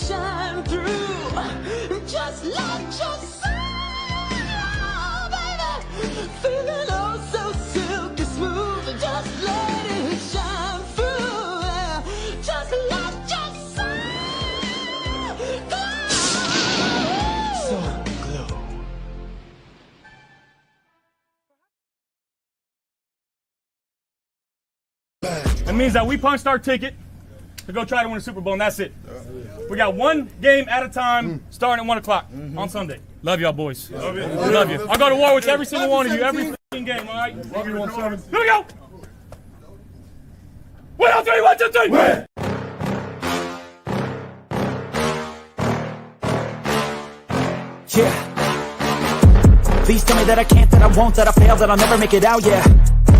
shine through. Just let your soul, baby, feeling oh so silky smooth. Just let it shine through. Just let your soul glow. So glow. That means that we punched our ticket to go try to win a Super Bowl, and that's it. We got one game at a time, starting at 1 o'clock on Sunday. Love y'all, boys. Love you. Love you. I'll go to war with every single one of you, every game, all right? Love you, 1-7. Here we go. 1, 2, 3, 1, 2, 3. Win. Yeah. Please tell me that I can't, that I won't, that I fail, that I'll never make it out, yeah.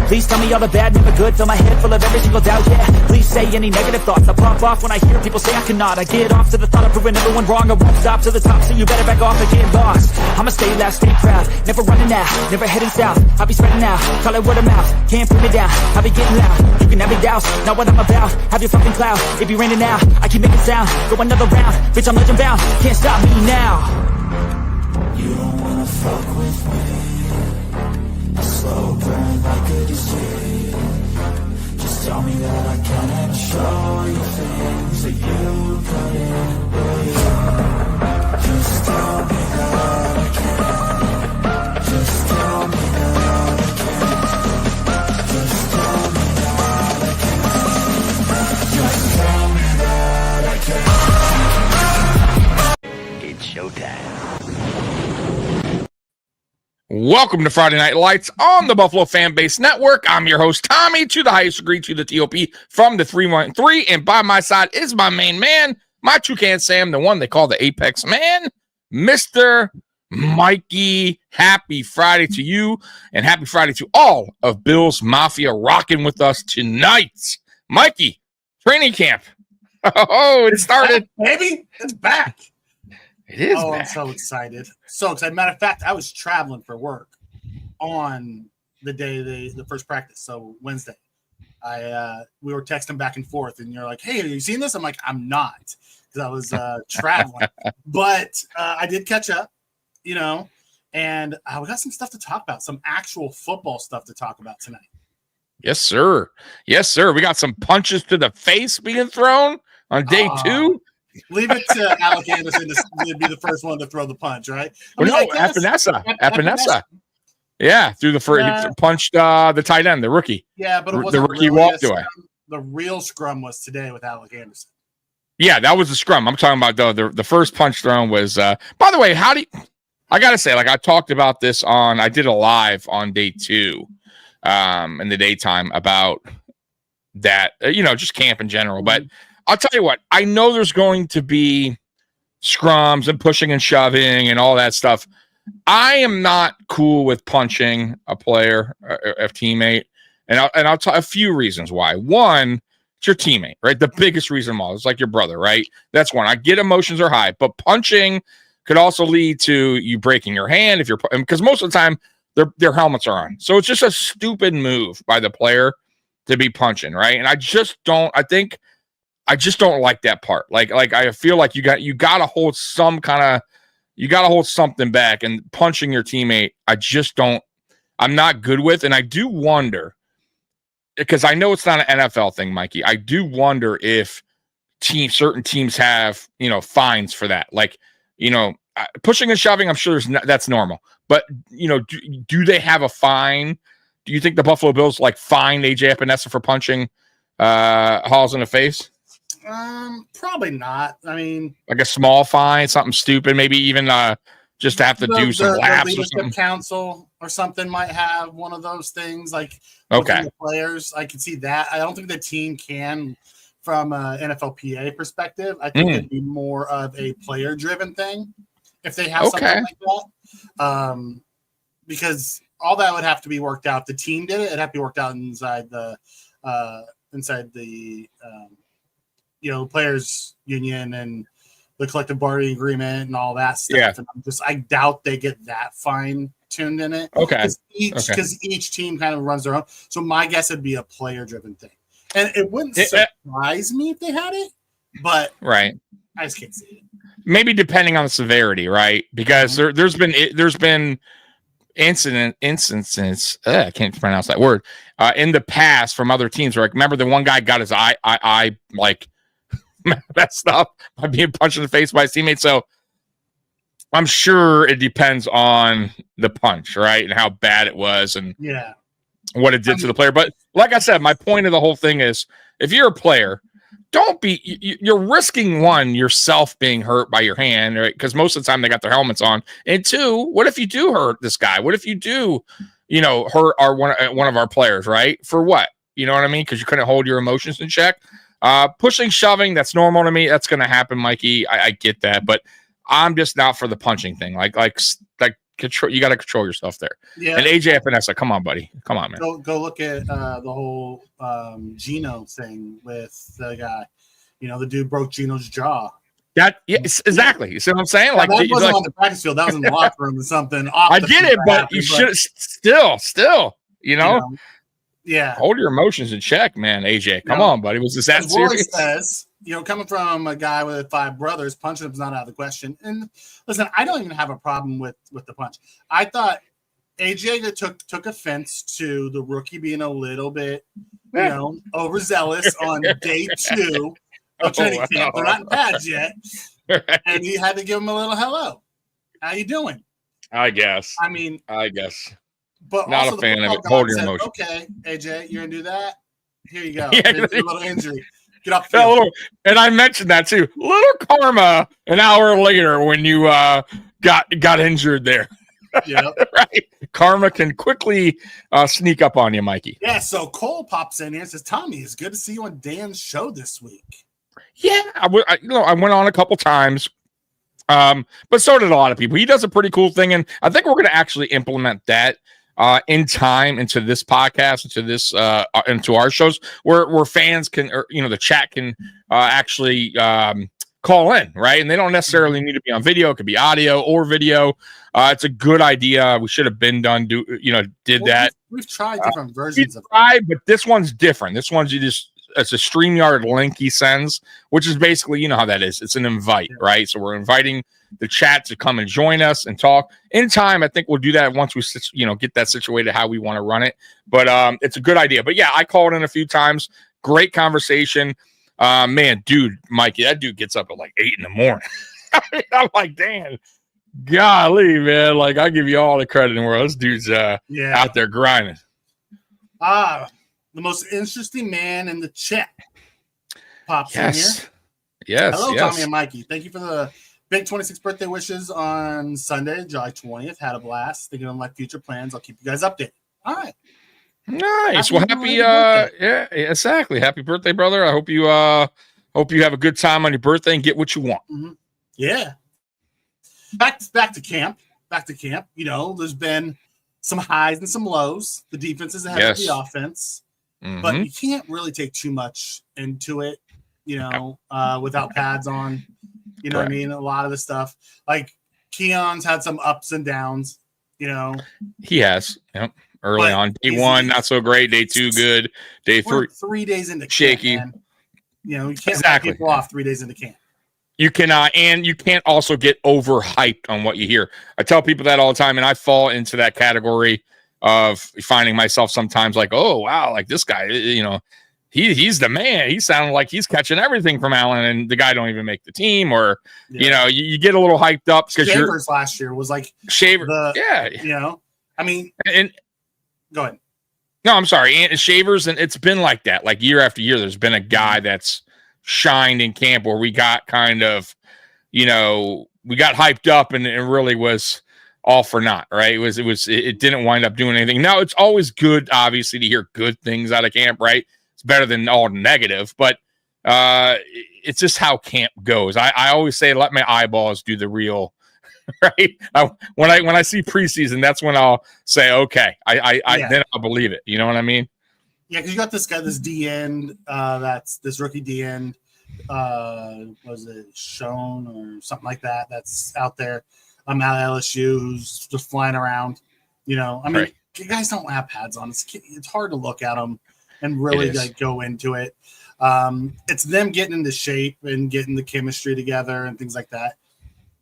Please tell me all the bad, never good, fill my head full of every single doubt, yeah. Please say any negative thoughts, I pop off when I hear people say I cannot. I get off to the thought of proving everyone wrong, I won't stop to the top, so you better back off and get lost. I'ma stay loud, stay proud, never running out, never heading south. I'll be spreading out, call it word of mouth, can't put me down, I'll be getting loud. You can have me douse, not what I'm about, have your fucking cloud. It be raining now, I keep making sound, go another round, bitch I'm legend bound, can't stop me now. You don't wanna fuck with me, I slow burn like a disease. Just tell me that I can and show you things that you couldn't believe. Just tell me that I can. Just tell me that I can. Just tell me that I can. Just tell me that I can. It's showtime. Welcome to Friday Night Lights on the Buffalo Fan Base Network. I'm your host, Tommy, to the highest degree, to the TOP from the 313. And by my side is my main man, my Toucan Sam, the one they call the Apex Man, Mr. Mikey. Happy Friday to you, and happy Friday to all of Bill's Mafia rocking with us tonight. Mikey, training camp. Oh, it started. Baby, it's back. It is back. back. I'm so excited. So excited. Matter of fact, I was traveling for work on the day the first practice, so Wednesday. We were texting back and forth, and you're like, hey, have you seen this? I'm like, I'm not, because I was traveling. But I did catch up, and we got some stuff to talk about, some actual football stuff to talk about tonight. Yes, sir. Yes, sir. We got some punches to the face being thrown on day 2. Leave it to Alec Anderson to be the first one to throw the punch, right? Epinesa. Yeah, through the first, he punched the tight end, the rookie. Yeah, but it wasn't the rookie really walked away. The real scrum was today with Alec Anderson. Yeah, that was the scrum. I'm talking about the first punch thrown was. By the way, I gotta say, like I talked about this I did a live on day 2, in the daytime about that, just camp in general, but. I'll tell you what, I know there's going to be scrums and pushing and shoving and all that stuff. I am not cool with punching a player, a teammate, and I'll tell a few reasons why. One, it's your teammate, right? The biggest reason of all, it's like your brother, right? That's one. I get emotions are high, but punching could also lead to you breaking your hand because most of the time their helmets are on. So it's just a stupid move by the player to be punching, right? And I just don't like that part. Like I feel like you got to hold something back, and punching your teammate, I'm not good with. And I do wonder, because I know it's not an NFL thing, Mikey. I do wonder if certain teams have, fines for that. Like, pushing and shoving, I'm sure that's normal, but do they have a fine? Do you think the Buffalo Bills fined AJ Epinesa for punching Halls in the face? Probably not. I mean, like a small fine, something stupid, maybe even just to have to do some laps or something. Council or something might have one of those things. The players, I can see that. I don't think the team can, from an NFLPA perspective. I think it'd be more of a player-driven thing if they have something like that. Because all that would have to be worked out. The team did it. It'd have to be worked out inside the players union and the collective bargaining agreement and all that stuff. Yeah. And I doubt they get that fine tuned in it. Okay. Because each team kind of runs their own. So my guess would be a player driven thing. And it wouldn't surprise me if they had it, but right. I just can't see it. Maybe depending on the severity, right? Because there's been instances. I can't pronounce that word in the past from other teams. Where, like, remember the one guy got his eye like messed up by being punched in the face by his teammate. So I'm sure it depends on the punch, right, and how bad it was, and what it did to the player. But like I said, my point of the whole thing is, if you're a player, don't be. You're risking, one, yourself being hurt by your hand, right? Because most of the time they got their helmets on, and two, what if you do hurt this guy? What if you do, hurt one of our players, right? For what? You know what I mean? Because you couldn't hold your emotions in check. Pushing, shoving, that's normal to me. That's going to happen, Mikey. I get that, but I'm just not for the punching thing. Like control. You got to control yourself there. Yeah. And AJ Epinesa, come on, buddy. Come on, man. Go look at the whole Gino thing with the guy. The dude broke Gino's jaw. Exactly. You see what I'm saying? Like, that wasn't on the practice field. That was in the locker room or something. I get it, but you should still, yeah. Hold your emotions in check, man. AJ, come on, buddy. Was this that serious? Says, coming from a guy with 5 brothers, punching him's not out of the question. And listen, I don't even have a problem with the punch. I thought AJ took offense to the rookie being a little bit, overzealous on day 2 of training camp. They're not in pads yet. Right. And he had to give him a little hello. How you doing? I guess. But not a fan of it. Hold your emotions. Okay, AJ, you're gonna do that? Here you go. Here's a little injury. Get up. And I mentioned that too. Little karma an hour later when you got injured there. Yeah. Right. Karma can quickly sneak up on you, Mikey. Yeah. So Cole pops in here and says, "Tommy, it's good to see you on Dan's show this week." Yeah, I went on a couple times. But so did a lot of people. He does a pretty cool thing, and I think we're going to actually implement that in time into this podcast, into our shows, where fans can, or the chat can actually call in, right? And they don't necessarily need to be on video; it could be audio or video. It's a good idea. We should have did that. We've tried different versions of it, but this one's different. This one's it's a StreamYard link he sends, which is basically, how that is. It's an invite, right? So we're inviting the chat to come and join us and talk. In time, I think we'll do that once we, get that situated how we want to run it. But it's a good idea. But yeah, I called in a few times. Great conversation. Man, dude, Mikey, that dude gets up at like 8 a.m. I'm like, Dan, golly, man. Like, I give you all the credit in the world. This dude's out there grinding. The most interesting man in the chat pops in here. Yes. Hello, Tommy and Mikey. Thank you for the big 26th birthday wishes on Sunday, July 20th. Had a blast. Thinking of my future plans. I'll keep you guys updated. All right. Nice. Yeah, exactly. Happy birthday, brother. I hope you have a good time on your birthday and get what you want. Mm-hmm. Yeah. Back to camp. There's been some highs and some lows. The defense is ahead of the offense. Mm-hmm. But you can't really take too much into it, without pads on. You know what I mean? A lot of the stuff. Like, Keon's had some ups and downs, He has. Yep. Early on. Day 1, not so great. Day 2, good. Day 3. 3 days into shaky. Camp, man. You can't let people off 3 days into camp. You cannot, and you can't also get overhyped on what you hear. I tell people that all the time, and I fall into that category of finding myself sometimes like, oh, wow, like this guy, he's the man. He sounded like he's catching everything from Allen, and the guy don't even make the team, or, you get a little hyped up. Because Shavers last year was like Shaver. And go ahead. No, I'm sorry. And Shavers, and it's been like that. Like year after year, there's been a guy that's shined in camp where we got kind of, we got hyped up and it really was all for naught, right? It didn't wind up doing anything. Now, it's always good, obviously, to hear good things out of camp, right? It's better than all negative, but it's just how camp goes. I always say, let my eyeballs do the real, right? When I see preseason, that's when I'll say, okay, then I'll believe it. You know what I mean? Yeah, because you got this guy, this D-end, that's this rookie D-end, was it Schoen or something like that, that's out there. I'm out at LSU, who's just flying around. Right. Guys don't have pads on. It's hard to look at them. and really like go into it. It's them getting into shape and getting the chemistry together and things like that.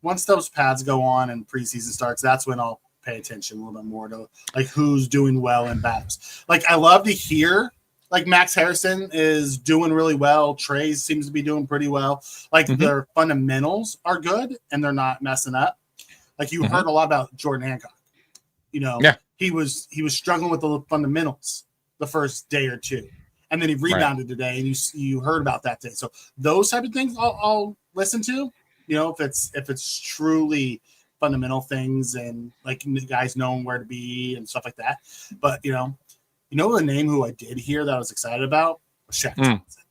Once those pads go on and preseason starts, that's when I'll pay attention a little bit more to like who's doing well in battles. Like I love to hear like Max Harrison is doing really well. Trey seems to be doing pretty well. Like their fundamentals are good and they're not messing up. Like you heard a lot about Jordan Hancock. You know, he was struggling with the fundamentals the first day or two, and then he rebounded today, and you heard about that today. So those type of things I'll listen to. You know, if it's truly fundamental things and like guys knowing where to be and stuff like that. But you know the name who I did hear that I was excited about was Shaq Thompson.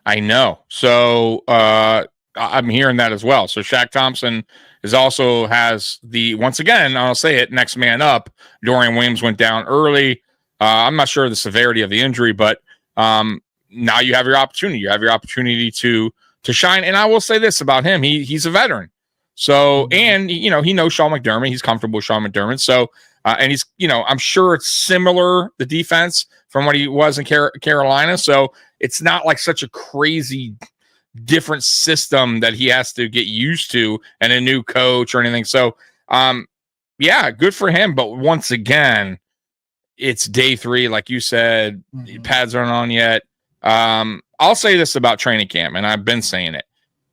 I know. So I'm hearing that as well. So Shaq Thompson has the, once again, I'll say it, next man up. Dorian Williams went down early. I'm not sure of the severity of the injury, but now you have your opportunity. You have your opportunity to shine. And I will say this about him. He's a veteran. So, and, you know, he knows Sean McDermott. He's comfortable with Sean McDermott. So, and he's, you know, I'm sure it's similar, the defense, from what he was in Carolina. So it's not like such a crazy different system that he has to get used to and a new coach or anything. So, yeah, good for him. But once again, it's day 3. Like you said, pads aren't on yet. I'll say this about training camp, and I've been saying it.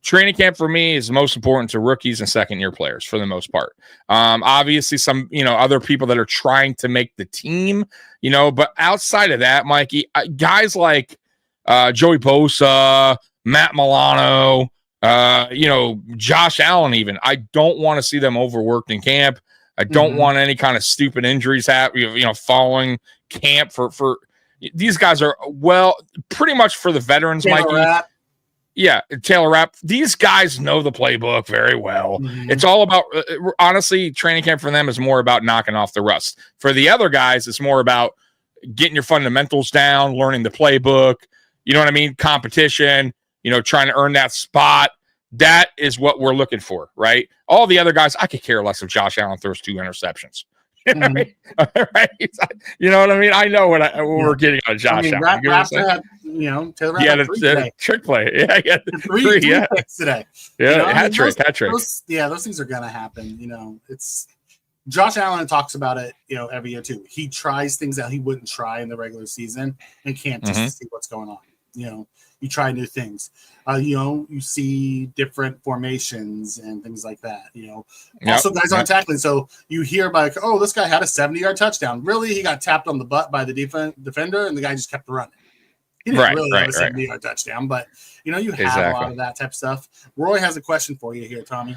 Training camp for me is most important to rookies and second-year players for the most part. Obviously, some other people that are trying to make the team, but outside of that, Mikey, guys like Joey Bosa, Matt Milano, Josh Allen, even, I don't want to see them overworked in camp. I don't want any kind of stupid injuries following camp for these guys are pretty much for the veterans, Mikey. Yeah, Taylor Rapp. These guys know the playbook very well. It's all about, honestly, training camp for them is more about knocking off the rust. For the other guys, it's more about getting your fundamentals down, learning the playbook, you know what I mean? Competition, trying to earn that spot. That is what we're looking for, right? All the other guys, I could care less if Josh Allen throws 2 interceptions. Right? You know what I mean? I know what we're getting on Josh Allen. Taylor had a trick play. Yeah, he had 3 picks today. Yeah, hat trick. Those things are gonna happen. It's Josh Allen talks about it, every year too. He tries things that he wouldn't try in the regular season and can't just see what's going on. You try new things. You see different formations and things like that. Also guys aren't tackling. So you hear about, this guy had a 70-yard touchdown. Really, he got tapped on the butt by the defender, and the guy just kept running. He didn't really have a 70-yard touchdown, but you have a lot of that type of stuff. Roy has a question for you here, Tommy.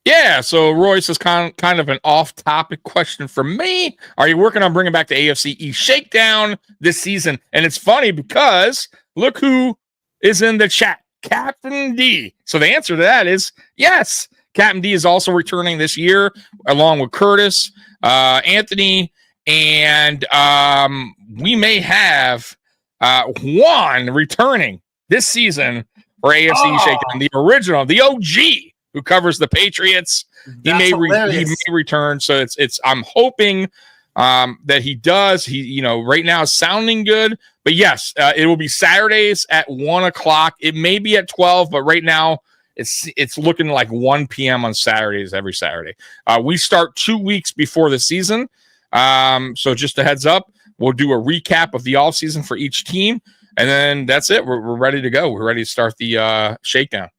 Yeah, so Royce is kind of an off-topic question for me. Are you working on bringing back the AFC East shakedown this season? And it's funny because look who is in the chat, Captain D. So the answer to that is yes. Captain D is also returning this year, along with Curtis, Anthony, and we may have Juan returning this season for AFC Shakedown, the original, the OG, who covers the Patriots. He may return. So it's I'm hoping that he does. He right now is sounding good. But yes, it will be Saturdays at 1:00. It may be at 12, but right now it's looking like 1 p.m. on Saturdays every Saturday. We start 2 weeks before the season. So just a heads up, we'll do a recap of the offseason for each team, and then that's it. We're ready to go. We're ready to start the shakedown.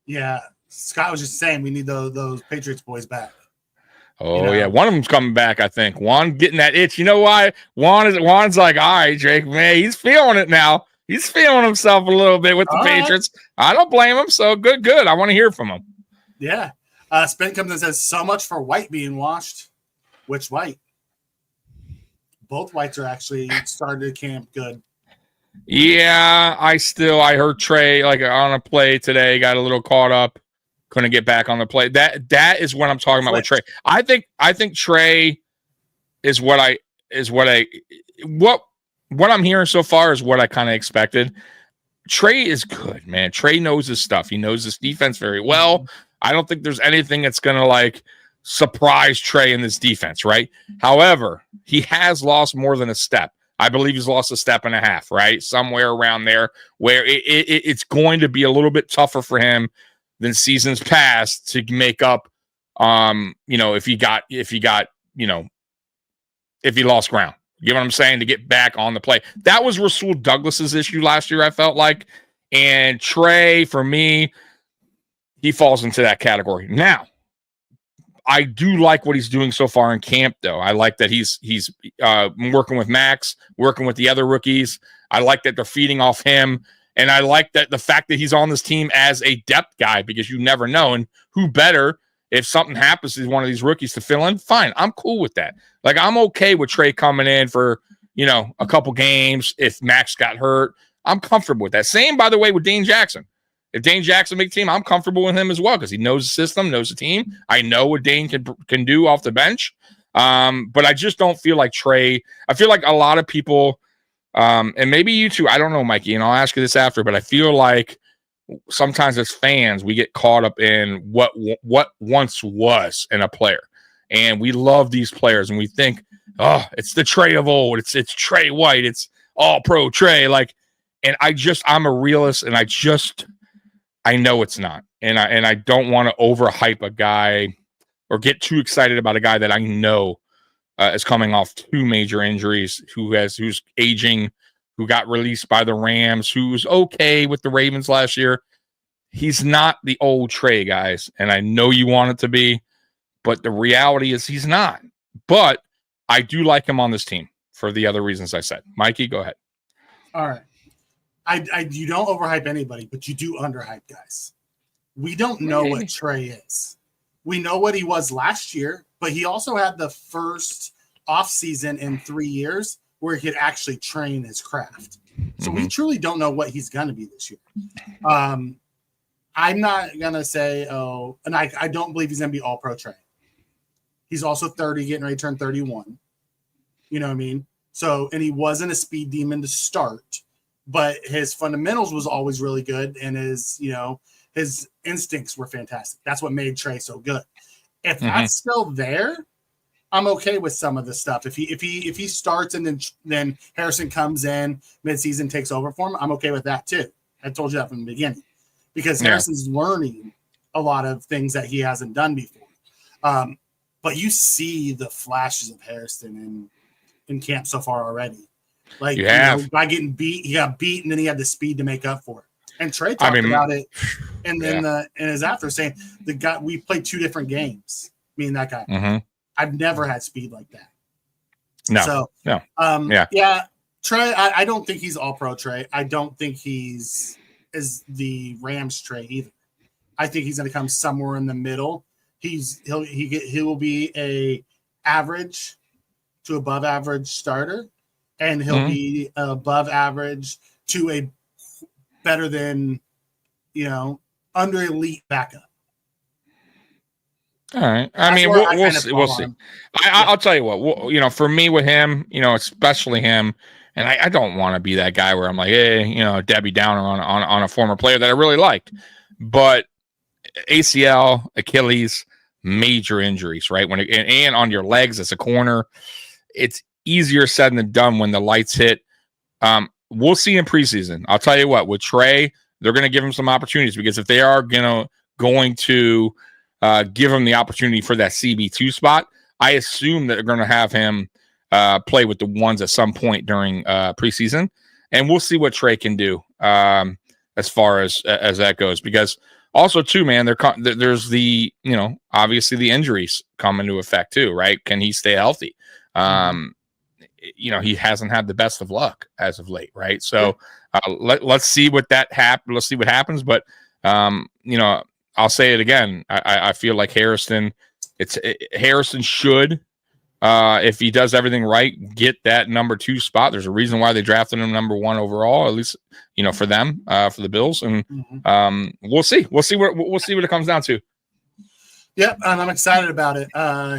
Yeah, Scott was just saying we need those Patriots boys back. Oh, yeah. One of them's coming back, I think. Juan getting that itch. You know why? Juan's like, all right, Drake, man, he's feeling it now. He's feeling himself a little bit with the Patriots. I don't blame him. So good. I want to hear from him. Yeah. Spin comes and says, so much for White being washed. Which White? Both Whites are actually started camp good. Yeah, I heard Trey on a play today, got a little caught up, couldn't get back on the play. That is what I'm talking about with Trey. I think Trey is what I'm hearing so far is what I kind of expected. Trey is good, man. Trey knows his stuff. He knows his defense very well. I don't think there's anything that's gonna surprise Trey in this defense, right? However, he has lost more than a step. I believe he's lost a step and a half, right? Somewhere around there where it's going to be a little bit tougher for him than seasons past to make up, if he lost ground. You know what I'm saying? To get back on the play. That was Rasul Douglas's issue last year, I felt like. And Trey, for me, he falls into that category. Now, I do like what he's doing so far in camp, though. I like that he's working with Max, working with the other rookies. I like that they're feeding off him. And I like that the fact that he's on this team as a depth guy, because you never know. And who better if something happens to one of these rookies to fill in? Fine, I'm cool with that. Like, I'm okay with Trey coming in for, a couple games. If Max got hurt, I'm comfortable with that. Same, by the way, with Dane Jackson. If Dane Jackson makes the team, I'm comfortable with him as well because he knows the system, knows the team. I know what Dane can do off the bench. But I just don't feel like Trey. I feel like a lot of people, and maybe you too, I don't know, Mikey, and I'll ask you this after, but I feel like sometimes as fans, we get caught up in what once was in a player. And we love these players, and we think, oh, it's the Trey of old. It's Trey White. It's all pro Trey. And I'm a realist, and I know it's not. And I don't want to overhype a guy or get too excited about a guy that I know is coming off 2 major injuries, who's aging, who got released by the Rams, who's okay with the Ravens last year. He's not the old Trey, guys. And I know you want it to be, but the reality is he's not. But I do like him on this team for the other reasons I said. Mikey, go ahead. All right. You don't overhype anybody, but you do underhype guys. We don't know what Trey is. We know what he was last year, but he also had the first offseason in 3 years where he could actually train his craft. So we truly don't know what he's going to be this year. I'm not going to say, and I don't believe he's going to be all pro Trey. He's also 30, getting ready to turn 31. You know what I mean? So, and he wasn't a speed demon to start, but his fundamentals was always really good, and his instincts were fantastic. That's what made Trey so good. If that's still there, I'm okay with some of the stuff. If he starts and then Harrison comes in midseason, takes over for him, I'm okay with that too. I told you that from the beginning because Harrison's learning a lot of things that he hasn't done before. But you see the flashes of Harrison in camp so far already. Like, by getting beat, he got beat, and then he had the speed to make up for it. And Trey talked about it, and then in his after saying, we played 2 different games. Me and that guy. I've never had speed like that. Trey, I don't think he's all pro Trey. I don't think he's the Rams Trey either. I think he's going to come somewhere in the middle. He will be a average to above average starter, and he'll be above average to a better than, under elite backup. All right. I mean, we'll see. I'll tell you what, for me with him, especially him, and I don't want to be that guy where I'm like, hey, Debbie Downer on a former player that I really liked, but ACL, Achilles, major injuries, right? And on your legs as a corner, it's easier said than done when the lights hit. We'll see in preseason. I'll tell you what, with Trey, they're going to give him some opportunities because if they are going to give him the opportunity for that CB2 spot, I assume that they're going to have him play with the ones at some point during preseason, and we'll see what Trey can do as far as that goes. Because also too, man, there's the obviously the injuries come into effect too, right? Can he stay healthy? He hasn't had the best of luck as of late, right? So let's see what let's see what happens. But I'll say it again. I feel like Harrison should, if he does everything right, get that number 2 spot. There's a reason why they drafted him number 1 overall, at least, for them, for the Bills. And we'll see. We'll see what it comes down to. Yep, and I'm excited about it.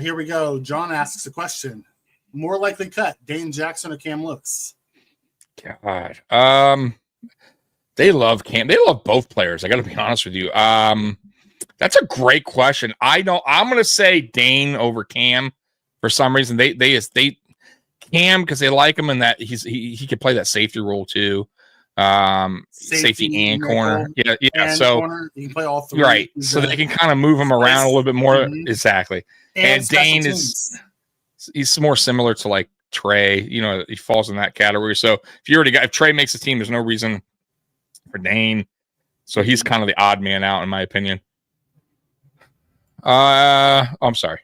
Here we go. John asks a question. More likely cut, Dane Jackson or Cam Lewis? God. They love Cam. They love both players. I got to be honest with you. That's a great question. I'm going to say Dane over Cam for some reason. Cam, because they like him and that he could play that safety role too. Safety and corner. Yeah. So corner, you can play all three. Right. So they can kind of move him around a little bit more. Mm-hmm. Exactly. And Dane he's more similar to like Trey. He falls in that category. So if Trey makes the team, there's no reason for Dane. So he's kind of the odd man out, in my opinion. I'm sorry.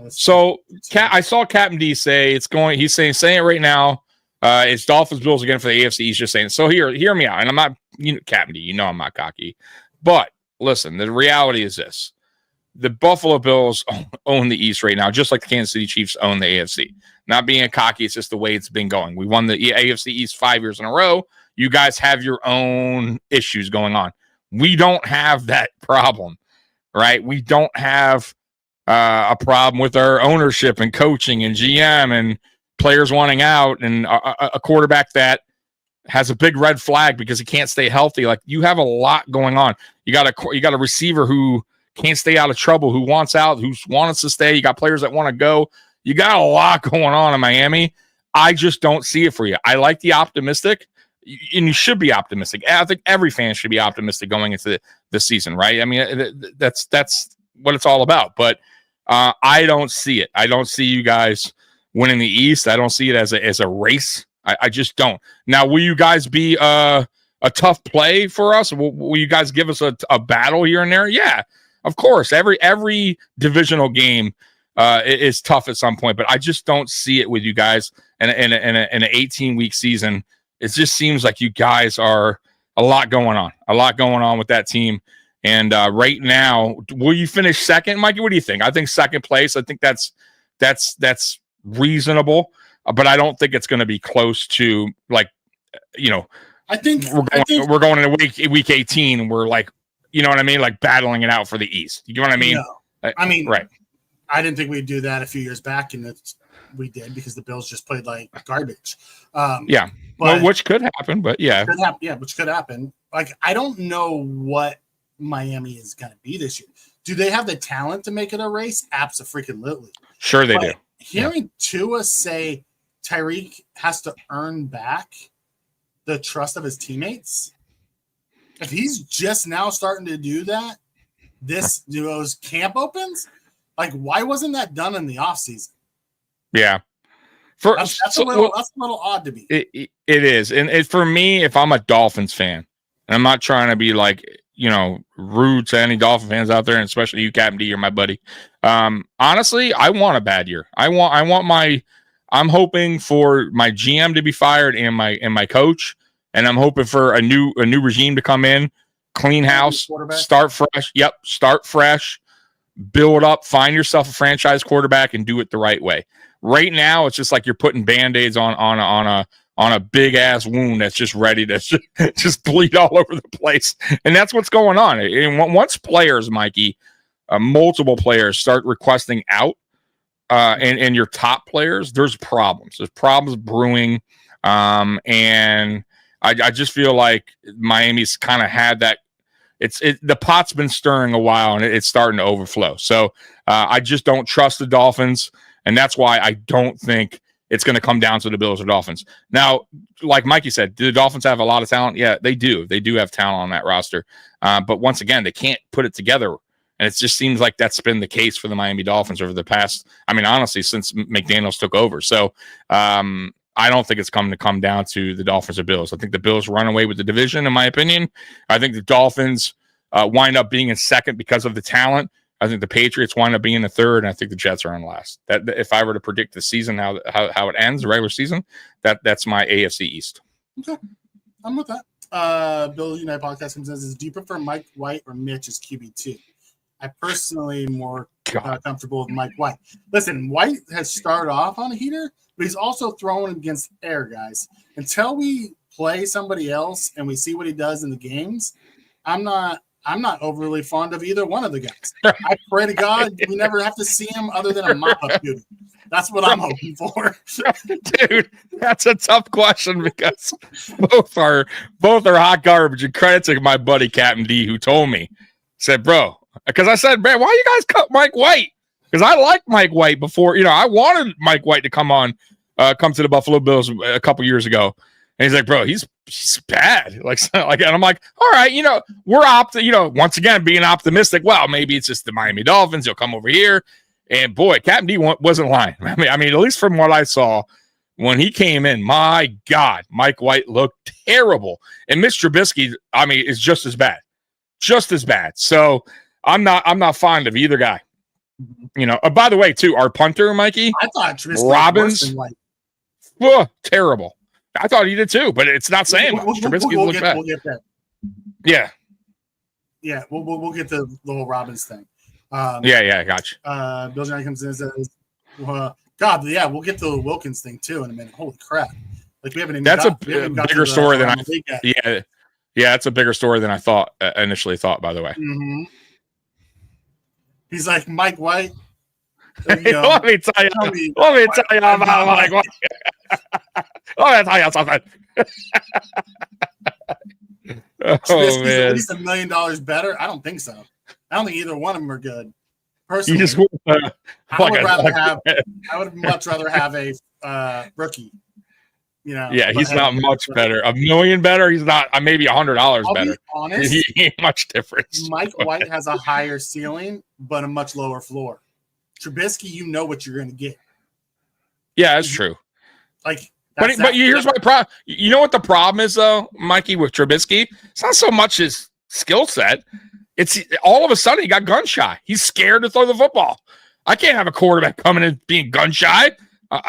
So I saw Captain D say he's saying it right now. It's Dolphins Bills again for the AFC East. Just saying. So hear me out. And I'm not, Captain D, I'm not cocky, but listen, the reality is this: the Buffalo Bills own the East right now, just like the Kansas City Chiefs own the AFC. Not being cocky, it's just the way it's been going. We won the AFC East 5 years in a row. You guys have your own issues going on. We don't have that problem, right? We don't have a problem with our ownership and coaching and GM and players wanting out and a quarterback that has a big red flag because he can't stay healthy. Like, you have a lot going on. You got a receiver who can't stay out of trouble, who wants out, who wants to stay. You got players that want to go. You got a lot going on in Miami. I just don't see it for you. I like the optimistic, and you should be optimistic. I think every fan should be optimistic going into the season, right? I mean, that's what it's all about. But I don't see it. I don't see you guys winning the East. I don't see it as a race. I just don't. Now, will you guys be a tough play for us? Will you guys give us a battle here and there? Yeah, of course. Every divisional game is tough at some point, but I just don't see it with you guys in an 18-week season. It just seems like you guys are a lot going on with that team. And right now, will you finish second, Mikey? What do you think? I think second place. I think that's reasonable, but I don't think it's going to be close to, like, I think we're going into week 18 and we're like, you know what I mean? Like battling it out for the East. You know what I mean? No. I mean, right. I didn't think we'd do that a few years back, and we did because the Bills just played like garbage. Yeah. Well, which could happen, but yeah. Which could happen. Like, I don't know what Miami is going to be this year. Do they have the talent to make it a race? Abso-freaking-lutely. Sure they do. Hearing Tua say Tyreek has to earn back the trust of his teammates, if he's just now starting to do that, those camp opens, like, why wasn't that done in the offseason? Yeah. That's a little odd to me. It is. And for me, if I'm a Dolphins fan, and I'm not trying to be like, rude to any Dolphin fans out there, and especially you, Captain D, you're my buddy. Honestly, I want a bad year. I'm hoping for my GM to be fired and my coach, and I'm hoping for a new regime to come in, clean house, start fresh. Yep, start fresh, build up, find yourself a franchise quarterback, and do it the right way. Right now, it's just like you're putting Band-Aids on a big ass wound that's just ready to just bleed all over the place. And that's what's going on. And once players, Mikey, multiple players start requesting out, and your top players, there's problems. There's problems brewing. And I just feel like Miami's kind of had that. The pot's been stirring a while, and it's starting to overflow. So I just don't trust the Dolphins. And that's why I don't think it's going to come down to the Bills or Dolphins. Now, like Mikey said, do the Dolphins have a lot of talent? Yeah, they do. They do have talent on that roster. But once again, they can't put it together. And it just seems like that's been the case for the Miami Dolphins over the past, honestly, since McDaniels took over. So I don't think it's come down to the Dolphins or Bills. I think the Bills run away with the division, in my opinion. I think the Dolphins wind up being in second because of the talent. I think the Patriots wind up being in the third, and I think the Jets are in last. That if I were to predict the season, how it ends, the regular season, that's my AFC East. Okay, I'm with that. Bill United Podcast says, do you prefer Mike White or Mitch as QB2? I personally more comfortable with Mike White. Listen, White has started off on a heater, but he's also throwing against air, guys. Until we play somebody else and we see what he does in the games, I'm not overly fond of either one of the guys. I pray to God we never have to see him other than a mop-up dude. That's what I'm hoping for. Dude, that's a tough question because both are hot garbage. And credit to my buddy Captain D, who told me, said, bro, because I said, man, why you guys cut Mike White? Because I liked Mike White before. I wanted Mike White to come on come to the Buffalo Bills a couple years ago, and he's like, bro, he's bad. Like, and I'm like, all right, we're once again being optimistic. Well, maybe it's just the Miami Dolphins. He'll come over here, and boy, Captain D wasn't lying. I mean, at least from what I saw when he came in, my God, Mike White looked terrible, and Mitch Trubisky, I mean, is just as bad. So I'm not fond of either guy. By the way, too, our punter, Mikey, I thought Trubisky Robbins, terrible. I thought he did too, but it's not saying much. Trubisky looked bad. We'll get that. Yeah. Yeah, we'll get the whole Robbins thing. I got you. Bill Johnny comes in and says, God, yeah, we'll get the Wilkins thing too in a minute. Holy crap. Like we haven't even That's a bigger story than that's a bigger story than I thought initially thought, by the way. Mm-hmm. He's like, Mike White. Let me tell you about Mike White. Let me tell you something. Trubisky's man. at least $1 million better. I don't think so. I don't think either one of them are good. Personally, You just I would much rather have a rookie. Yeah, he's not much better. $1 million better. He's not. Maybe $100 better. Be honest, he ain't much difference. Mike White has a higher ceiling, but a much lower floor. Trubisky, you know what you're going to get. Yeah, that's true. Like, but here's my problem. You know what the problem is, though, Mikey, with Trubisky? It's not so much his skill set. It's all of a sudden he got gun shy. He's scared to throw the football. I can't have a quarterback coming in being gun shy.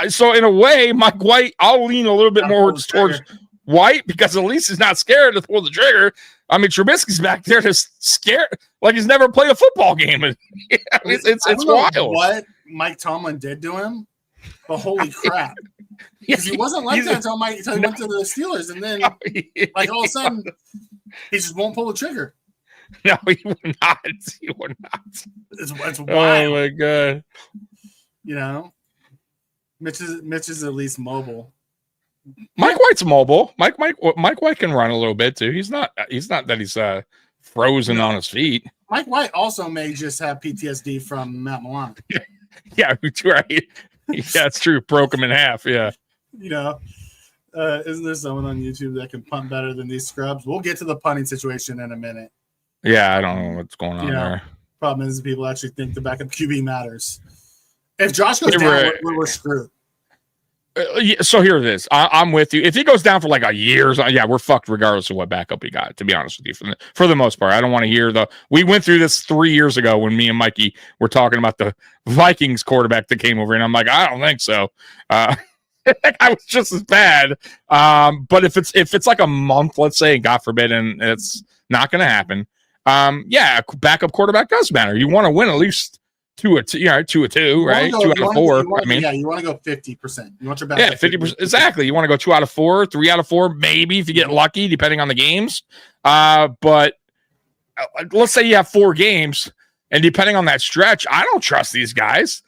So in a way, Mike White, I'll lean a little bit more towards White because at least he's not scared to pull the trigger. I mean, Trubisky's back there just scared, like he's never played a football game. It's wild. What Mike Tomlin did to him, but holy crap! Because he wasn't like that until he went to the Steelers, and then like all of a sudden he just won't pull the trigger. No, he would not. He would not. It's wild. Oh my god! Mitch is at least mobile. Mike White's mobile. Mike White can run a little bit too. He's not that he's frozen on his feet. Mike White also may just have PTSD from Matt Milano. Yeah, right. Yeah, that's true. Broke him in half. Yeah. Isn't there someone on YouTube that can punt better than these scrubs? We'll get to the punting situation in a minute. Yeah, I don't know what's going on there. Problem is, people actually think the backup QB matters. If Josh goes down, we're screwed. So here it is. I'm with you. If he goes down for like a year, we're fucked regardless of what backup we got, to be honest with you. For the most part, I don't want to hear we went through this 3 years ago when me and Mikey were talking about the Vikings quarterback that came over, and I'm like, I don't think so. I was just as bad. But if it's like a month, let's say, God forbid, and it's not going to happen. Backup quarterback does matter. You want to win at least 2-2, right? 2 out of 4. You want to go 50%. You want your backup. Yeah, 50%. Exactly. You want to go 2 out of 4, 3 out of 4, maybe if you get lucky, depending on the games. But let's say you have 4 games, and depending on that stretch, I don't trust these guys.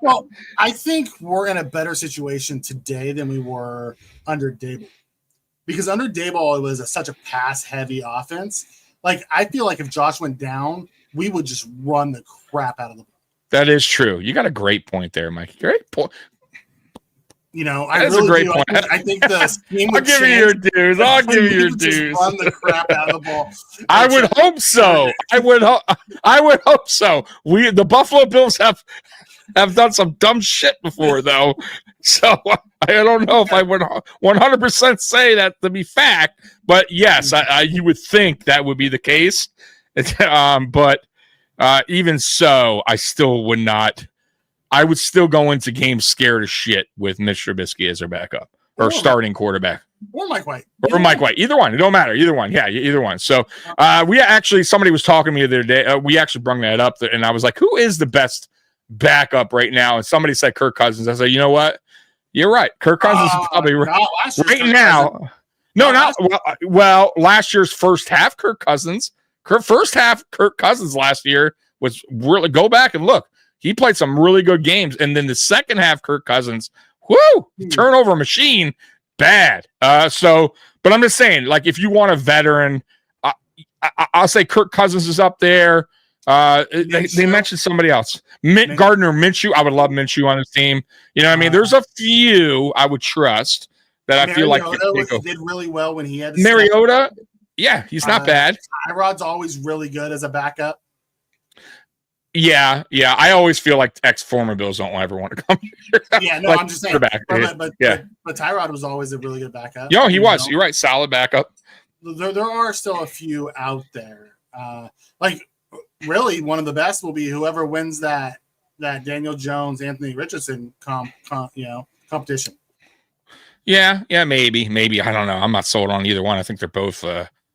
Well, I think we're in a better situation today than we were under Dable. Because under Dable, it was such a pass-heavy offense. Like, I feel like if Josh went down, we would just run the crap out of the ball. That is true. You got a great point there, Mike. Great point. That's a great point. I think the scheme would I'll give you your dues. I'll give you your dues. Run the crap out of the ball. I would hope so. I would hope so. The Buffalo Bills have done some dumb shit before, though. So I don't know if I would 100% say that to be fact. But yes, you would think that would be the case. But even so, I still would not. I would still go into games scared as shit with Mitch Trubisky as their backup or starting quarterback. Or Mike White. Either one. It don't matter. Either one. Yeah, either one. So somebody was talking to me the other day. We actually brought that up, and I was like, who is the best backup right now? And somebody said Kirk Cousins. I said, you know what? You're right. Kirk Cousins is probably right now. No, last year's first half, Kirk Cousins. First half, Kirk Cousins last year was really, go back and look. He played some really good games. And then the second half, Kirk Cousins, turnover machine, bad. But I'm just saying, like, if you want a veteran, I'll say Kirk Cousins is up there. They mentioned somebody else. Gardner Minshew. I would love Minshew on his team. You know what I mean? There's a few I would trust that I feel like did really well when he had Mariota. Yeah, he's not bad. Tyrod's always really good as a backup. Yeah. I always feel like ex-former Bills don't ever want to come here. Yeah, no, I'm just saying. But Tyrod was always a really good backup. No, he was. You're right. Solid backup. There are still a few out there. Really, one of the best will be whoever wins that Daniel Jones, Anthony Richardson competition. Yeah, maybe. I don't know. I'm not sold on either one. I think they're both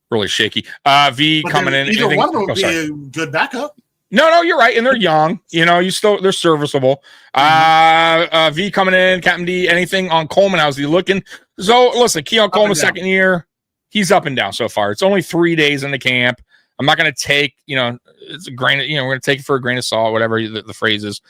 really shaky. V coming in. Either one of them would be a good backup. No, you're right, and they're young. They're serviceable. V coming in, Captain D. Anything on Coleman? How's he looking? So listen, Keon Coleman, second year, he's up and down so far. It's only 3 days in the camp. I'm not going to take, it's a grain. We're going to take it for a grain of salt, whatever the phrase is.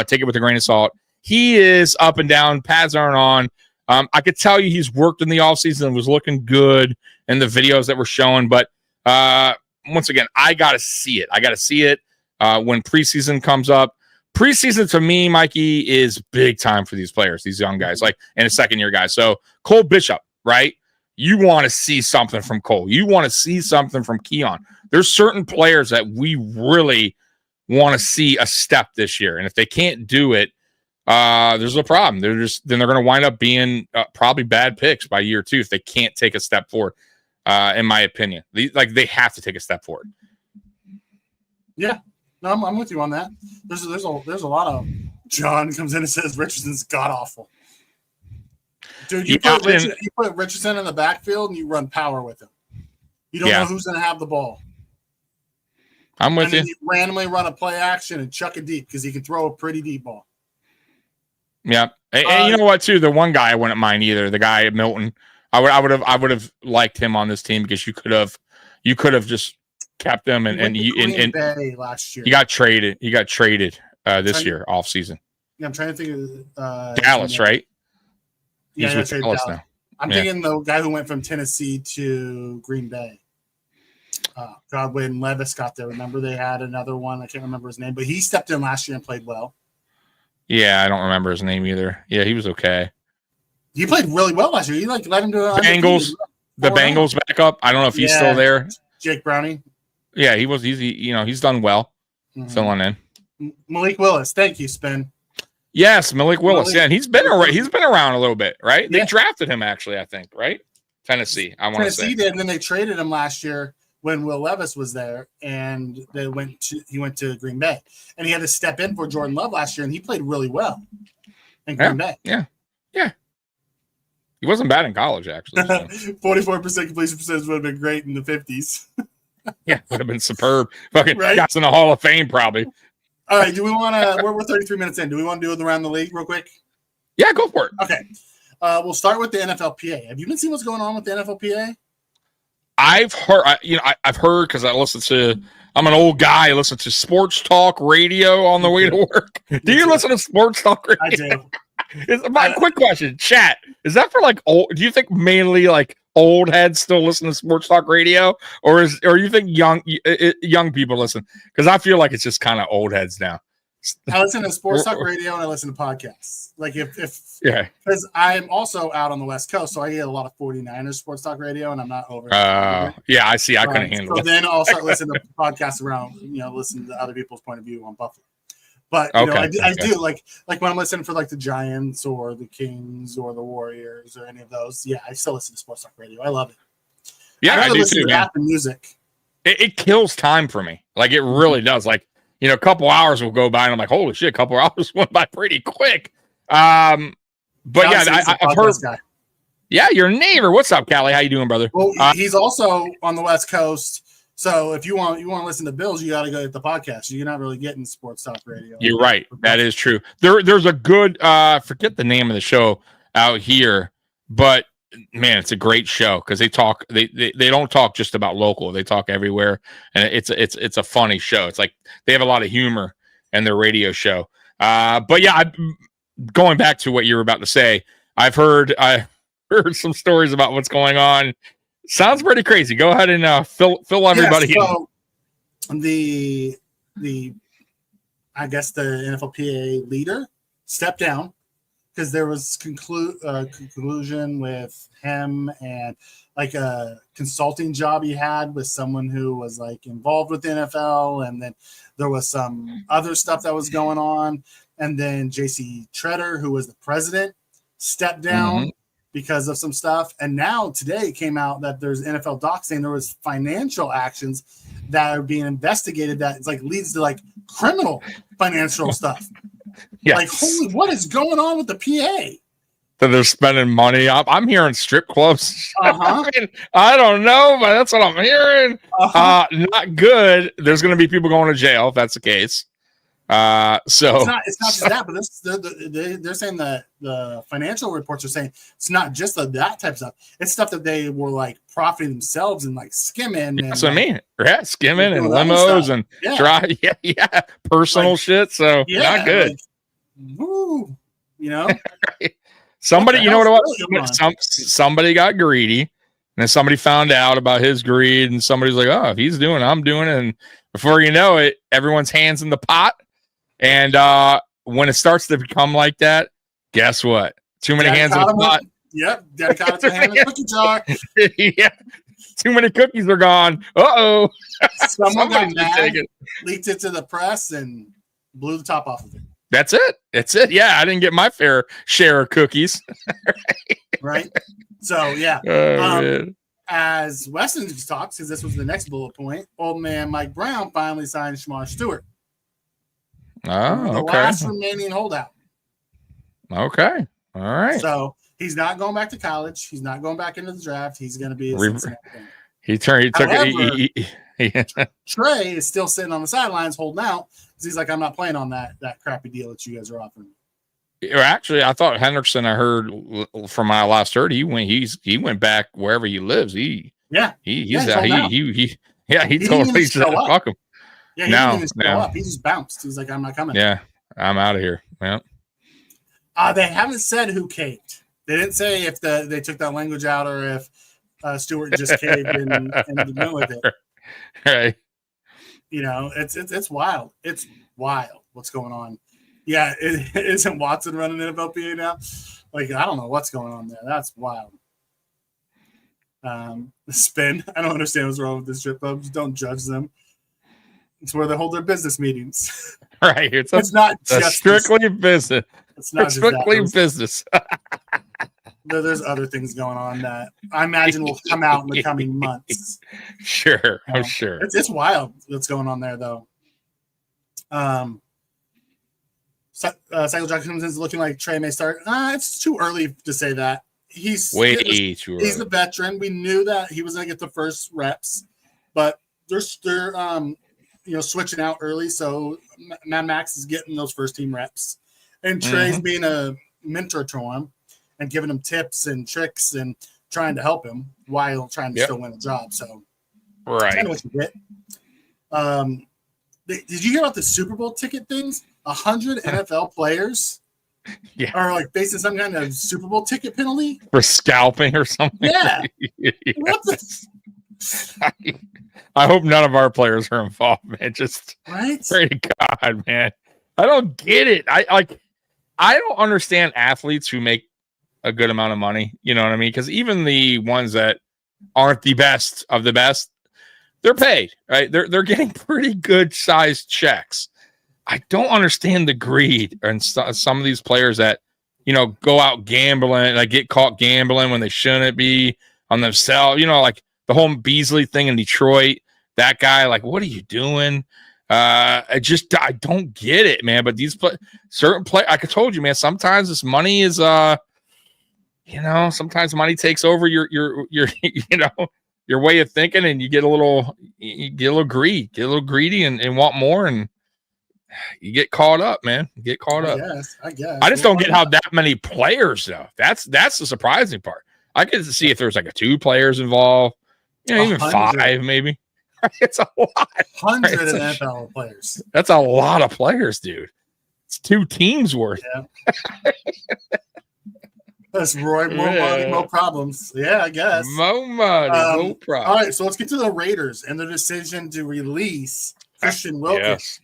Take it with a grain of salt. He is up and down. Pads aren't on. I could tell you he's worked in the offseason and was looking good in the videos that were showing. But once again, I got to see it. When preseason comes up. Preseason to me, Mikey, is big time for these players, these young guys, and a second-year guy. So Cole Bishop, right? You want to see something from Cole. You want to see something from Keon. There's certain players that we really want to see a step this year. And if they can't do it, there's a problem. Then they're going to wind up being probably bad picks by year 2 if they can't take a step forward, in my opinion. They have to take a step forward. Yeah. No, I'm with you on that. There's a lot of John comes in and says Richardson's god awful. Dude, you put Richardson in the backfield and you run power with him. You don't know who's going to have the ball. I'm with you. You randomly run a play action and chuck it deep because he can throw a pretty deep ball. Yeah, and you know what? Too, the one guy I wouldn't mind either. The guy at Milton, I would have liked him on this team because you could have just kept him and Bay last year. He got traded. This year off season. Yeah, I'm trying to think of Dallas, right? He's with Dallas now. I'm thinking the guy who went from Tennessee to Green Bay. Godwin Levis got there. Remember they had another one. I can't remember his name, but he stepped in last year and played well. Yeah, I don't remember his name either. Yeah, he was okay. He played really well last year. He let him do it. Bengals backup. I don't know if he's still there. Jake Browning. Yeah, he was. He's done well. Filling in. Malik Willis. Thank you, Spin. Yes, Malik Willis. Yeah, and he's been around a little bit, right? They drafted him actually, I think, right? Tennessee. Tennessee did, and then they traded him last year when Will Levis was there, and he went to Green Bay, and he had to step in for Jordan Love last year, and he played really well in Green Bay. Yeah. He wasn't bad in college, actually. 44% completion percentage would have been great in the 50s. Yeah, would have been superb. Fucking guys in the Hall of Fame, probably. All right, do we want to? We're 33 minutes in. Do we want to do it around the league real quick? Yeah, go for it. Okay, we'll start with the NFLPA. Have you been seeing what's going on with the NFLPA? I've heard. I've heard because I listen to. I'm an old guy. I listen to sports talk radio on the way to work. Do you listen to sports talk radio? I do. Quick question, chat. Is that for old? Do you think mainly old heads still listen to sports talk radio, or you think young people listen? Because I feel like it's just kind of old heads now. I listen to sports talk radio and I listen to podcasts. Because I'm also out on the West Coast, so I get a lot of 49ers sports talk radio, and I'm not over. Yeah, I see. I couldn't handle it. So then I'll start listening to podcasts around, listening to other people's point of view on Buffalo. But I do like when I'm listening for the Giants or the Kings or the Warriors or any of those. Yeah, I still listen to sports talk radio. I love it. Yeah, I do too. Rap and music. It kills time for me. It really does. A couple hours will go by, and I'm like, holy shit, a couple hours went by pretty quick. But I've heard. Guy. Yeah, your neighbor. What's up, Callie? How you doing, brother? Well, he's also on the West Coast. So if you want to listen to Bills, you got to go get the podcast. You're not really getting sports talk radio. You're right. That is true. There's a good forget the name of the show out here, but man, it's a great show because they talk. They don't talk just about local. They talk everywhere, and it's a funny show. It's they have a lot of humor in their radio show. But yeah, going back to what you were about to say, I heard some stories about what's going on. Sounds pretty crazy. Go ahead and fill everybody in. The I guess the NFLPA leader stepped down because there was conclusion with him and like a consulting job he had with someone who was like involved with the NFL, and then there was some other stuff that was going on, and then JC Treader, who was the president, stepped down because of some stuff, and now today it came out that there's NFL docs saying there was financial actions that are being investigated that it's like leads to like criminal financial stuff. Yes. Like, holy, what is going on with the PA? That they're spending money. I'm hearing strip clubs. Uh-huh. I mean, I don't know, but that's what I'm hearing. Not good. There's going to be people going to jail if that's the case. So it's not just that, but they're saying that the financial reports are saying it's not just that type of stuff. It's stuff that they were like profiting themselves and like skimming. That's what I mean. Yeah, skimming and limos and dry, personal shit. So not good. Like, woo, you know. Somebody, you know what it was? Somebody got greedy, and then somebody found out about his greed, and somebody's like, "Oh, if he's doing it, I'm doing it." And before you know it, everyone's hands in the pot. And when it starts to become like that, guess what? Too many hands in the pot. Yep, Daddy caught it to hand in the cookie jar. Yeah, too many cookies are gone. Uh-oh. Someone got mad, leaked it to the press, and blew the top off of it. That's it. Yeah, I didn't get my fair share of cookies. Right? So, yeah. As Weston talks, because this was the next bullet point, old man Mike Brown finally signed Shamar Stewart. Oh, the last remaining holdout. Okay. All right. So, he's not going back to college. He's not going back into the draft. He's going to be a Cincinnati fan. Trey is still sitting on the sidelines holding out. He's like, I'm not playing on that crappy deal that you guys are offering. Actually, I thought Hendrickson, I heard from my last heard, he went back wherever he lives. He totally said fuck him. Yeah, he didn't even show up. He just bounced. He's like, I'm not coming. Yeah, I'm out of here. Yeah. They haven't said who caved. They didn't say if they took that language out or if Stewart just caved and went with it. Right. You know, it's wild. It's wild what's going on. Yeah, isn't Watson running NFLPA now? Like, I don't know what's going on there. That's wild. The spin. I don't understand what's wrong with the strip clubs. Don't judge them. It's where they hold their business meetings. Right. It's not just strictly business. It's not strictly business. There's other things going on that I imagine will come out in the coming months. Sure, I'm sure. It's wild what's going on there, though. Cycle Jackson is looking like Trey may start. It's too early to say that. He's way too early. He's a veteran. We knew that he was going to get the first reps, but they're switching out early. So Mad Max is getting those first team reps, and Trey's being a mentor to him and giving him tips and tricks and trying to help him while trying to still win a job. So, right. Kind of what you get. Did you hear about the Super Bowl ticket things? 100 NFL players are like facing some kind of Super Bowl ticket penalty for scalping or something. Yeah. What the? I hope none of our players are involved, man. Just pray to God, man. I don't get it. I don't understand athletes who make a good amount of money. You know what I mean? Because even the ones that aren't the best of the best, they're paid, right? They're getting pretty good sized checks. I don't understand the greed and some of these players that, go out gambling, like get caught gambling when they shouldn't be on themselves. Like the whole Beasley thing in Detroit, that guy, like, what are you doing? I don't get it, man. But these certain play, like I told you, man, sometimes this money is, sometimes money takes over your your way of thinking, and you get a little greedy and want more, and you get caught up, man. You get caught up. I guess. I just don't get how that many players, though. That's the surprising part. I could see if there's like 2 players involved, even 5 maybe. It's a lot. 100 NFL players. That's a lot of players, dude. It's 2 teams worth. Yeah. That's Roy. More money, more problems. Yeah, I guess. More money, no problem. All right, so let's get to the Raiders and their decision to release Christian Wilkins. Yes.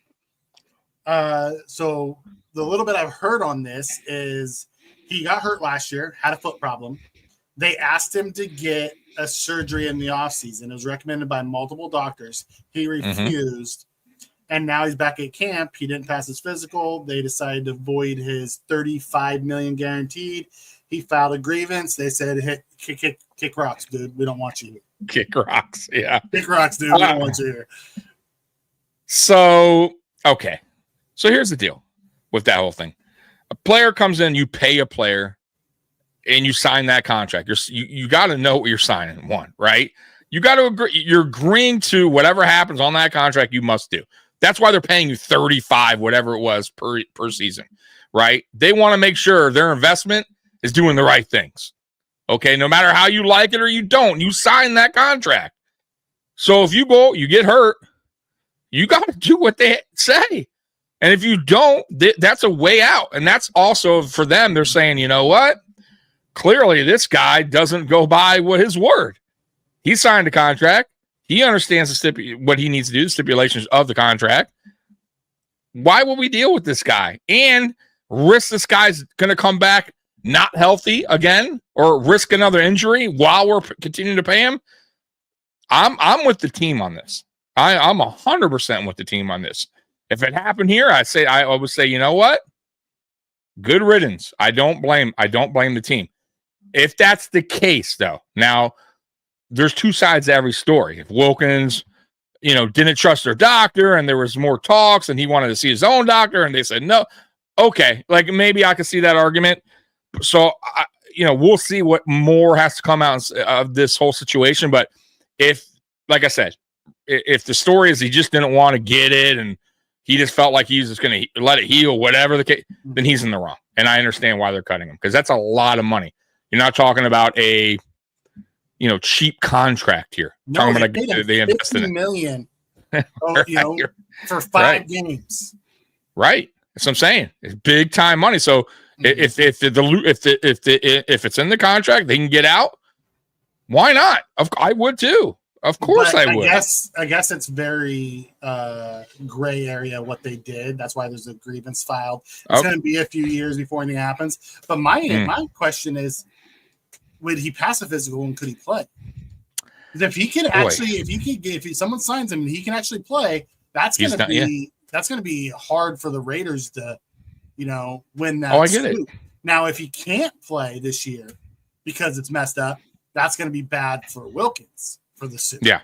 So the little bit I've heard on this is he got hurt last year, had a foot problem. They asked him to get a surgery in the offseason. It was recommended by multiple doctors. He refused. And now he's back at camp. He didn't pass his physical. They decided to void his $35 million guaranteed. He filed a grievance. They said, kick rocks, dude. We don't want you here. Kick rocks. Yeah. Kick rocks, dude. We don't want you here. So, okay. So here's the deal with that whole thing. A player comes in, you pay a player, and you sign that contract. You got to know what you're signing, right? You got to agree. You're agreeing to whatever happens on that contract, you must do. That's why they're paying you 35, whatever it was per season, right? They want to make sure their investment is doing the right things. Okay, no matter how you like it or you don't, you sign that contract. So if you get hurt, you got to do what they say. And if you don't, that's a way out. And that's also for them, they're saying, you know what? Clearly, this guy doesn't go by what his word. He signed a contract. He understands what he needs to do, the stipulations of the contract. Why would we deal with this guy and risk this guy's going to come back not healthy again or risk another injury while we're continuing to pay him? I'm with the team on this. I'm 100% with the team on this. If it happened here, I would say, you know what? Good riddance. I don't blame the team. If that's the case, though, now there's two sides to every story. If Wilkins, didn't trust their doctor and there was more talks and he wanted to see his own doctor and they said no, okay, like maybe I could see that argument. So, we'll see what more has to come out of this whole situation. But if, like I said, if the story is he just didn't want to get it and he just felt like he's just going to let it heal, whatever the case, then he's in the wrong. And I understand why they're cutting him because that's a lot of money. You're not talking about a, cheap contract here. No, talking about they invested $50 million, right. for 5 games. Right. That's what I'm saying. It's big time money. So if it's in the contract, they can get out. Why not? I would too. Of course I would. I guess it's very gray area what they did. That's why there's a grievance filed. It's going to be a few years before anything happens. But my question is, would he pass a physical and could he play? If he can if someone signs him and he can actually play, that's going to be hard for the Raiders to, win that. Oh, I get it. Now, if he can't play this year because it's messed up, that's going to be bad for Wilkins for the suit. Yeah,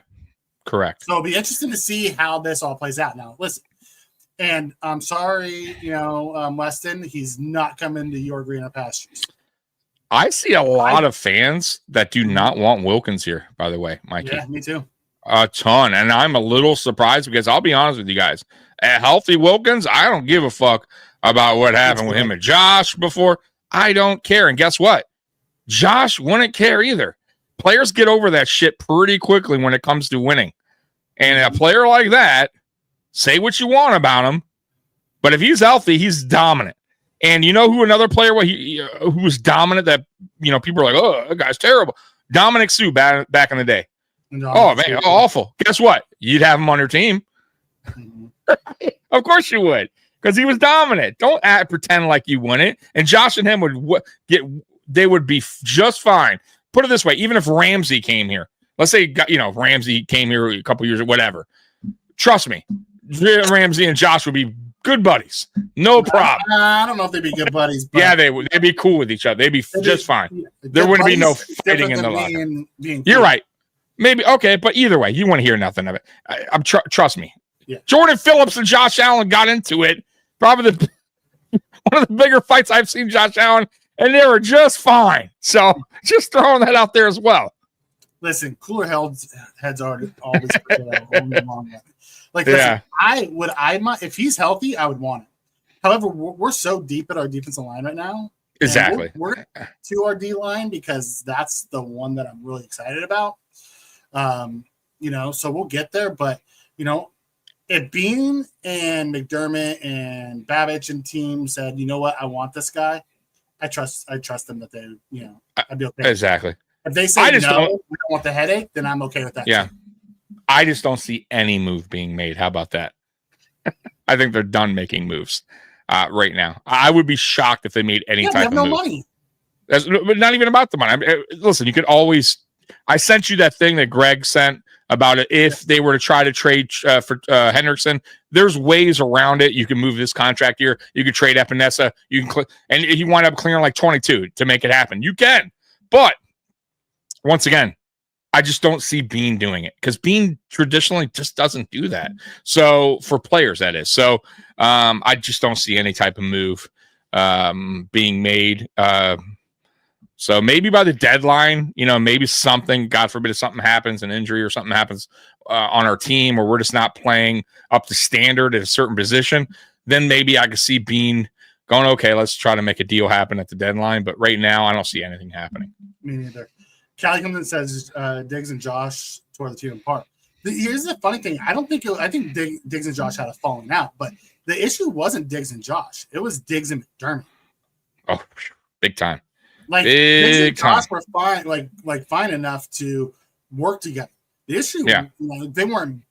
correct. So it'll be interesting to see how this all plays out. Now, listen, and I'm sorry, Weston, he's not coming to your greener pastures. I see a lot of fans that do not want Wilkins here, by the way, Mikey. Yeah, me too. A ton. And I'm a little surprised because I'll be honest with you guys. A healthy Wilkins, I don't give a fuck about what happened with him and Josh before. I don't care. And guess what? Josh wouldn't care either. Players get over that shit pretty quickly when it comes to winning. And a player like that, say what you want about him, but if he's healthy, he's dominant. And you know who another player who was dominant that, people are like, oh, that guy's terrible. Dominic Sue back in the day. Awful. Guess what? You'd have him on your team. Mm-hmm. Of course you would, because he was dominant. Don't pretend like you wouldn't. And Josh and him would be just fine. Put it this way, even if Ramsey came here, let's say, Ramsey came here a couple years or whatever. Trust me, Ramsey and Josh would be good buddies. No problem. I don't know if they'd be good buddies. But yeah, they would. They'd be cool with each other. They'd be just fine. There wouldn't be no fighting in the locker. You're right. Maybe. Okay. But either way, you want to hear nothing of it. Trust me. Yeah. Jordan Phillips and Josh Allen got into it. Probably one of the bigger fights I've seen Josh Allen, and they were just fine. So just throwing that out there as well. Listen, cooler heads are always like, listen, if he's healthy, I would want it. However, we're so deep at our defensive line right now. Exactly. We're to our D line because that's the one that I'm really excited about. So we'll get there. But, if Beane and McDermott and Babich and team said, you know what, I want this guy, I trust them that they, I'd be okay. Exactly. If they say we don't want the headache, then I'm okay with that. Yeah. Too. I just don't see any move being made. How about that? I think they're done making moves right now. I would be shocked if they made any type of move. Money. But not even about the money. I mean, listen, you could always. I sent you that thing that Greg sent about it. If they were to try to trade for Hendrickson, there's ways around it. You can move this contract year. You could trade Epinesa. You can, and he wound up clearing like 22 to make it happen. You can, but once again, I just don't see Beane doing it because Beane traditionally just doesn't do that. So for players, that is. So I just don't see any type of move being made. So maybe by the deadline, maybe something, God forbid, if something happens, an injury or something happens on our team, or we're just not playing up to standard at a certain position, then maybe I could see Beane going, okay, let's try to make a deal happen at the deadline. But right now, I don't see anything happening. Me neither. Callie comes and says Diggs and Josh tore the team apart. Here's the funny thing. I think Diggs and Josh had a falling out, but the issue wasn't Diggs and Josh. It was Diggs and McDermott. Oh, big time. Like Diggs and Josh were fine, like fine enough to work together. The issue, they weren't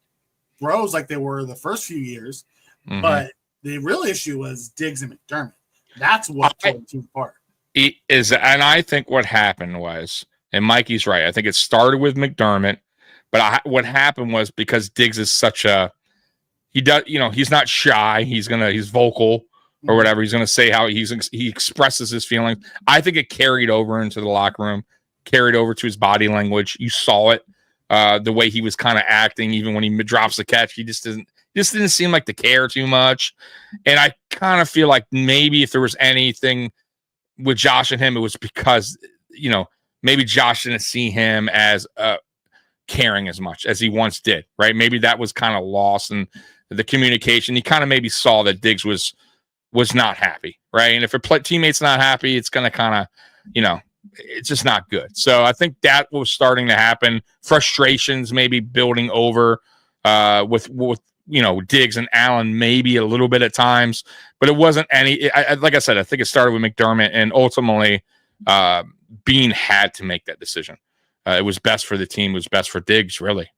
bros like they were the first few years, but the real issue was Diggs and McDermott. That's what tore the team apart. And I think what happened was, and Mikey's right, I think it started with McDermott, but what happened was because Diggs is such he's not shy. He's vocal. Or whatever, he's going to say how he expresses his feelings. I think it carried over into the locker room, carried over to his body language. You saw it, the way he was kind of acting, even when he drops the catch. He just didn't seem like to care too much. And I kind of feel like maybe if there was anything with Josh and him, it was because maybe Josh didn't see him as caring as much as he once did. Right? Maybe that was kind of lost in the communication. He kind of maybe saw that Diggs was not happy, right? And if a teammate's not happy, it's going to kind of, it's just not good. So I think that was starting to happen. Frustrations maybe building over with Diggs and Allen maybe a little bit at times, but it wasn't any. Like I said, I think it started with McDermott, and ultimately Beane had to make that decision. It was best for the team. It was best for Diggs, really.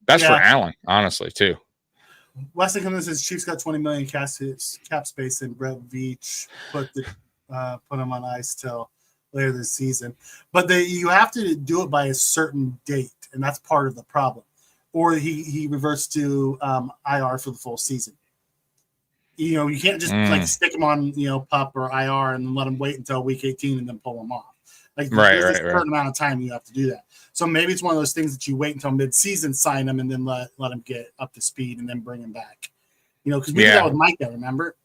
Best for Allen, honestly, too. Wesley comes and says Chiefs got $20 million cap space, and Brett Veach put him on ice till later this season. But you have to do it by a certain date, and that's part of the problem. Or he reverts to IR for the full season. You can't just stick him on PUP or IR and then let him wait until week 18 and then pull him off. There's a certain amount of time you have to do that. So maybe it's one of those things that you wait until mid-season, sign him, and then let him get up to speed and then bring him back. Because we did that with Micah, remember?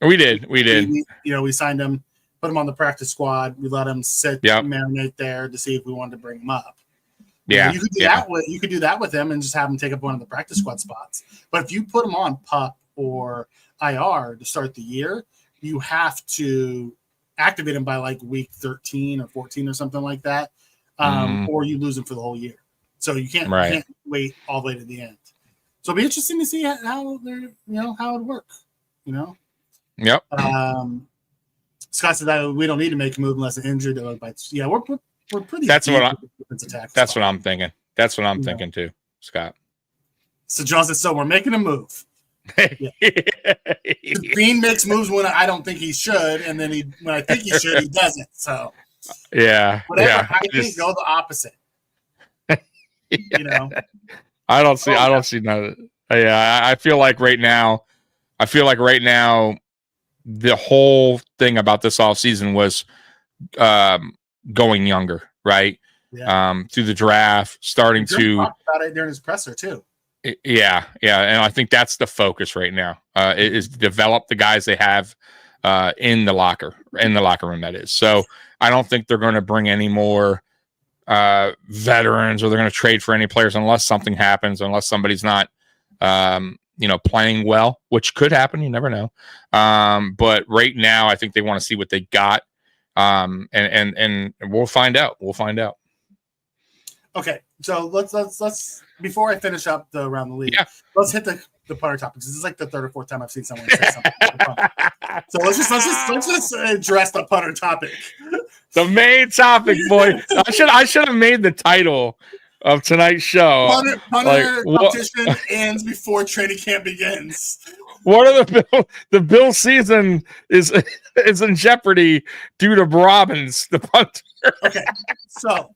We did. We signed him, put him on the practice squad. We let him sit and marinate there to see if we wanted to bring him up. Yeah. You could do that with him and just have him take up one of the practice squad spots. But if you put him on PUP or IR to start the year, you have to activate him by like week 13 or 14 or something like that. Or you lose him for the whole year. So you can't wait all the way to the end. So it'll be interesting to see how they're, how it would work, Yep. Scott said that we don't need to make a move unless an injured. Yeah, we're pretty. That's what I'm thinking. That's what I'm thinking too, Scott. So John said, so we're making a move. Beane makes moves when I don't think he should, and then when I think he should, he doesn't. So whatever. I think go the opposite. I don't see none. Yeah, I feel like right now, the whole thing about this offseason was going younger, right? Yeah. Through the draft, starting to talk about it during his presser too. Yeah, and I think that's the focus right now. Is develop the guys they have in the locker room. That is. So I don't think they're going to bring any more veterans, or they're going to trade for any players unless something happens, unless somebody's not, playing well, which could happen. You never know. But right now, I think they want to see what they got, and we'll find out. Okay, so let's before I finish up around the league, let's hit the punter topic. This is like the third or fourth time I've seen someone say something. So let's just address the punter topic. The main topic, boy. I should have made the title of tonight's show. Punter competition ends before training camp begins. What are the Bill season is in jeopardy due to Robbins, the punter. Okay, so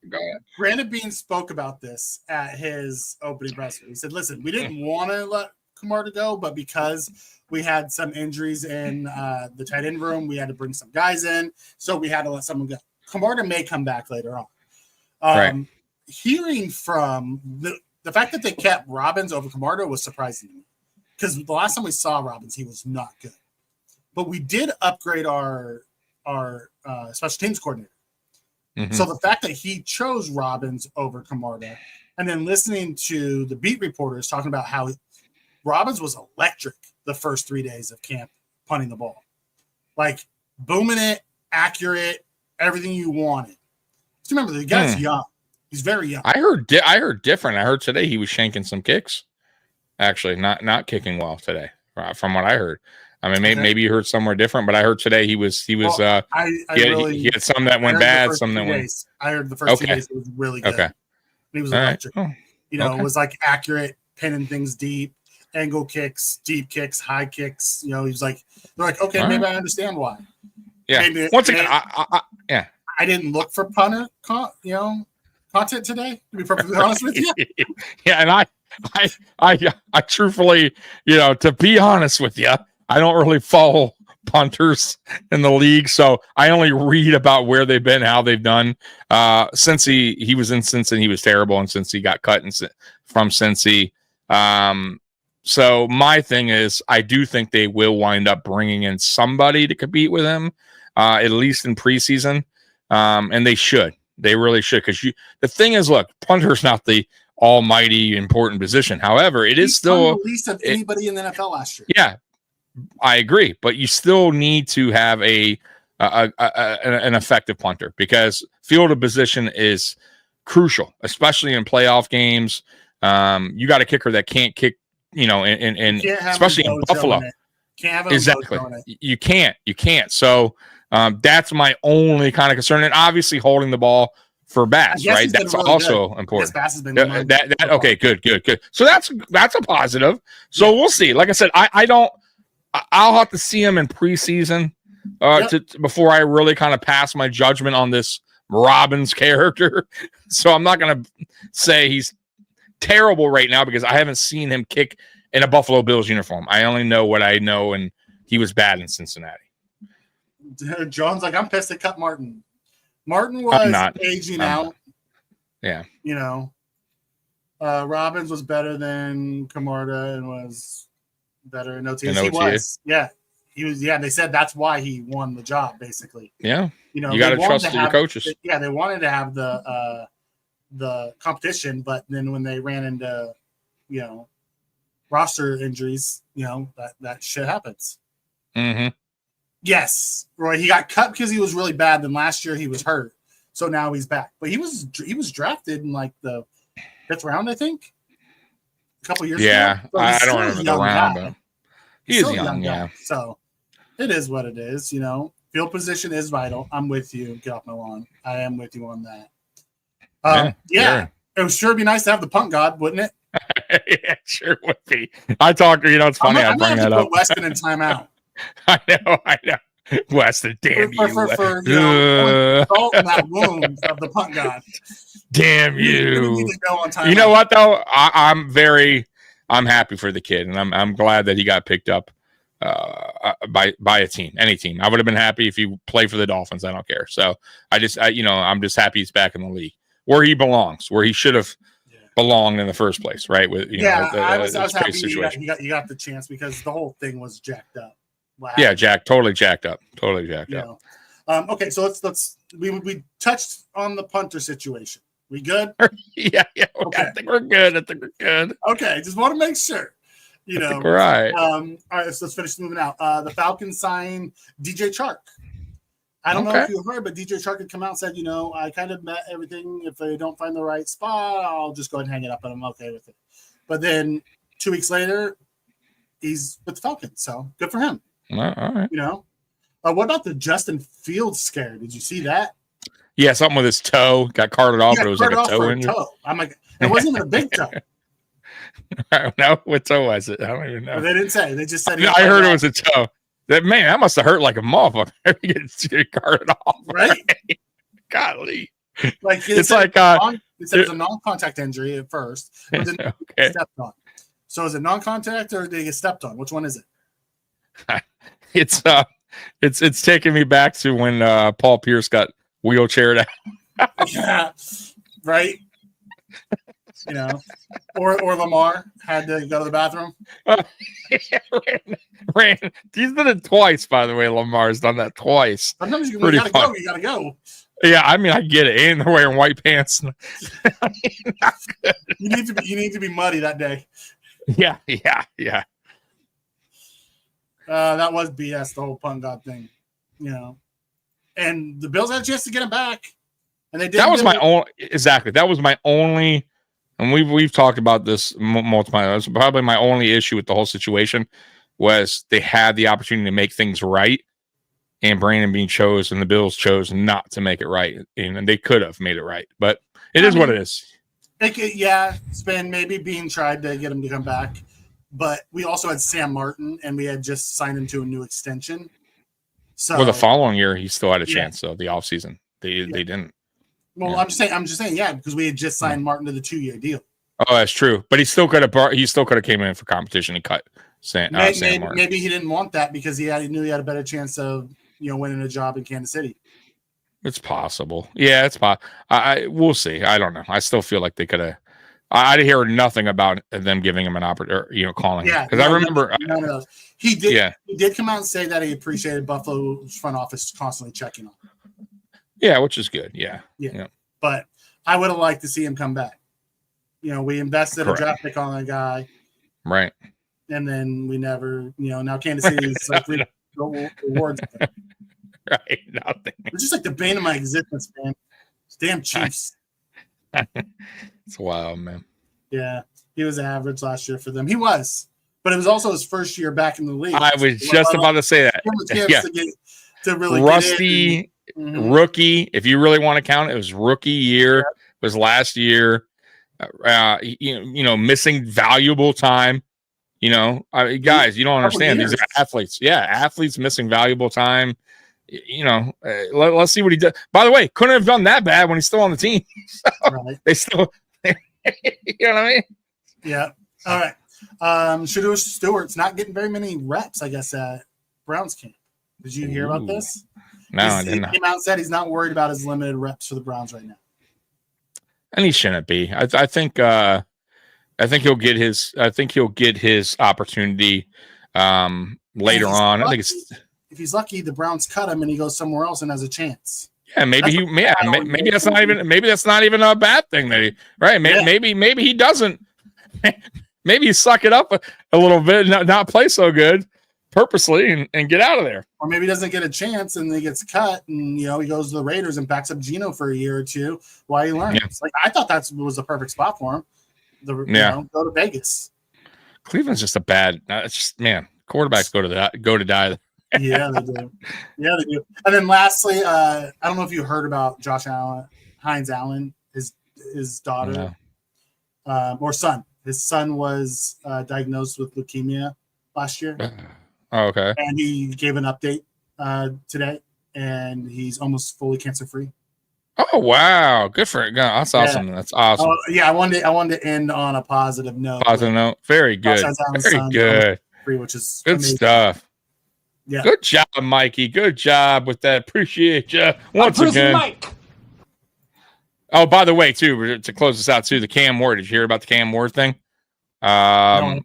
Brandon Beane spoke about this at his opening presser. He said, "Listen, we didn't want to let Camarda go, but because we had some injuries in the tight end room, we had to bring some guys in, so we had to let someone go. Camarda may come back later on." Right. Hearing from the fact that they kept Robbins over Camarda was surprising to me, because the last time we saw Robbins, he was not good. But we did upgrade our special teams coordinator. Mm-hmm. So the fact that he chose Robbins over Camarda, and then listening to the beat reporters talking about how Robbins was electric the first 3 days of camp punting the ball, like booming it, accurate, everything you wanted. Just remember, the guy's young. He's very young. I heard different. I heard today he was shanking some kicks. Actually, not kicking well today, from what I heard. I mean, maybe you heard somewhere different, but I heard today he was. Well, he had some that went bad, some that went. I heard the first 2 days it was really good. Okay, he was electric. Right. It was like accurate, pinning things deep, angle kicks, deep kicks, high kicks. He was like, they're like, okay, maybe I understand why. Yeah. Once again, I didn't look for punter, content today, to be perfectly honest with you. Yeah, and I truthfully, to be honest with you, I don't really follow punters in the league, so I only read about where they've been, how they've done. Since he was in Cincy, he was terrible, and since he got cut from Cincy. So my thing is, I do think they will wind up bringing in somebody to compete with him, at least in preseason, and they should. They really should, because the thing is, look, punter's not the almighty important position. However, it is still the least of anybody in the NFL last year. Yeah, I agree, but you still need to have an effective punter, because field of position is crucial, especially in playoff games. You got a kicker that can't kick, especially in Buffalo. Exactly, you can't. So that's my only kind of concern, and obviously holding the ball for Bass, right? That's really also important. Bass has been okay, good. So that's a positive. So we'll see. Like I said, I'll have to see him in preseason before I really kind of pass my judgment on this Robbins character. So I'm not going to say he's terrible right now, because I haven't seen him kick in a Buffalo Bills uniform. I only know what I know, and he was bad in Cincinnati. John's like, I'm pissed at Cut Martin. Martin was aging out. Yeah. Robbins was better than Camarda and was better in OTAs. He was. Yeah. He was. Yeah. They said that's why he won the job, basically. Yeah. You got to trust your coaches. They wanted to have the competition, but then when they ran into, roster injuries, that shit happens. Mm-hmm. Yes, Roy. He got cut because he was really bad. Then last year he was hurt, so now he's back. But he was drafted in like the 5th round, I think, a couple years ago. Yeah, I don't remember the round, but he is young. Yeah, so it is what it is. Field position is vital. I'm with you. Get off my lawn. I am with you on that. Yeah. It would sure be nice to have the punt god, wouldn't it? Yeah, sure would be. I talk. It's funny. I bring that up. Weston in timeout. I know. Weston, damn you. For salt in that wound of the punt god. Damn you. You know what, though? I'm happy for the kid, and I'm glad that he got picked up by a team, any team. I would have been happy if he played for the Dolphins. I don't care. So I'm just happy he's back in the league where he belongs, where he should have belonged in the first place, right? With I was happy you got the chance, because the whole thing was jacked up. Yeah, totally jacked up. Okay, so we touched on the punter situation. We good? Yeah. Okay. I think we're good. Okay, just want to make sure. I think we're right. All right, so let's finish moving out. The Falcons signed DJ Chark. I don't know if you heard, but DJ Chark had come out and said, I kind of met everything. If they don't find the right spot, I'll just go ahead and hang it up, and I'm okay with it. But then 2 weeks later, he's with the Falcons, so good for him. All right. What about the Justin Fields scare? Did you see that? Yeah, something with his toe got carted off, but it was like a toe injury. I'm like, it wasn't even a big toe. I don't know what toe was it. I don't even know. But they didn't say. They just said. I heard it was a toe. That must have hurt like a motherfucker. Get carted off, right? Golly, like it's like it said it was a non-contact injury at first, but then okay. stepped on. So is it non-contact or did he get stepped on? Which one is it? It's taking me back to when Paul Pierce got wheelchaired out. Yeah, right. You know, or Lamar had to go to the bathroom. Ran. He's done it twice, by the way. Lamar's done that twice. Sometimes you gotta go. You gotta go. Yeah, I mean, I get it. And they're wearing white pants. You need to be muddy that day. Yeah. That was BS. The whole pun god thing, you know. And the Bills had a chance to get him back, and they did. That was my own. Exactly. That was my only. And we've talked about this multiple times. Probably my only issue with the whole situation was they had the opportunity to make things right, and Brandon Beane chose, and the Bills chose not to make it right, and they could have made it right, but it is what it is. Spin maybe Beane tried to get him to come back, but we also had Sam Martin, and we had just signed him to a new extension. So, well, the following year he still had a chance. So the offseason, they didn't. Well, I'm just saying, because we had just signed Martin to the 2-year deal. Oh, that's true. But he still could have came in for competition and cut Sam Martin. Maybe he didn't want that because he knew he had a better chance of winning a job in Kansas City. It's possible. Yeah, it's possible. We'll see. I don't know. I still feel like they could have. I hear nothing about them giving him an opportunity, calling him. Because I remember he did. Yeah. He did come out and say that he appreciated Buffalo's front office constantly checking on him. Yeah, which is good. Yeah. But I would have liked to see him come back. We invested a draft pick on a guy, right? And then we never, now Kansas City is like rewards. Right, nothing. It's just like the bane of my existence, man. Damn Chiefs. It's wild, man. Yeah, he was average last year for them. He was, but it was also his first year back in the league. I was just about to say that. Yeah, to really rusty rookie. If you really want to count it, was rookie year. Yeah. It was last year. Missing valuable time. Guys, you don't understand. These are athletes. Yeah, athletes missing valuable time. Let's see what he does. By the way, couldn't have done that bad when he's still on the team. So they still, you know what I mean? Yeah. All right. Shedeur Stewart's not getting very many reps, I guess, at Browns camp. Did you hear about this? No, I didn't. He came out and said he's not worried about his limited reps for the Browns right now. And he shouldn't be. I think he'll get his. I think he'll get his opportunity later on. I think if he's lucky, the Browns cut him and he goes somewhere else and has a chance. Yeah, maybe maybe that's not even a bad thing that he right. Maybe he doesn't. Maybe he suck it up a little bit, not play so good purposely, and get out of there. Or maybe he doesn't get a chance and he gets cut, and he goes to the Raiders and backs up Geno for a year or two while he learns. Yeah. Like I thought that was the perfect spot for him. Go to Vegas. Cleveland's just a bad. It's just quarterbacks go to die. Yeah, they do. Yeah, they do. And then lastly, I don't know if you heard about Hines Allen, his daughter, or son. His son was diagnosed with leukemia last year. Oh, okay. And he gave an update today, and he's almost fully cancer-free. Oh, wow. Good for it. That's awesome. Yeah. That's awesome. I wanted to end on a positive note. Very good. Very good. Which is good amazing. Stuff. Yeah. Good job, Mikey. Good job with that. Appreciate you once again. Mike. Oh, by the way, too, to close this out, too, the Cam Ward. Did you hear about the Cam Ward thing? No.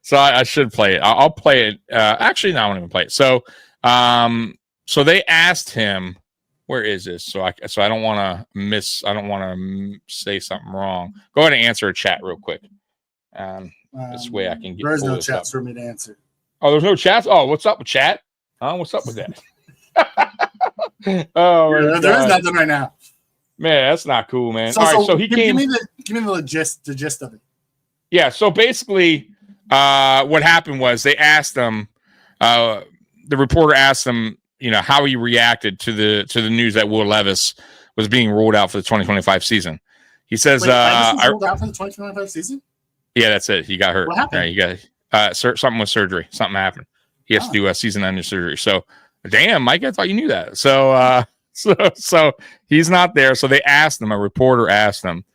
So I should play it. I'll play it. Actually, no, I won't even play it. So they asked him, where is this? So I don't want to say something wrong. Go ahead and answer a chat real quick. This way I can get. There's no chats for me to answer. Oh, there's no chats. Oh, what's up with chat? What's up with that? There is nothing right now. Man, that's not cool, man. All right, so he came. Give me the gist of it. Yeah. So basically, what happened was they asked him. The reporter asked him, how he reacted to the news that Will Levis was being ruled out for the 2025 season. He says, Levis was ruled out for the 2025 season? Yeah, that's it. He got hurt. What happened? He got something with surgery. Something happened. He has to do a season-ending surgery. So, damn, Mike, I thought you knew that. So, so he's not there. So they asked him. A reporter asked him,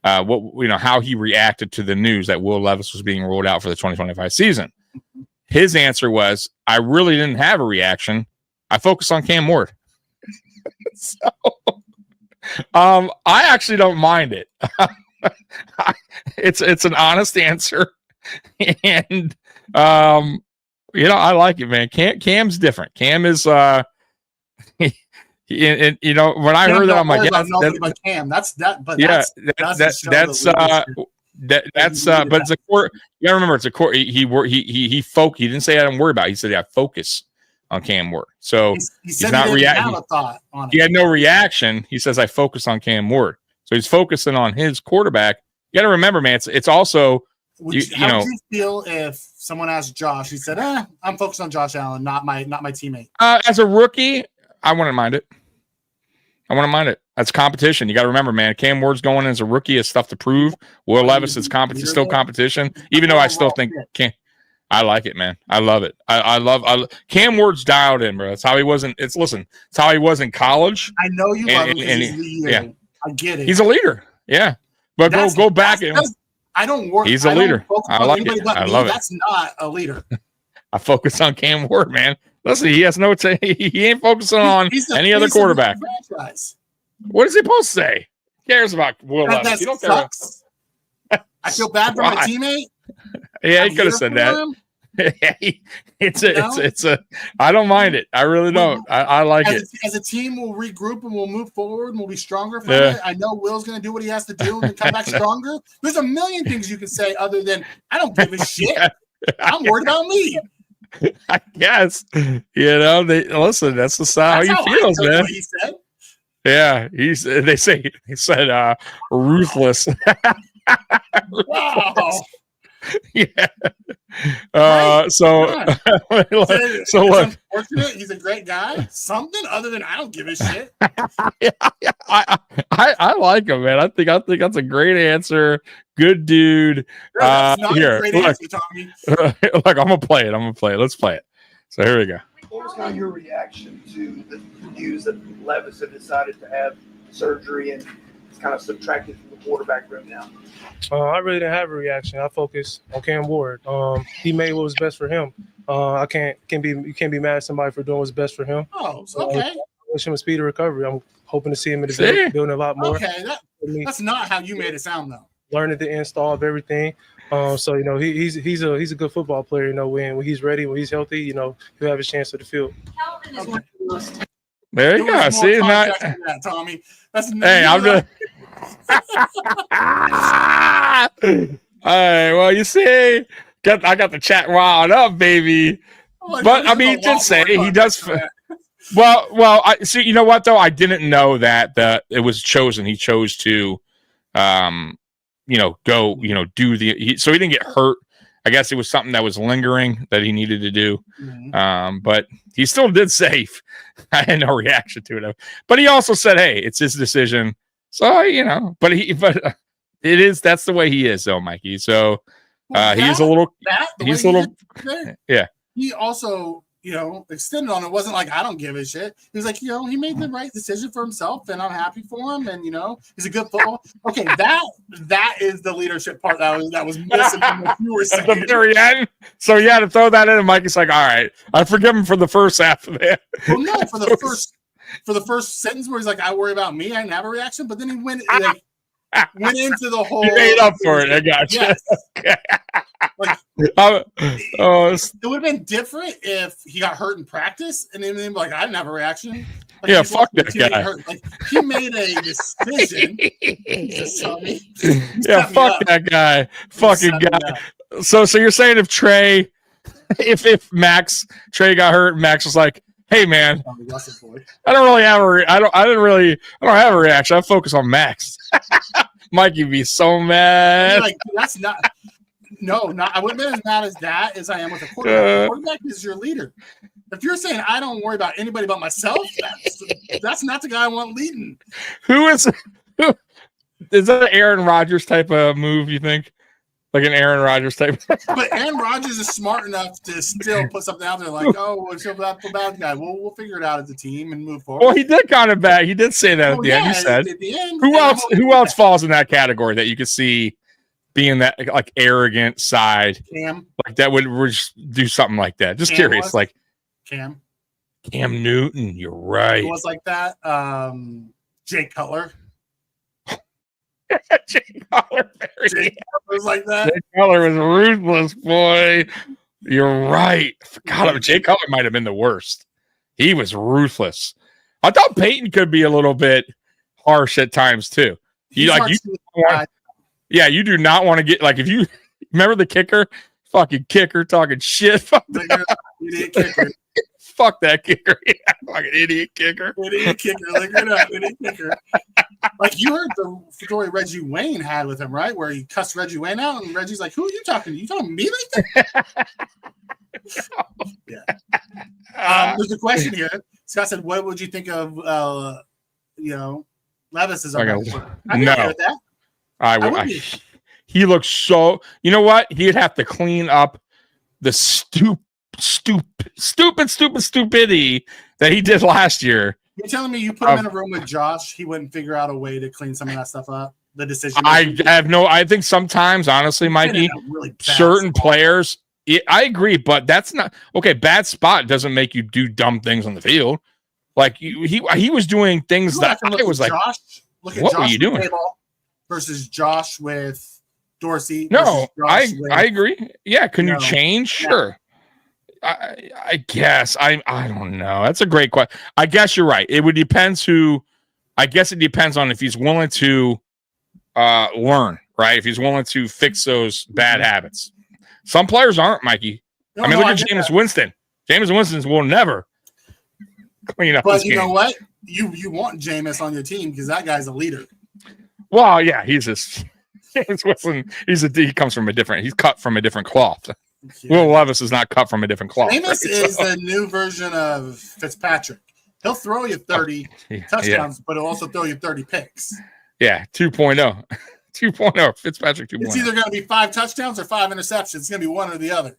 how he reacted to the news that Will Levis was being ruled out for the 2025 season. His answer was, "I really didn't have a reaction. I focused on Cam Ward." So, I actually don't mind it. It's an honest answer, and I like it, man. Cam's different. Cam is when I heard that, I'm like, but Cam, that's that. But yeah, but it's a court. You gotta remember, it's a court. He didn't say I don't worry about it. He said I focus on Cam Ward. So he's not reacting. He had no reaction. He says I focus on Cam Ward. So he's focusing on his quarterback. You got to remember, man. It's also how would you feel if someone asked Josh? He said, "I'm focused on Josh Allen, not my teammate." As a rookie, I wouldn't mind it. That's competition. You got to remember, man. Cam Ward's going in as a rookie. Has stuff to prove. Will Levis is still competition. Even though I still think Cam. I like it, man. I love it. I love Cam Ward's dialed in, bro. That's how he was in. It's how he was in college. I know you love him. I get it. He's a leader. Yeah, but go back and I don't work. He's a leader. I like it. I love it. That's not a leader. I focus on Cam Ward, man. Listen, he has no. He ain't focusing on any other quarterback. What is he supposed to say? Who cares about Will Levis? You don't care. I feel bad for my teammate. Yeah, he could have said that. It's a. I don't mind it. I really don't. I like it. As a team, we'll regroup and we'll move forward and we'll be stronger from it. I know Will's going to do what he has to do and come back stronger. There's a million things you can say other than I don't give a shit. I'm worried about me. I guess listen. That's the how he feels, man. He said. Yeah, he said ruthless. Wow. Yeah. So look, he's a great guy. Something other than I don't give a shit. I like him, man. I think that's a great answer. Good dude. Here, look, Tommy. Look, I'm gonna play it. Let's play it. So here we go. What was kind of your reaction to the news that Levis had decided to have surgery and it's kind of subtracted from the quarterback room now? I really didn't have a reaction. I focused on Cam Ward. He made what was best for him. You can't be mad at somebody for doing what's best for him. Oh, okay. I wish him a speedy recovery. I'm hoping to see him in the building a lot more. Okay, that's not how you made it sound though. Learning the install of everything. So he's a good football player. When he's ready, when he's healthy, he'll have a chance to the field. There you go. See, not Tommy. That's I'm just. All right. Well, you see, I got the chat riled up, baby. But I mean, he did say he does. Well, I see. You know what though? I didn't know that it was chosen. He chose to, go, do so he didn't get hurt. I guess it was something that was lingering that he needed to do. Mm-hmm. But he still did say I had no reaction to it. But he also said, "Hey, it's his decision." So that's the way he is, though, Mikey. So he's a little. Yeah. He also, extended on it. Wasn't like I don't give a shit. He was like, he made the right decision for himself, and I'm happy for him. And he's a good football. Okay, that is the leadership part that was missing from what you were saying. At the very end. So you had to throw that in, and Mikey's like, all right, I forgive him for the first half of that. Well, no, for the first sentence where he's like, I worry about me, I didn't have a reaction, but then he went into the whole. He made up for it. I got you. Yes. Okay. It would have been different if he got hurt in practice and then I didn't have a reaction. Fuck that guy. He made a decision. Fuck that guy. Fucking guy. So you're saying if Trey got hurt, Max was like, "Hey man, I don't have a reaction. I focus on Max." Mikey be so mad. That's not. No, I wouldn't be as mad as that as I am with a quarterback. The quarterback is your leader. If you're saying I don't worry about anybody but myself, that's not the guy I want leading. Who is that an Aaron Rodgers type of move, you think? Like an Aaron Rodgers type? But Aaron Rodgers is smart enough to still put something out there like, oh, we're still the bad guy. We'll figure it out as a team and move forward. Well, he did kind of bad. He did say that at the end. He said, at the end, who else falls in that category that you could see being that like arrogant side? Cam. Like that would just do something like that. Just Cam curious. was? Like Cam Newton, you're right. It was like that. Jay Cutler. Jay Cutler was like that. Jay Cutler was ruthless, boy. You're right. I forgot about Jay Cutler might have been the worst. He was ruthless. I thought Peyton could be a little bit harsh at times too. You do not want to get like if you remember the kicker, fucking kicker talking shit. Fuck Idiot kicker. Fuck that kicker. Yeah, fucking idiot kicker. Idiot kicker. Look it up. Idiot kicker. Like you heard the story Reggie Wayne had with him, right? Where he cussed Reggie Wayne out, and Reggie's like, "Who are you talking to? You talking to me like that?" Yeah. There's a question here. Scott said, "What would you think of, Levis is no, with that. I would. He looks so. You know what? He'd have to clean up the stupidity that he did last year. You're telling me you put him in a room with Josh, he wouldn't figure out a way to clean some of that stuff up? The decision. I think sometimes, honestly, Mikey, really certain players. I agree, but that's not okay. Bad spot doesn't make you do dumb things on the field. Like he was doing things that I was like, Josh, look at what Josh were you doing? Versus Josh with Dorsey. No, I agree. Yeah, can you change? Sure. I guess I don't know. That's a great question. I guess you're right. It would depends I guess it depends on if he's willing to learn, right? If he's willing to fix those bad habits. Some players aren't, Mikey. Look at Jameis Winston. Jameis Winston will never clean up. But you know what? You want Jameis on your team because that guy's a leader. Well, yeah, Jameis Winston. He comes from he's cut from a different cloth. Yeah. Will Levis is not cut from a different cloth. Jameis is the new version of Fitzpatrick. He'll throw you 30 touchdowns, but he'll also throw you 30 picks. Yeah, 2.0. 2.0. Fitzpatrick 2.0. It's either going to be 5 touchdowns or 5 interceptions. It's going to be one or the other.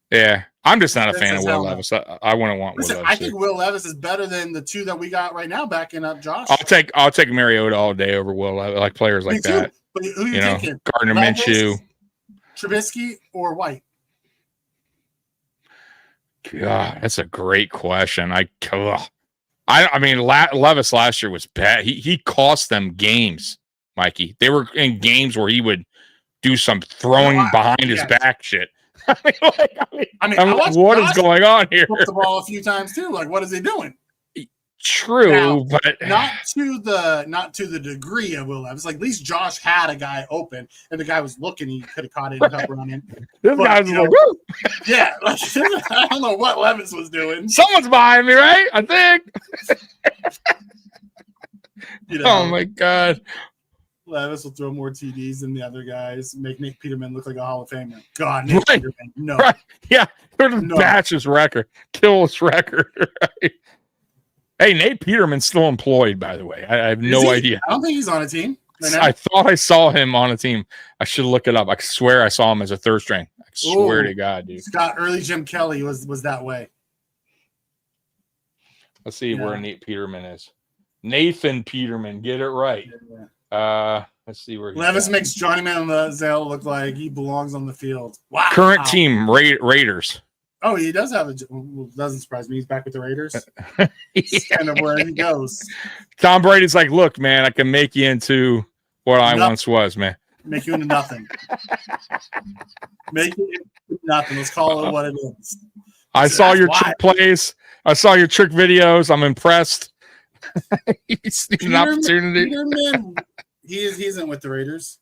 Yeah, I'm just not a fan of Will Levis. I wouldn't want Will Levis. I think Will Levis is better than the 2 that we got right now backing up Josh. I'll take Mariota all day over Will Levis, like players like that. But who are you thinking? Gardner Minshew, Trubisky, or White? God, that's a great question. I mean, Levis last year was bad. He cost them games, Mikey. They were in games where he would do some throwing behind his back shit. What is going on here? Flip the ball a few times too. Like, what is he doing? True, now, but not to the degree of Will Levis. Like at least Josh had a guy open, and the guy was looking. He could have caught it and helped run in. This guy was like, woo! Yeah, I don't know what Levis was doing. Someone's behind me, right? I think. Oh my God! Levis will throw more TDs than the other guys. Make Nate Peterman look like a Hall of Famer. God, Nate Peterman, no. Right. Yeah, batch his record, kill his record. Right. Hey, Nate Peterman's still employed, by the way. I have no idea. I don't think he's on a team. I thought I saw him on a team. I should look it up. I swear I saw him as a third string. I swear to God, dude. Scott, early Jim Kelly was that way. Let's see where Nate Peterman is. Nathan Peterman. Get it right. Let's see where Levis makes Johnny Manziel look like he belongs on the field. Wow. Current team, Raiders. Oh, he does have doesn't surprise me. He's back with the Raiders. That's kind of where he goes. Tom Brady's like, look, man, I can make you into what I once was, man. Make you into nothing. Make you into nothing. Let's call it what it is. I saw your trick plays. I saw your trick videos. I'm impressed. He's an opportunity. Peterman, he isn't with the Raiders.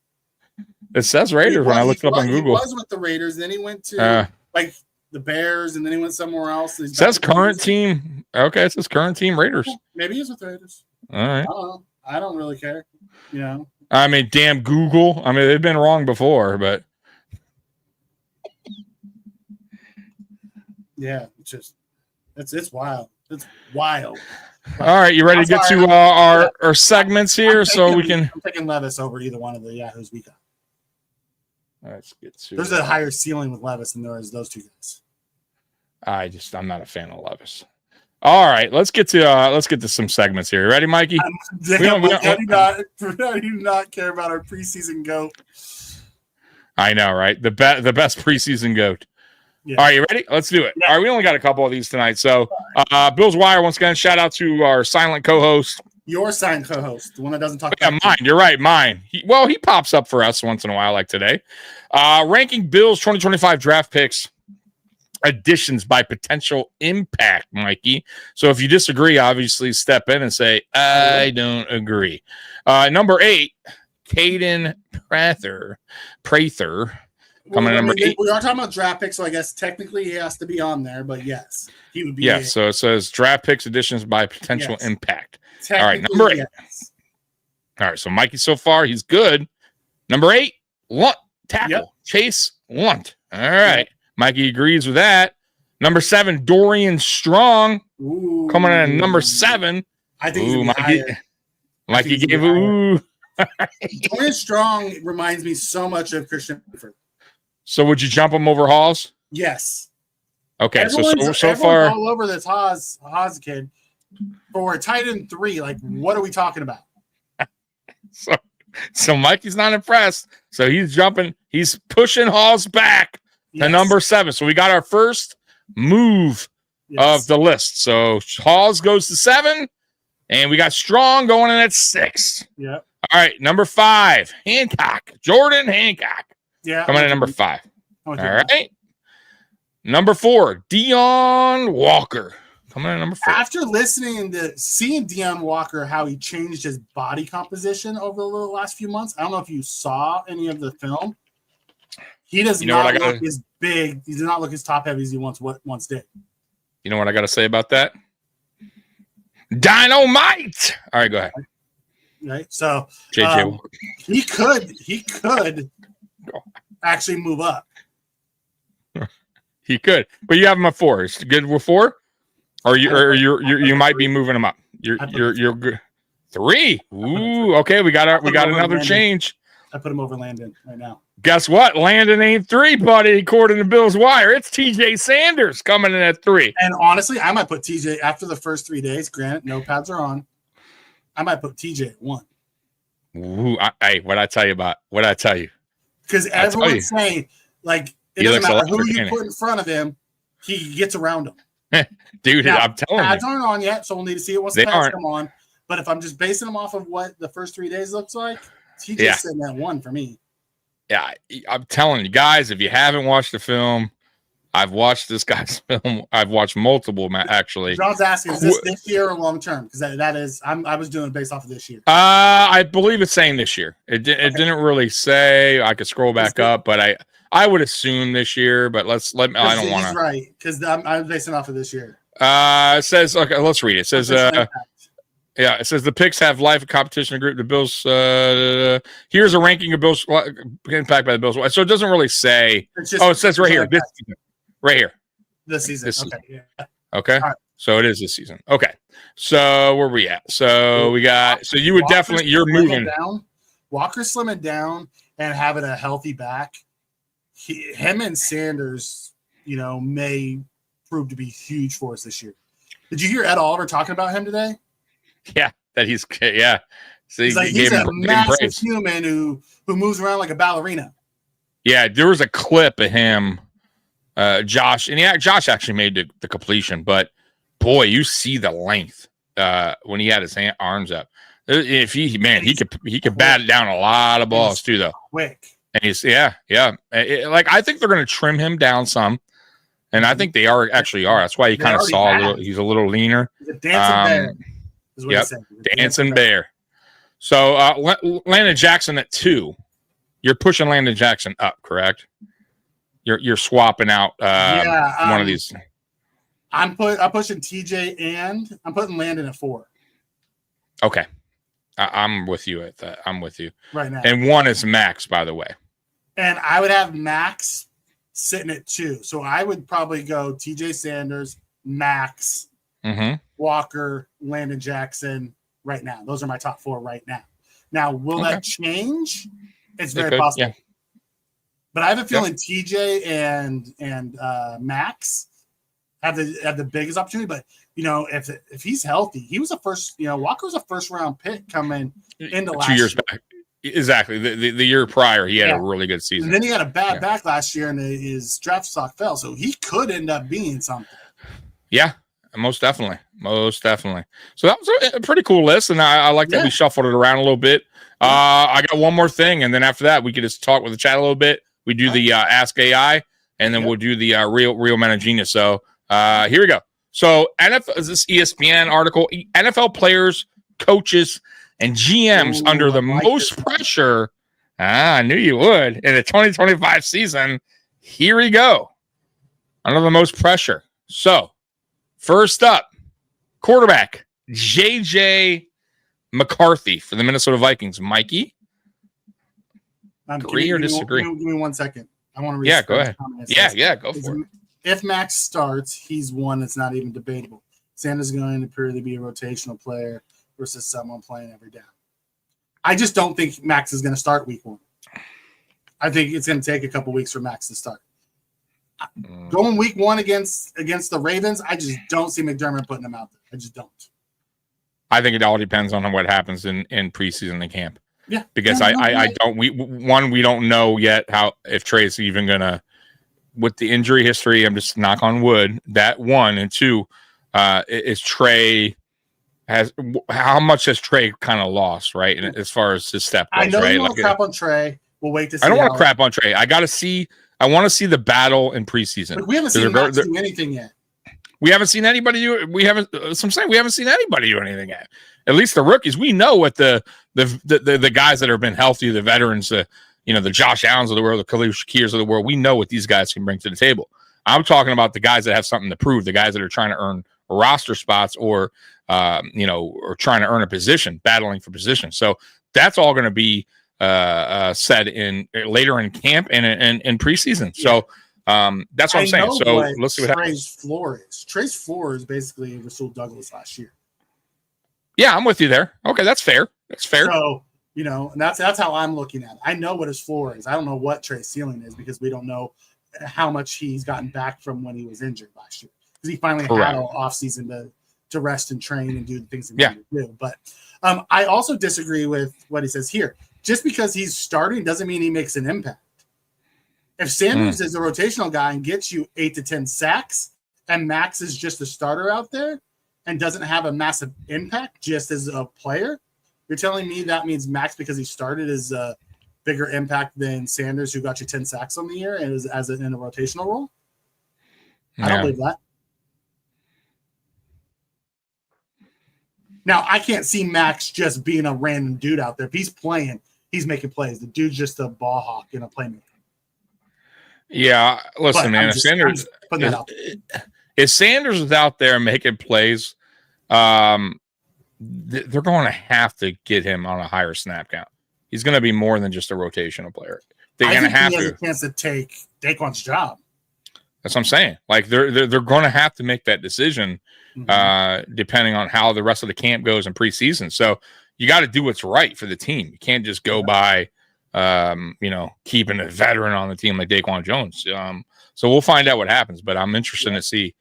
It says Raiders when I looked it up on Google. He was with the Raiders, then he went to the Bears, and then he went somewhere else. It says current team. Okay, it says current team Raiders. Maybe he's with the Raiders. All right. I don't really care. I mean, damn Google. I mean, they've been wrong before, but yeah, It's wild. It's wild. All right, you ready to get to our segments here so we can. I'm taking Levis over either one of the Yahoos we got. All right, let's get to. There's a higher ceiling with Levis than there is those two guys. I'm not a fan of Levis. All right, let's get to some segments here. You ready, Mikey? I do not care about our preseason goat. I know, right? The best preseason goat. Yeah. All right, you ready? Let's do it. Yeah. All right, we only got a couple of these tonight. So, Bill's Wire, once again, shout out to our silent co-host. Your silent co-host, the one that doesn't talk. Yeah, mine. You're right, mine. He pops up for us once in a while, like today. Ranking Bills 2025 draft picks. Additions by potential impact, Mikey. So if you disagree, obviously step in and say, I don't agree. Number 8, Caden Prather. Coming in number 8. We are talking about draft picks, so I guess technically he has to be on there, but yes, he would be. Yeah, so it says draft picks additions by potential impact. All right, Technically, number 8. yes. All right, so Mikey so far, he's good. Number 8, Lunt, tackle. Yep. Chase Lunt. All right. Yep. Mikey agrees with that. Number 7, Dorian Strong. Ooh. Coming in at number 7. I think he's Mikey gave ooh. Dorian Strong reminds me so much of Christian Wilkins. So would you jump him over Halls? Yes. Okay, everyone's so far all over this Haas kid. For a tight end 3, like what are we talking about? So Mikey's not impressed. So he's jumping, he's pushing Halls back to number 7. So we got our first move of the list. So Halls goes to 7, and we got Strong going in at 6. Yep. All right, number 5, Hancock. Jordan Hancock. Yeah. Coming in at number 5. All right. Number 4, Deion Walker. Coming in at number 4. After listening to seeing Deion Walker, how he changed his body composition over the last few months. I don't know if you saw any of the film. He does not look as big. He does not look as top heavy as he once did. You know what I got to say about that? Dynamite. All right, go ahead. Right. So JJ, he could actually move up. He could, but you have him at 4. Is good with 4, or you might be moving him up. You're good. 3. Ooh, okay. We got another change. I put him over Landon right now. Guess what? Landon ain't 3, buddy. According to Bill's Wire, it's TJ Sanders coming in at 3. And honestly, I might put TJ after the first 3 days. Granted, no pads are on. I might put TJ at 1. Ooh, hey, what I tell you? Because everyone's saying, like, it doesn't matter who you put in front of him, he gets around him. Dude, now, I'm telling you. Pads aren't on yet, so we'll need to see it once the pads come on. But if I'm just basing them off of what the first 3 days looks like, TJ's sitting at 1 for me. Yeah, I'm telling you guys, if you haven't watched the film, I've watched this guy's film. I've watched multiple, actually. John's asking, is this year or long term? Because that is, I was doing it based off of this year. I believe it's saying this year. It didn't really say. I could scroll back up, but I would assume this year. But let me. I don't want to. Right, because I'm basing off of this year. It says, okay, let's read it. It says, yeah, it says the picks have life and competition group. The Bills. Here's a ranking of Bills impact by the Bills. So it doesn't really say. It says right here. This season. Right here. This season. Okay. Yeah. Okay. Right. So it is this season. Okay. So where we at? So we got. So you would you're moving down. Walker slim it down and having a healthy back. Him and Sanders, may prove to be huge for us this year. Did you hear Ed Oliver talking about him today? Yeah, that he's. So he's a massive human who moves around like a ballerina. Yeah, there was a clip of him, Josh, and Josh actually made the completion, but boy, you see the length when he had his arms up. If he could bat it down a lot of balls too, though. Quick. And he's I think they're going to trim him down some, and I think they actually are. That's why you kind of saw he's a little leaner. He's a dancing bear. Yep, dancing bear. So Landon Jackson at 2. You're pushing Landon Jackson up, correct? You're swapping out one of these. I'm pushing TJ and I'm putting Landon at 4. Okay, I'm with you at that. I'm with you right now. And 1 is Max, by the way. And I would have Max sitting at 2. So I would probably go TJ Sanders, Max, Walker, Landon Jackson right now. Those are my top 4 right now. Now, will that change? It's very possible. Yeah. But I have a feeling TJ and Max have the biggest opportunity. But if he's healthy, he was a first. Walker was a first round pick coming into last 2 years back. Exactly. The year prior, he had a really good season. And then he had a bad back last year, and his draft stock fell. So he could end up being something. Yeah, most definitely. So that was a pretty cool list, and I like that we shuffled it around a little bit. I got one more thing, and then after that, we could just talk with the chat a little bit. We do the Ask AI, and then we'll do the Real Men of Genius. So here we go. So NFL, is this ESPN article? NFL players, coaches, and GMs under the most pressure. I knew you would. In the 2025 season, here we go. Under the most pressure. So, first up, quarterback, J.J. McCarthy for the Minnesota Vikings. Mikey? Agree or disagree? Give me 1 second. I want to go ahead. Yeah, go for it. If Max starts, he's one that's not even debatable. Sanders is going to appear to be a rotational player versus someone playing every down. I just don't think Max is going to start week 1. I think it's going to take a couple weeks for Max to start. Going week 1 against the Ravens, I just don't see McDermott putting him out there. I just don't. I think it all depends on what happens in preseason and camp. Yeah, because I don't. We don't know yet if Trey's even gonna, with the injury history. I'm just knock on wood. That 1 and 2 is Trey how much has Trey kind of lost, right? And as far as his step goes, I know right? you want to crap on Trey. We'll wait to see. I don't want to crap on Trey. I want to see the battle in preseason. But we haven't seen Max do anything yet. We haven't seen anybody do. We haven't seen anybody do anything yet. At least the rookies. We know what the guys that have been healthy, the veterans, the Josh Allens of the world, the Khalil Shakirs of the world. We know what these guys can bring to the table. I'm talking about the guys that have something to prove, the guys that are trying to earn roster spots or or trying to earn a position, battling for position. So that's all going to be said in later in camp and in preseason. So that's what I'm saying. So let's see what happens. Trey's floor is basically Rasul Douglas last year. Yeah, I'm with you there. Okay, that's fair. So, and that's how I'm looking at it. I know what his floor is. I don't know what Trey's ceiling is because we don't know how much he's gotten back from when he was injured last year. Because he finally had an offseason to rest and train and do the things he needed to do. But I also disagree with what he says here. Just because he's starting doesn't mean he makes an impact. If Sanders is a rotational guy and gets you 8 to 10 sacks and Max is just a starter out there and doesn't have a massive impact just as a player, you're telling me that means Max, because he started, is a bigger impact than Sanders, who got you 10 sacks on the year and is in a rotational role? I don't believe that. Now, I can't see Max just being a random dude out there. If he's playing, he's making plays. The dude's just a ball hawk and a playmaker. Yeah, listen, man. If Sanders is out there making plays, they're going to have to get him on a higher snap count. He's going to be more than just a rotational player. They're going to have he has a chance to take Daquan's job. That's what I'm saying. Like they're going to have to make that decision, depending on how the rest of the camp goes in preseason. So you got to do what's right for the team. You can't just go by, keeping a veteran on the team like Daquan Jones. So we'll find out what happens. But I'm interested to see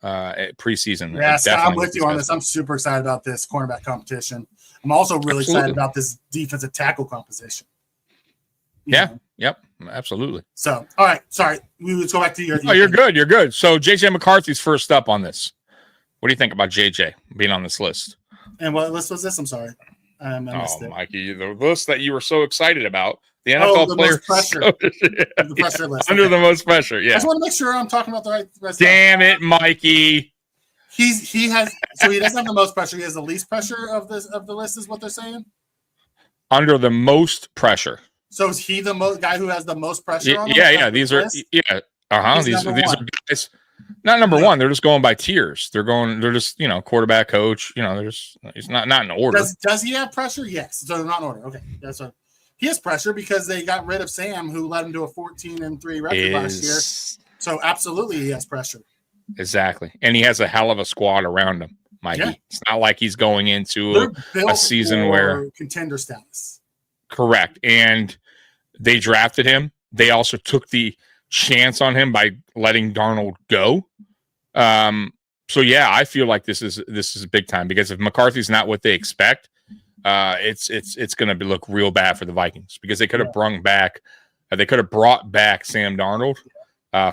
preseason. Yes, I'm with you on this. I'm super excited about this cornerback competition. I'm also really excited about this defensive tackle composition. Yep, absolutely. So, all right, sorry. Let's go back to your. Oh, you're good. You're good. So, JJ McCarthy's first up on this. What do you think about JJ being on this list? And what list was this? I'm sorry. I missed it. Mikey, the list that you were so excited about. The NFL players. The pressure list. Under the most pressure, yeah. I just want to make sure I'm talking about the right rest. Damn it, Mikey. He doesn't have the most pressure. He has the least pressure of the list, is what they're saying. Under the most pressure. So is he the guy who has the most pressure on him? Yeah. These are These are guys. Not number one. They're just going by tiers. They're just quarterback, coach. He's not in order. Does he have pressure? Yes. So they're not in order. Okay, that's what. He has pressure because they got rid of Sam, who led him to a 14-3 record last year. So absolutely, he has pressure. exactly. And he has a hell of a squad around him, Mikey. Yeah. It's not like he's going into They're built a season for where contender status. correct. And they drafted him. They also took the chance on him by letting Darnold go. So yeah, I feel like this is big time because if McCarthy's not what they expect, it's going to look real bad for the Vikings because they could have brought back Sam Darnold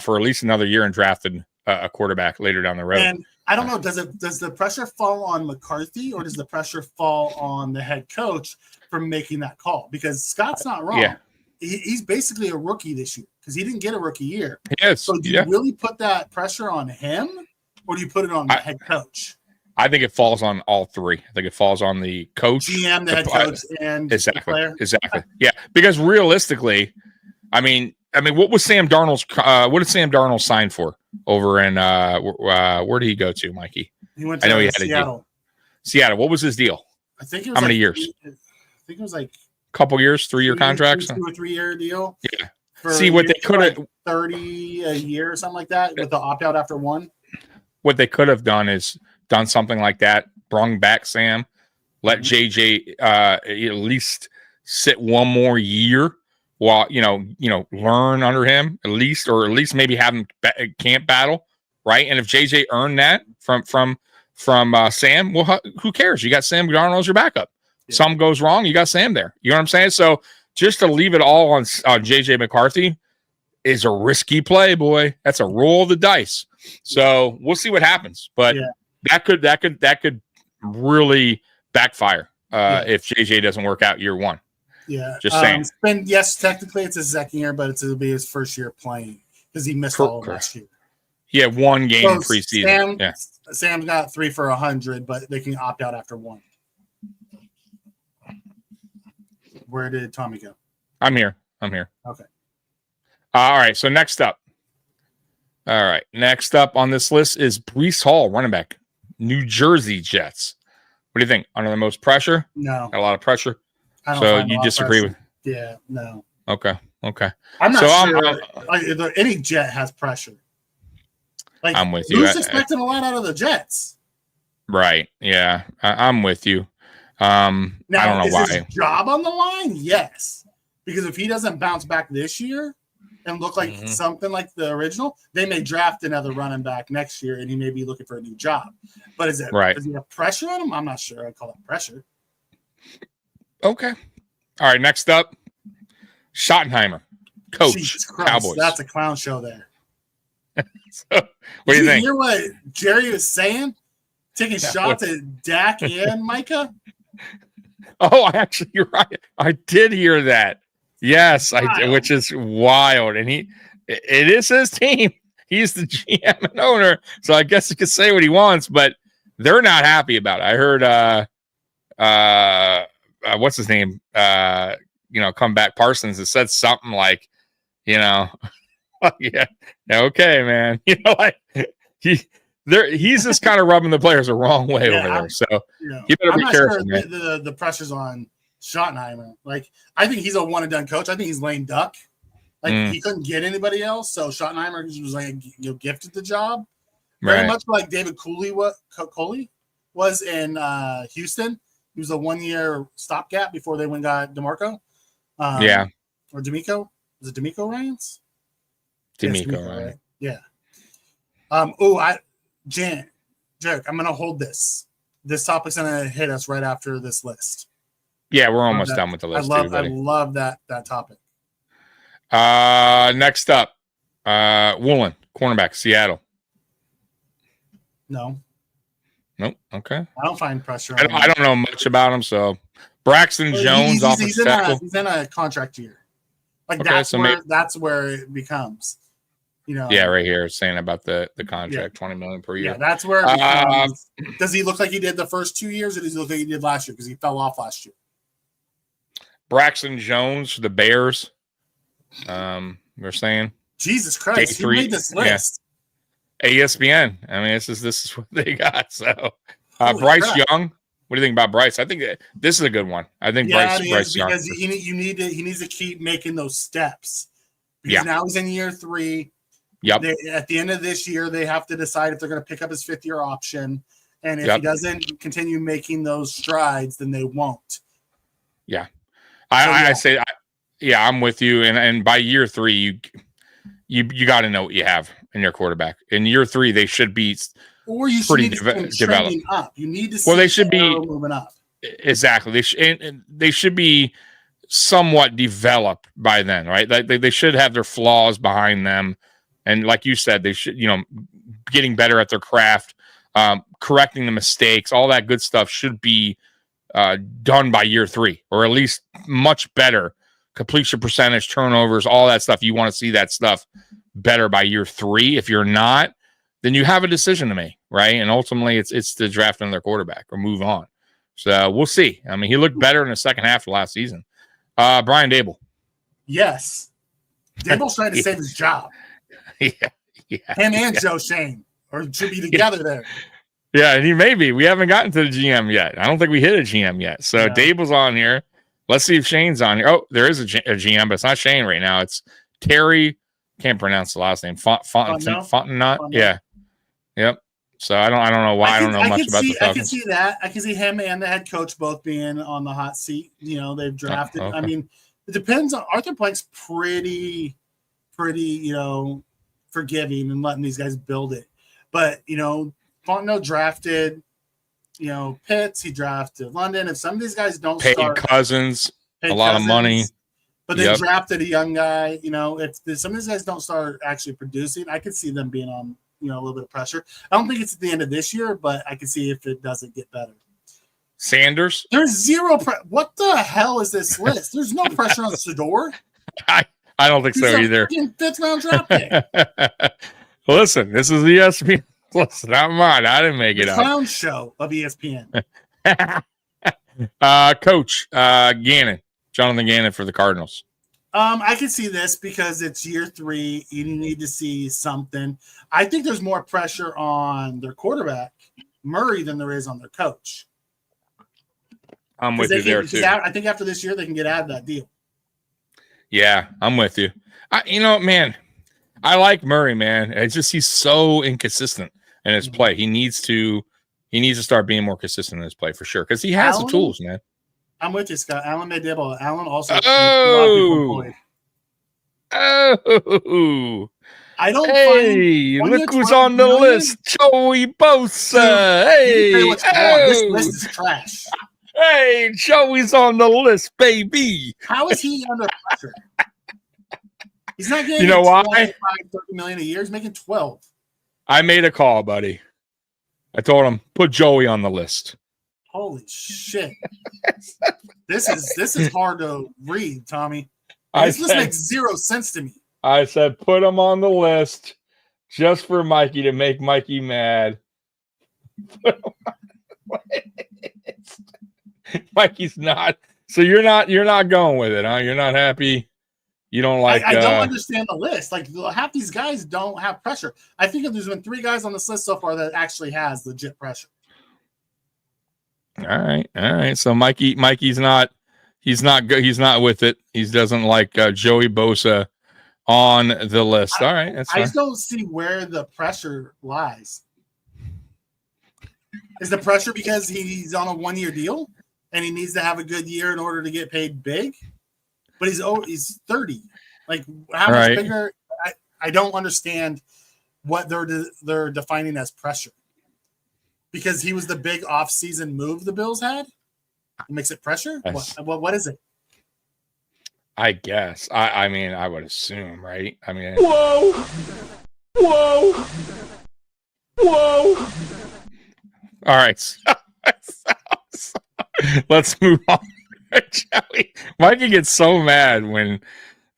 for at least another year and drafted a quarterback later down the road. And I don't know, does the pressure fall on McCarthy or does the pressure fall on the head coach for making that call? Because Scott's not wrong. Yeah. He's basically a rookie this year because he didn't get a rookie year. Yes. So do you really put that pressure on him or do you put it on the head coach? I think it falls on all three. I think it falls on the coach, GM, the head coach, and the player. Exactly. Yeah, because realistically, I mean, what was Sam Darnold's? What did Sam Darnold sign for over in? Where did he go to, Mikey? He went to Seattle. Seattle. What was his deal? I think it was how many years? I think it was like a couple years, 3-year contracts, 2 or 3 year deal. Yeah. See what they could have 30 a year or something like that with the opt out after one. What they could have done is done something like that, brung back Sam, let JJ at least sit one more year while learn under him at least maybe have him camp battle, right? And if JJ earned that from Sam, well, who cares? You got Sam Darnold as your backup. Yeah. Something goes wrong, you got Sam there. You know what I'm saying? So just to leave it all on JJ McCarthy is a risky play, boy. That's a roll of the dice. So we'll see what happens, but. Yeah. That could really backfire if JJ doesn't work out year one. Yeah, just saying. And yes, technically it's his second year, but it'll be his first year playing because he missed all of last year. He had one game in preseason. Sam's got 3 for 100, but they can opt out after one. Where did Tommy go? I'm here. Okay. All right. So next up on this list is Breece Hall, running back. New Jersey Jets. What do you think? Under the most pressure? No. Got a lot of pressure? So you disagree with? Yeah, no. Okay. I'm not sure any Jet has pressure. Like, I'm with you. Who's expecting a lot out of the Jets? Right. Yeah. I'm with you. Now, I don't know why. Is his job on the line? Yes. Because if he doesn't bounce back this year, and look like something like the original, they may draft another running back next year and he may be looking for a new job. But is it right? Does he have pressure on him? I'm not sure. I'd call it pressure. Okay. All right. Next up, Schottenheimer, coach, Cowboys. That's a clown show there. So, what do you think? Hear what Jerry was saying? Taking shots at Dak and Micah? Oh, actually, you're right. I did hear that. Yes, I did, which is wild. And it is his team. He's the GM and owner. So I guess he could say what he wants, but they're not happy about it. I heard what's his name? Comeback Parsons has said something like, yeah, okay, man. He's just kind of rubbing the players the wrong way over there. So you better be careful. Sure the pressure's on Schottenheimer. Like, I think he's a one and done coach. I think he's lame duck. Like he couldn't get anybody else, so Schottenheimer was like gifted the job. Very much like David Cooley was in Houston. He was a 1-year stopgap before they went and got DeMarco. Or D'Amico. Was it D'Amico Ryans? D'Amico, right? Yeah. Jarek, I'm gonna hold this. This topic's gonna hit us right after this list. Yeah, we're almost done with the list. I love that topic. Next up, Woolen, cornerback, Seattle. No. Nope. Okay. I don't find pressure. I don't know much about him. So Braxton Jones, he's in a contract year. Like that's where it becomes. Yeah, right here it's saying about the contract, $20 million per year. Yeah, that's where it becomes. Does he look like he did the first 2 years, or does he look like he did last year? Because he fell off last year. Braxton Jones for the Bears. They're saying Jesus Christ, who made this list? Yeah. ESPN. I mean, this is what they got. So Bryce Young. What do you think about Bryce? I think this is a good one. I think Bryce Young. Because he needs to keep making those steps. Because now he's in year 3. Yep. At the end of this year, they have to decide if they're going to pick up his 5th-year option. And if he doesn't continue making those strides, then they won't. Yeah. I say, I'm with you. And by year 3, you got to know what you have in your quarterback. In year 3, they should be pretty developed. Up. You need to see they should be moving up. Exactly. They should be somewhat developed by then, right? They should have their flaws behind them. And like you said, they should, getting better at their craft, correcting the mistakes, all that good stuff should be done by year 3, or at least much better. Completion percentage, turnovers, all that stuff. You want to see that stuff better by year 3. If you're not, then you have a decision to make, right? And ultimately, it's to draft another quarterback or move on. So we'll see. I mean, he looked better in the second half of last season. Brian Dable. Yes. Dable's trying to save his job. Yeah. Him and Joe Shane should be together there. Yeah, and he may be. We haven't gotten to the GM yet. I don't think we hit a GM yet. So Dable's on here. Let's see if Shane's on here. Oh, there is a GM, but it's not Shane right now. It's Terry. Can't pronounce the last name. Fontenot. Yeah. Yep. So I don't know why. I don't know much about the Falcons. I can see that. I can see him and the head coach both being on the hot seat. They've drafted. Okay. I mean, it depends on Arthur Blank's pretty, forgiving and letting these guys build it. But Fontenot drafted, Pitts. He drafted London. If some of these guys don't start, Cousins, a lot of money. But they drafted a young guy. If some of these guys don't start actually producing, I could see them being on a little bit of pressure. I don't think it's at the end of this year, but I can see if it doesn't get better. Sanders? There's zero what the hell is this list? There's no pressure on Sedor. I don't think so either. 5th round draft pick. Listen, this is ESPN. Listen, not mine. I didn't make it up. The clown show of ESPN. Coach Gannon. Jonathan Gannon for the Cardinals. I can see this because it's year 3. You need to see something. I think there's more pressure on their quarterback, Murray, than there is on their coach. I'm with you there, too. I think after this year, they can get out of that deal. Yeah, I'm with you. Man, I like Murray, man. It's just he's so inconsistent in his play. He needs to start being more consistent in his play for sure because he has the tools, man. I'm with you, Scott. Alan Dable. Alan also. I don't. Hey, look who's on the list, Joey Bosa. Hey, this list is trash. Hey, Joey's on the list, baby. How is he under pressure? He's not getting. Why? 25, $30 million a year. He's making 12. I made a call, buddy. I told him put Joey on the list. Holy shit! This is hard to read, Tommy. This makes zero sense to me. I said put him on the list just for Mikey to make Mikey mad. Mikey's not. So you're not going with it, huh? You're not happy. You don't like. I don't understand the list. Like half these guys don't have pressure. I think there's been 3 guys on this list so far that actually has legit pressure. All right. So Mikey's not. He's not good. He's not with it. He doesn't like Joey Bosa on the list. All right, that's fine. I just don't see where the pressure lies. Is the pressure because he's on a 1-year deal and he needs to have a good year in order to get paid big? But he's 30. Like how much bigger? I don't understand what they're defining as pressure. Because he was the big off-season move the Bills had? It makes it pressure? Yes. What is it? I guess. I mean, I would assume, right? I mean, Whoa! All right. Let's move on. Joey. Mikey gets so mad when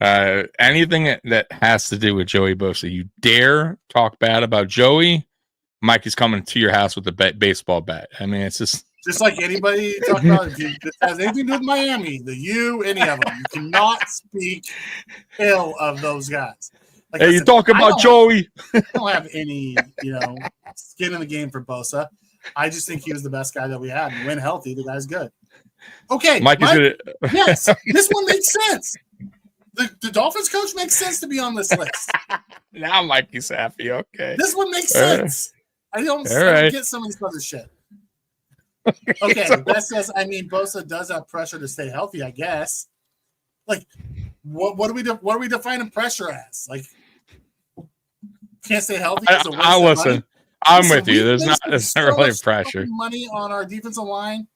anything that has to do with Joey Bosa, you dare talk bad about Joey, Mike is coming to your house with a baseball bat. I mean, it's just like anybody talk about if it has anything to do with Miami, any of them. You cannot speak ill of those guys. Like hey, you talk about Joey. I don't have any, skin in the game for Bosa. I just think he was the best guy that we had. And when healthy, the guy's good. Okay, Mike is good. Yes, this one makes sense. The Dolphins coach makes sense to be on this list. Now Mikey's happy. Okay. This one makes All right. sense. I don't right. get some of this other shit. Okay, Beth says, I mean, Bosa does have pressure to stay healthy, I guess. Like, what are we defining pressure as? Like, can't stay healthy? I listen. I'm with you. There's not really pressure. Money on our defensive line.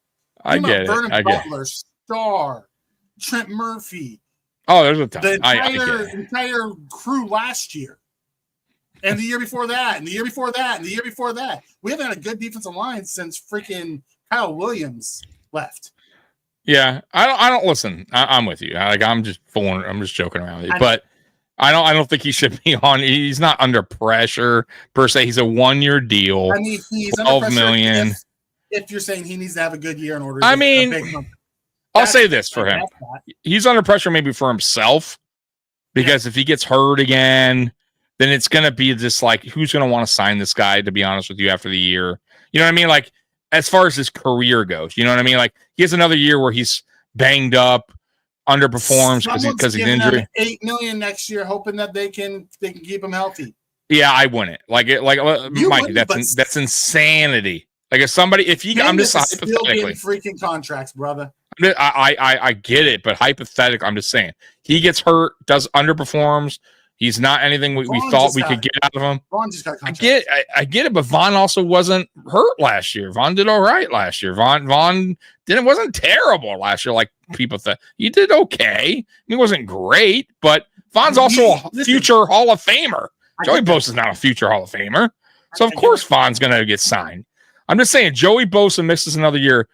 I get it. Vernon I get Butler, Starr, Trent Murphy. Oh, there's a ton. The I entire crew last year. And the year before that, and the year before that, and the year before that. We haven't had a good defensive line since freaking Kyle Williams left. Yeah, I don't listen. I'm with you. I'm just joking around with you. But I don't think he should be on. He's not under pressure per se. He's a 1-year deal. I mean, he's $12 under million. pressure if you're saying he needs to have a good year in order to I get mean, a big number. I'll say this for him. He's under pressure maybe for himself because if he gets hurt again, then it's going to be just like, who's going to want to sign this guy, to be honest with you, after the year? You know what I mean? Like, as far as his career goes, you know what I mean? Like, he has another year where he's banged up, underperforms because he's injured. $8 million next year, hoping that they can keep him healthy. Yeah, I wouldn't. Mikey, that's insanity. Like, I'm just hypothetically freaking contracts, brother. I get it, but hypothetically, I'm just saying he gets hurt, underperforms. He's not anything we thought we could get out of him. Vaughn just got contract. I get it, but Vaughn also wasn't hurt last year. Vaughn did all right last year. Vaughn wasn't terrible last year like people thought. He did okay. He wasn't great, but Vaughn's also a future Hall of Famer. Joey Bosa's not a future Hall of Famer. So, of course, Vaughn's going to get signed. I'm just saying, Joey Bosa misses another year.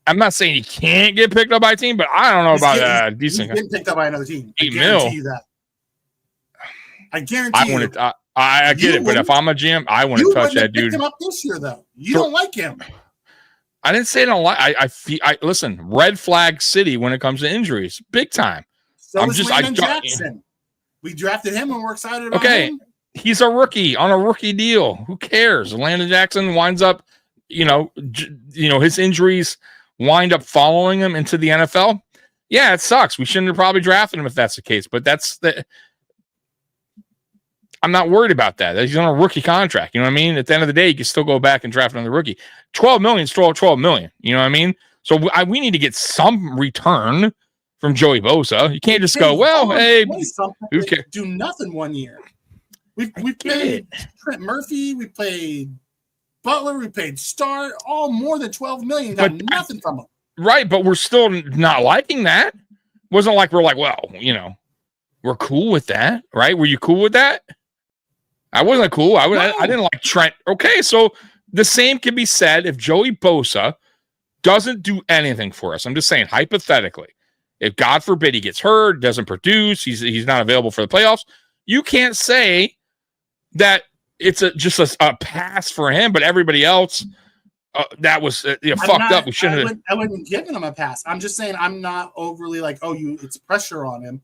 I'm not saying he can't get picked up by a team, but I don't know about decent. He's getting picked up by another team. $8 million. You that. I guarantee you. I get it, but if I'm a GM, I wouldn't touch that dude. Picked him up this year, though. You don't like him. I didn't say I don't like. I listen. Red flag city when it comes to injuries, big time. So is Landon Jackson. We drafted him, and we're excited about him. He's a rookie on a rookie deal. Who cares? Landon Jackson winds up, his injuries wind up following him into the NFL. Yeah, it sucks. We shouldn't have probably drafted him if that's the case. But I'm not worried about that. He's on a rookie contract. You know what I mean? At the end of the day, you can still go back and draft another rookie. $12 million is $12 million. You know what I mean? So we need to get some return from Joey Bosa. You can't just go, who cares? Do nothing 1 year. We played Trent Murphy. We played Butler. We paid Starr. All more than $12 million. Got nothing from them. Right, but we're still not liking that. Wasn't like we're like, we're cool with that, right? Were you cool with that? I wasn't cool. I didn't like Trent. Okay, so the same can be said if Joey Bosa doesn't do anything for us. I'm just saying, hypothetically, if God forbid he gets hurt, doesn't produce, he's not available for the playoffs, you can't say that it's just a pass for him, but everybody else that was fucked up. We shouldn't have. I wouldn't give him a pass. I'm just saying I'm not overly like, it's pressure on him.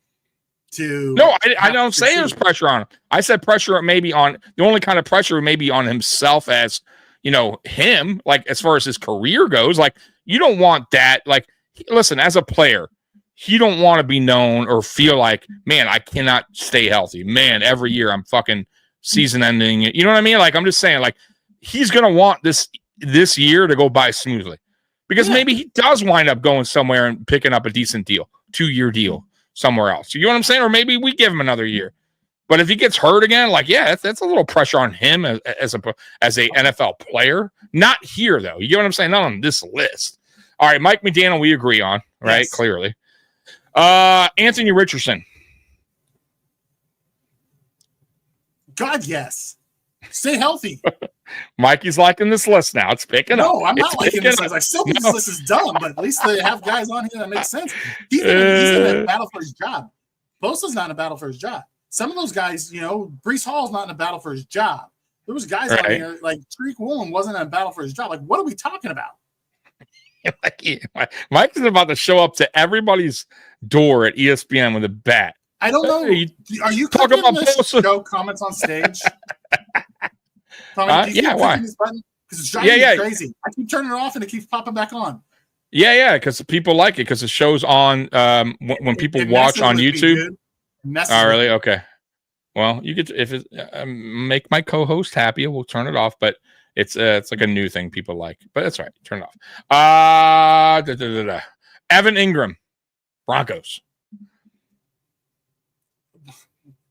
No, I don't say there's pressure on him. I said pressure maybe on the only kind of pressure maybe on himself as him, like as far as his career goes. Like you don't want that. Like, listen, as a player, you don't want to be known or feel like, man, I cannot stay healthy. Man, every year I'm fucking season ending. You know what I mean? Like I'm just saying, like he's gonna want this year to go by smoothly because maybe he does wind up going somewhere and picking up a decent deal, 2-year deal somewhere else. You know what I'm saying? Or maybe we give him another year. But if he gets hurt again, like, that's a little pressure on him as a NFL player. Not here, though. You get what I'm saying? Not on this list. All right, Mike McDaniel, we agree on, right? Yes. Clearly. Anthony Richardson. God, yes. Stay healthy. Mikey's liking this list now. It's picking up. No, I'm not liking this list. I still think this list is dumb, but at least they have guys on here that make sense. He's in a battle for his job. Bosa's not in a battle for his job. Some of those guys, Breece Hall's not in a battle for his job. There was guys on here, like Tariq Woolen wasn't in a battle for his job. Like, what are we talking about? Mike is about to show up to everybody's door at ESPN with a bat. I don't know. Are you talking about Bosa? Show comments on stage? Why? Because it's driving me crazy. I keep turning it off and it keeps popping back on. Yeah, because people like it because it shows on when people watch on YouTube. Oh, really? Okay. Well, you get if it make my co-host happy, we'll turn it off. But it's like a new thing people like. But that's right. Turn it off. Evan Ingram, Broncos.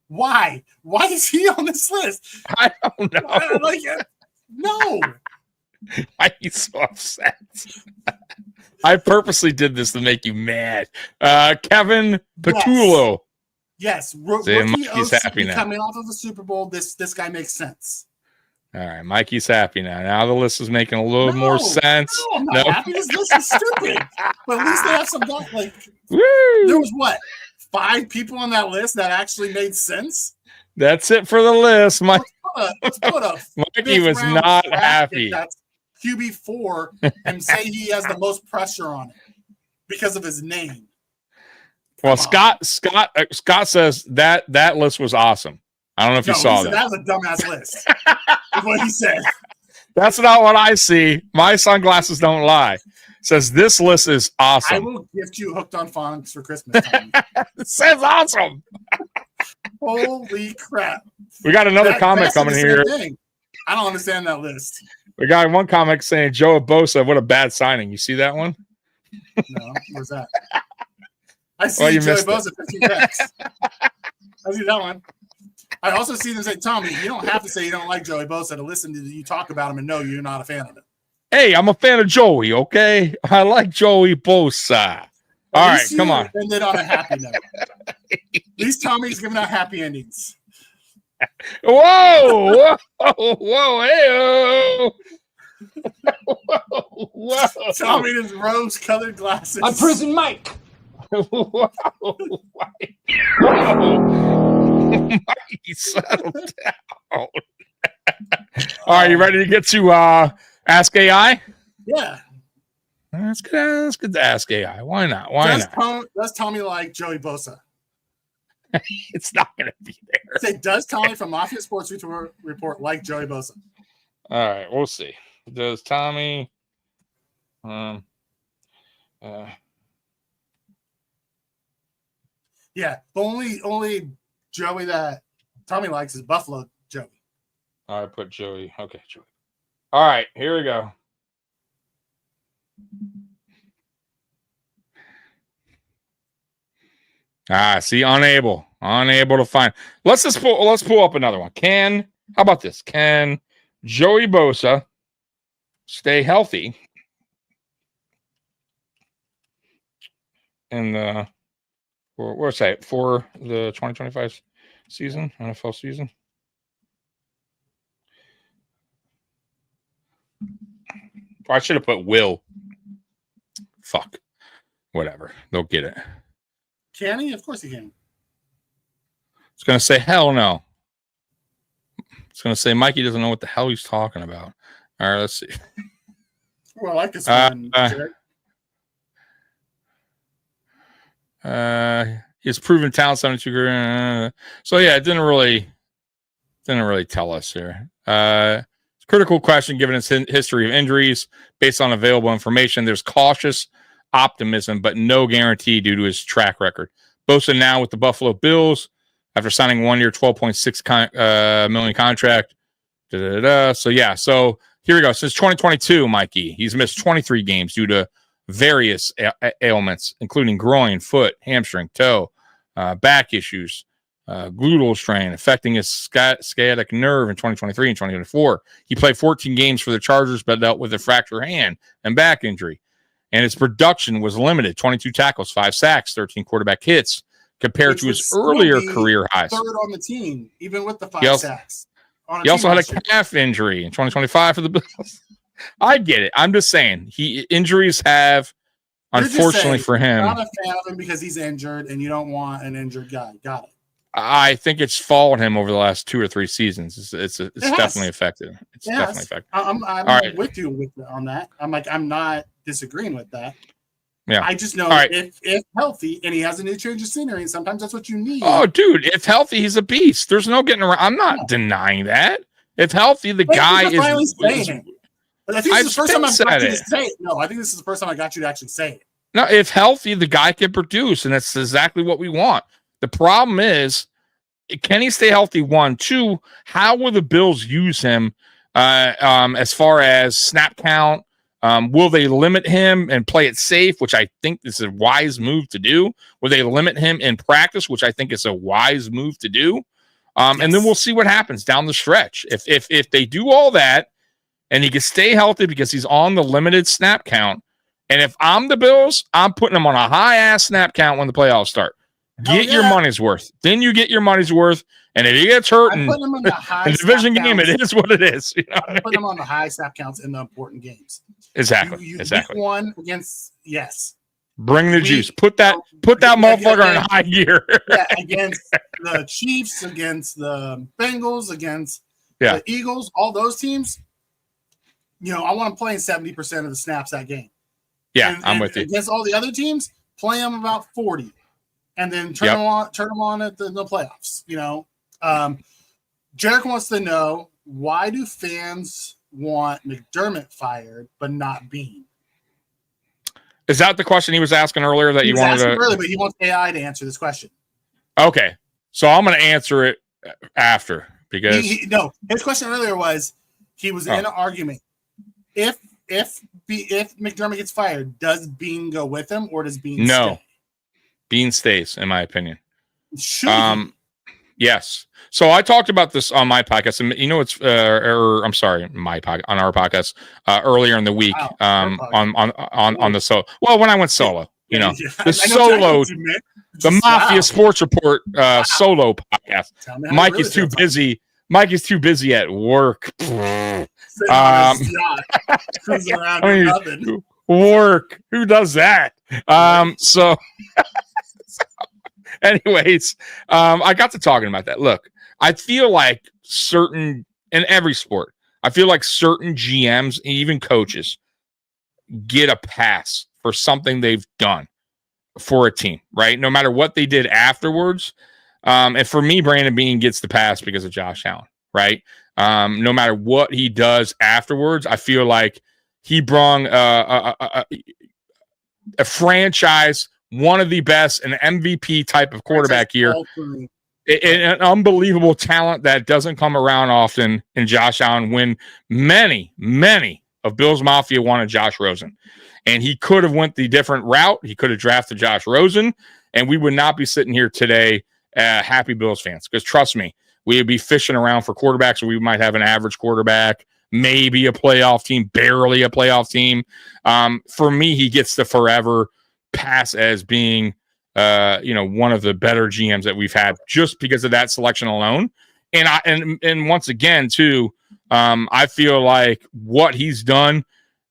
Why? Why is he on this list? I don't know. No. Why are you so upset? I purposely did this to make you mad. Kevin Patullo. Yes. Mikey's happy now. Coming off of the Super Bowl, this guy makes sense. All right, Mikey's happy now. Now the list is making a little more sense. No, I'm not happy. This list is stupid. But at least they have some guys like. Woo! There was 5 people on that list that actually made sense. That's it for the list, Mike. Let's put a Mikey was not happy. That's QB4 and say he has the most pressure on it because of his name. Well, Scott says that list was awesome. I don't know if you saw that. That was a dumbass list. Is what he said. That's not what I see. My sunglasses don't lie. Says this list is awesome. I will gift you Hooked on Phonics for Christmas time. It says awesome. Holy crap. We got another comment coming here. I don't understand that list. We got one comment saying Joe Bosa, what a bad signing. You see that one? No, where's that? I see Joey Bosa 15 packs. I see that one. I also see them say, Tommy, you don't have to say you don't like Joey Bosa to listen to you talk about him and know you're not a fan of him. Hey, I'm a fan of Joey, okay? I like Joey Bosa. All right, come on. Ended on a happy note. At least Tommy's giving out happy endings. Whoa, hey-oh. Whoa. Tommy in his rose-colored glasses. I'm Prison Mike. Whoa. Mikey, settle down. All right, you ready to get to Ask AI? Yeah. Let's get to Ask AI. Why not? Does Tommy like Joey Bosa? It's not going to be there. Say, does Tommy from Mafia Sports Report like Joey Bosa? All right, we'll see. Does Tommy? Yeah, the only Joey that Tommy likes is Buffalo Joey. All right, put Joey. Okay, Joey. All right, here we go. See, unable to find. Let's pull up another one. How about this? Can Joey Bosa stay healthy in the for the 2025 season, NFL season? I should have put Will. Fuck. Whatever. They'll get it. Can he? Of course he can. It's going to say, hell no. It's going to say, Mikey doesn't know what the hell he's talking about. All right, let's see. Well, I like this one. His proven talent, 72. So, yeah, it didn't really tell us here. It's a critical question given its history of injuries. Based on available information, there's cautious optimism, but no guarantee due to his track record. Bosa now with the Buffalo Bills after signing 1 year, $12.6 million contract. So here we go. Since 2022, Mikey, he's missed 23 games due to various ailments, including groin, foot, hamstring, toe, back issues, gluteal strain affecting his sciatic nerve in 2023 and 2024. He played 14 games for the Chargers, but dealt with a fractured hand and back injury. And his production was limited: 22 tackles, 5 sacks, 13 quarterback hits, compared to his earlier career highs. Third on the team, even with the 5 sacks. He also had a calf injury in 2025 for the Bills. I get it. I'm just saying injuries have, unfortunately for him. You're not a fan of him because he's injured, and you don't want an injured guy. Got it. I think it's followed him over the last 2 or 3 seasons. It's definitely affected. It's definitely affected. I'm right. with you on that. I'm not disagreeing with that. Yeah. I just know if healthy and he has a new change of scenery, and sometimes that's what you need. Oh, dude, if healthy, he's a beast. There's no getting around. I'm not denying that. If healthy, the guy is. But I think this is the first time I've got you to it. say it. No, I think this is the first time I got you to actually say it. No, if healthy, the guy can produce, and that's exactly what we want. The problem is, can he stay healthy? 1, 2. How will the Bills use him as far as snap count? Will they limit him and play it safe, which I think is a wise move to do? Will they limit him in practice, which I think is a wise move to do? And then we'll see what happens down the stretch. If they do all that and he can stay healthy because he's on the limited snap count, and if I'm the Bills, I'm putting him on a high-ass snap count when the playoffs start. Get your money's worth. Then you get your money's worth. And if he gets hurt in the division game, it is what it is. You know I put him on the high snap counts in the important games. Exactly. Week 1 against Bring the juice. Put that motherfucker in high gear. Against the Chiefs, against the Bengals, against the Eagles, all those teams. I want to play in 70% of the snaps that game. Yeah, I'm with you. Against all the other teams, play them about 40. And then turn them on at the playoffs. Jarek wants to know, why do fans want McDermott fired but not Beane? Is that the question he was asking earlier that you wanted to? Earlier, but he wants AI to answer this question. Okay, so I'm going to answer it after because his question earlier was he was in an argument. If McDermott gets fired, does Beane go with him or does Beane stay? Beane stays, in my opinion. Yes. So I talked about this on my podcast, and it's on our podcast earlier in the week. On the solo. Well, when I went solo, the solo, the Mafia Sports Report solo podcast. Mike is too busy. Mike is too busy at work. Work. Who does that? So. Anyways, I got to talking about that. Look, I feel like in every sport, I feel like certain GMs, even coaches, get a pass for something they've done for a team, right? No matter what they did afterwards. And for me, Brandon Beane gets the pass because of Josh Allen, right? No matter what he does afterwards, I feel like he brought a franchise, one of the best, an MVP type of quarterback here. An unbelievable talent that doesn't come around often in Josh Allen, when many of Bills Mafia wanted Josh Rosen. And he could have went the different route. He could have drafted Josh Rosen, and we would not be sitting here today happy Bills fans. Because trust me, we would be fishing around for quarterbacks, or we might have an average quarterback, maybe a playoff team, barely a playoff team. For me, he gets the forever pass as being one of the better GMs that we've had, just because of that selection alone. And once again too, I feel like what he's done,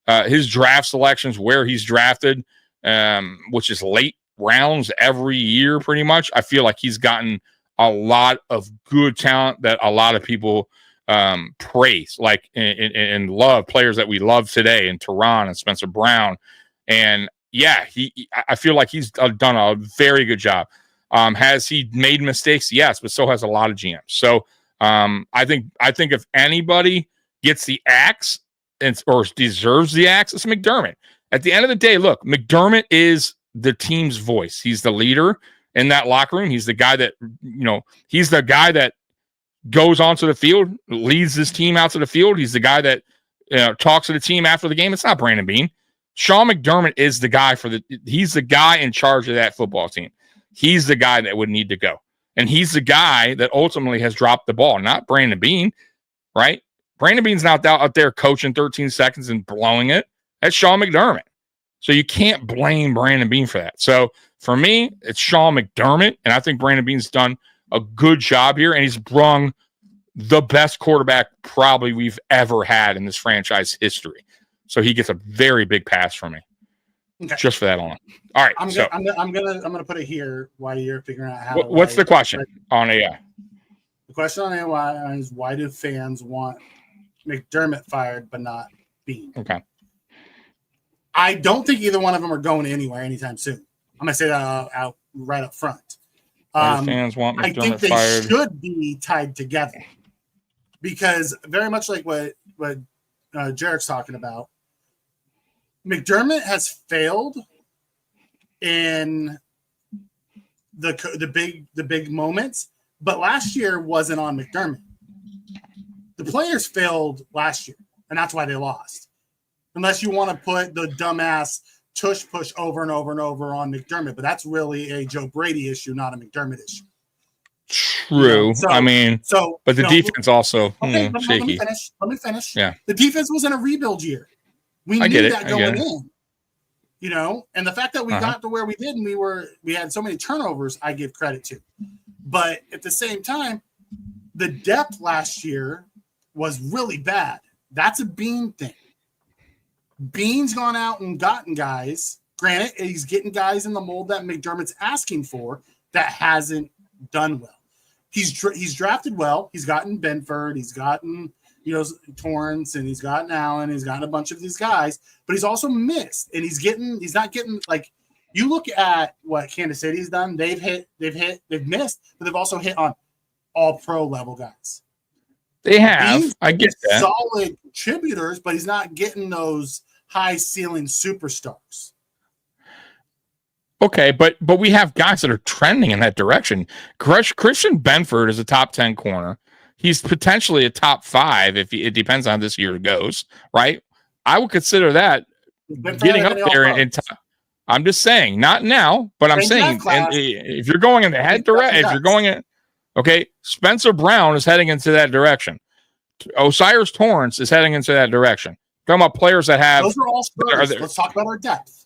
his draft selections, where he's drafted, which is late rounds every year pretty much, I feel like he's gotten a lot of good talent that a lot of people praise, like and love, players that we love today, and Tehran and Spencer Brown. And I feel like he's done a very good job. Has he made mistakes? Yes, but so has a lot of GMs. So I think if anybody gets the axe or deserves the axe, it's McDermott. At the end of the day, look, McDermott is the team's voice. He's the leader in that locker room. He's the guy that goes onto the field, leads this team out to the field. He's the guy that talks to the team after the game. It's not Brandon Beane. Sean McDermott is the guy he's the guy in charge of that football team. He's the guy that would need to go. And he's the guy that ultimately has dropped the ball, not Brandon Beane, right? Brandon Beane's not out there coaching 13 seconds and blowing it. That's Sean McDermott. So you can't blame Brandon Beane for that. So for me, it's Sean McDermott, and I think Brandon Beane's done a good job here, and he's brung the best quarterback probably we've ever had in this franchise history. So he gets a very big pass from me, just for that alone. All right, I'm gonna put it here while you're figuring out how. What's the question on AI? The question on AI is, why do fans want McDermott fired but not Beane? Okay. I don't think either one of them are going anywhere anytime soon. I'm gonna say that out right up front. Fans want McDermott I think they fired. should be tied together, because very much like what Jarek's talking about. McDermott has failed in the big moments, but last year wasn't on McDermott. The players failed last year, and that's why they lost. Unless you want to put the dumbass tush push over and over and over on McDermott, but that's really a Joe Brady issue, not a McDermott issue. True. But the defense also shaky. Let me finish. Yeah. The defense was in a rebuild year. We knew that going in. And the fact that we got to where we did and we had so many turnovers, I give credit to. But at the same time, the depth last year was really bad. That's a Beane thing. Beane's gone out and gotten guys. Granted, he's getting guys in the mold that McDermott's asking for that hasn't done well. He's drafted well. He's gotten Benford. He's gotten Torrance, and he's gotten Allen. He's gotten a bunch of these guys, but he's also missed, and he's not getting like. You look at what Kansas City's done. They've missed, but they've also hit on all pro level guys. They have. I get that. Solid contributors, but he's not getting those high ceiling superstars. Okay, but we have guys that are trending in that direction. Christian Benford is a top 10 corner. He's potentially a top 5 if it depends on how this year goes, right? I would consider that getting up there in time. I'm just saying, not now, but I'm saying, and if you're going in the head direction, if you're going in, okay, Spencer Brown is heading into that direction. Osiris Torrance is heading into that direction. Talking about players that have. Those are all starters. Let's talk about our depth.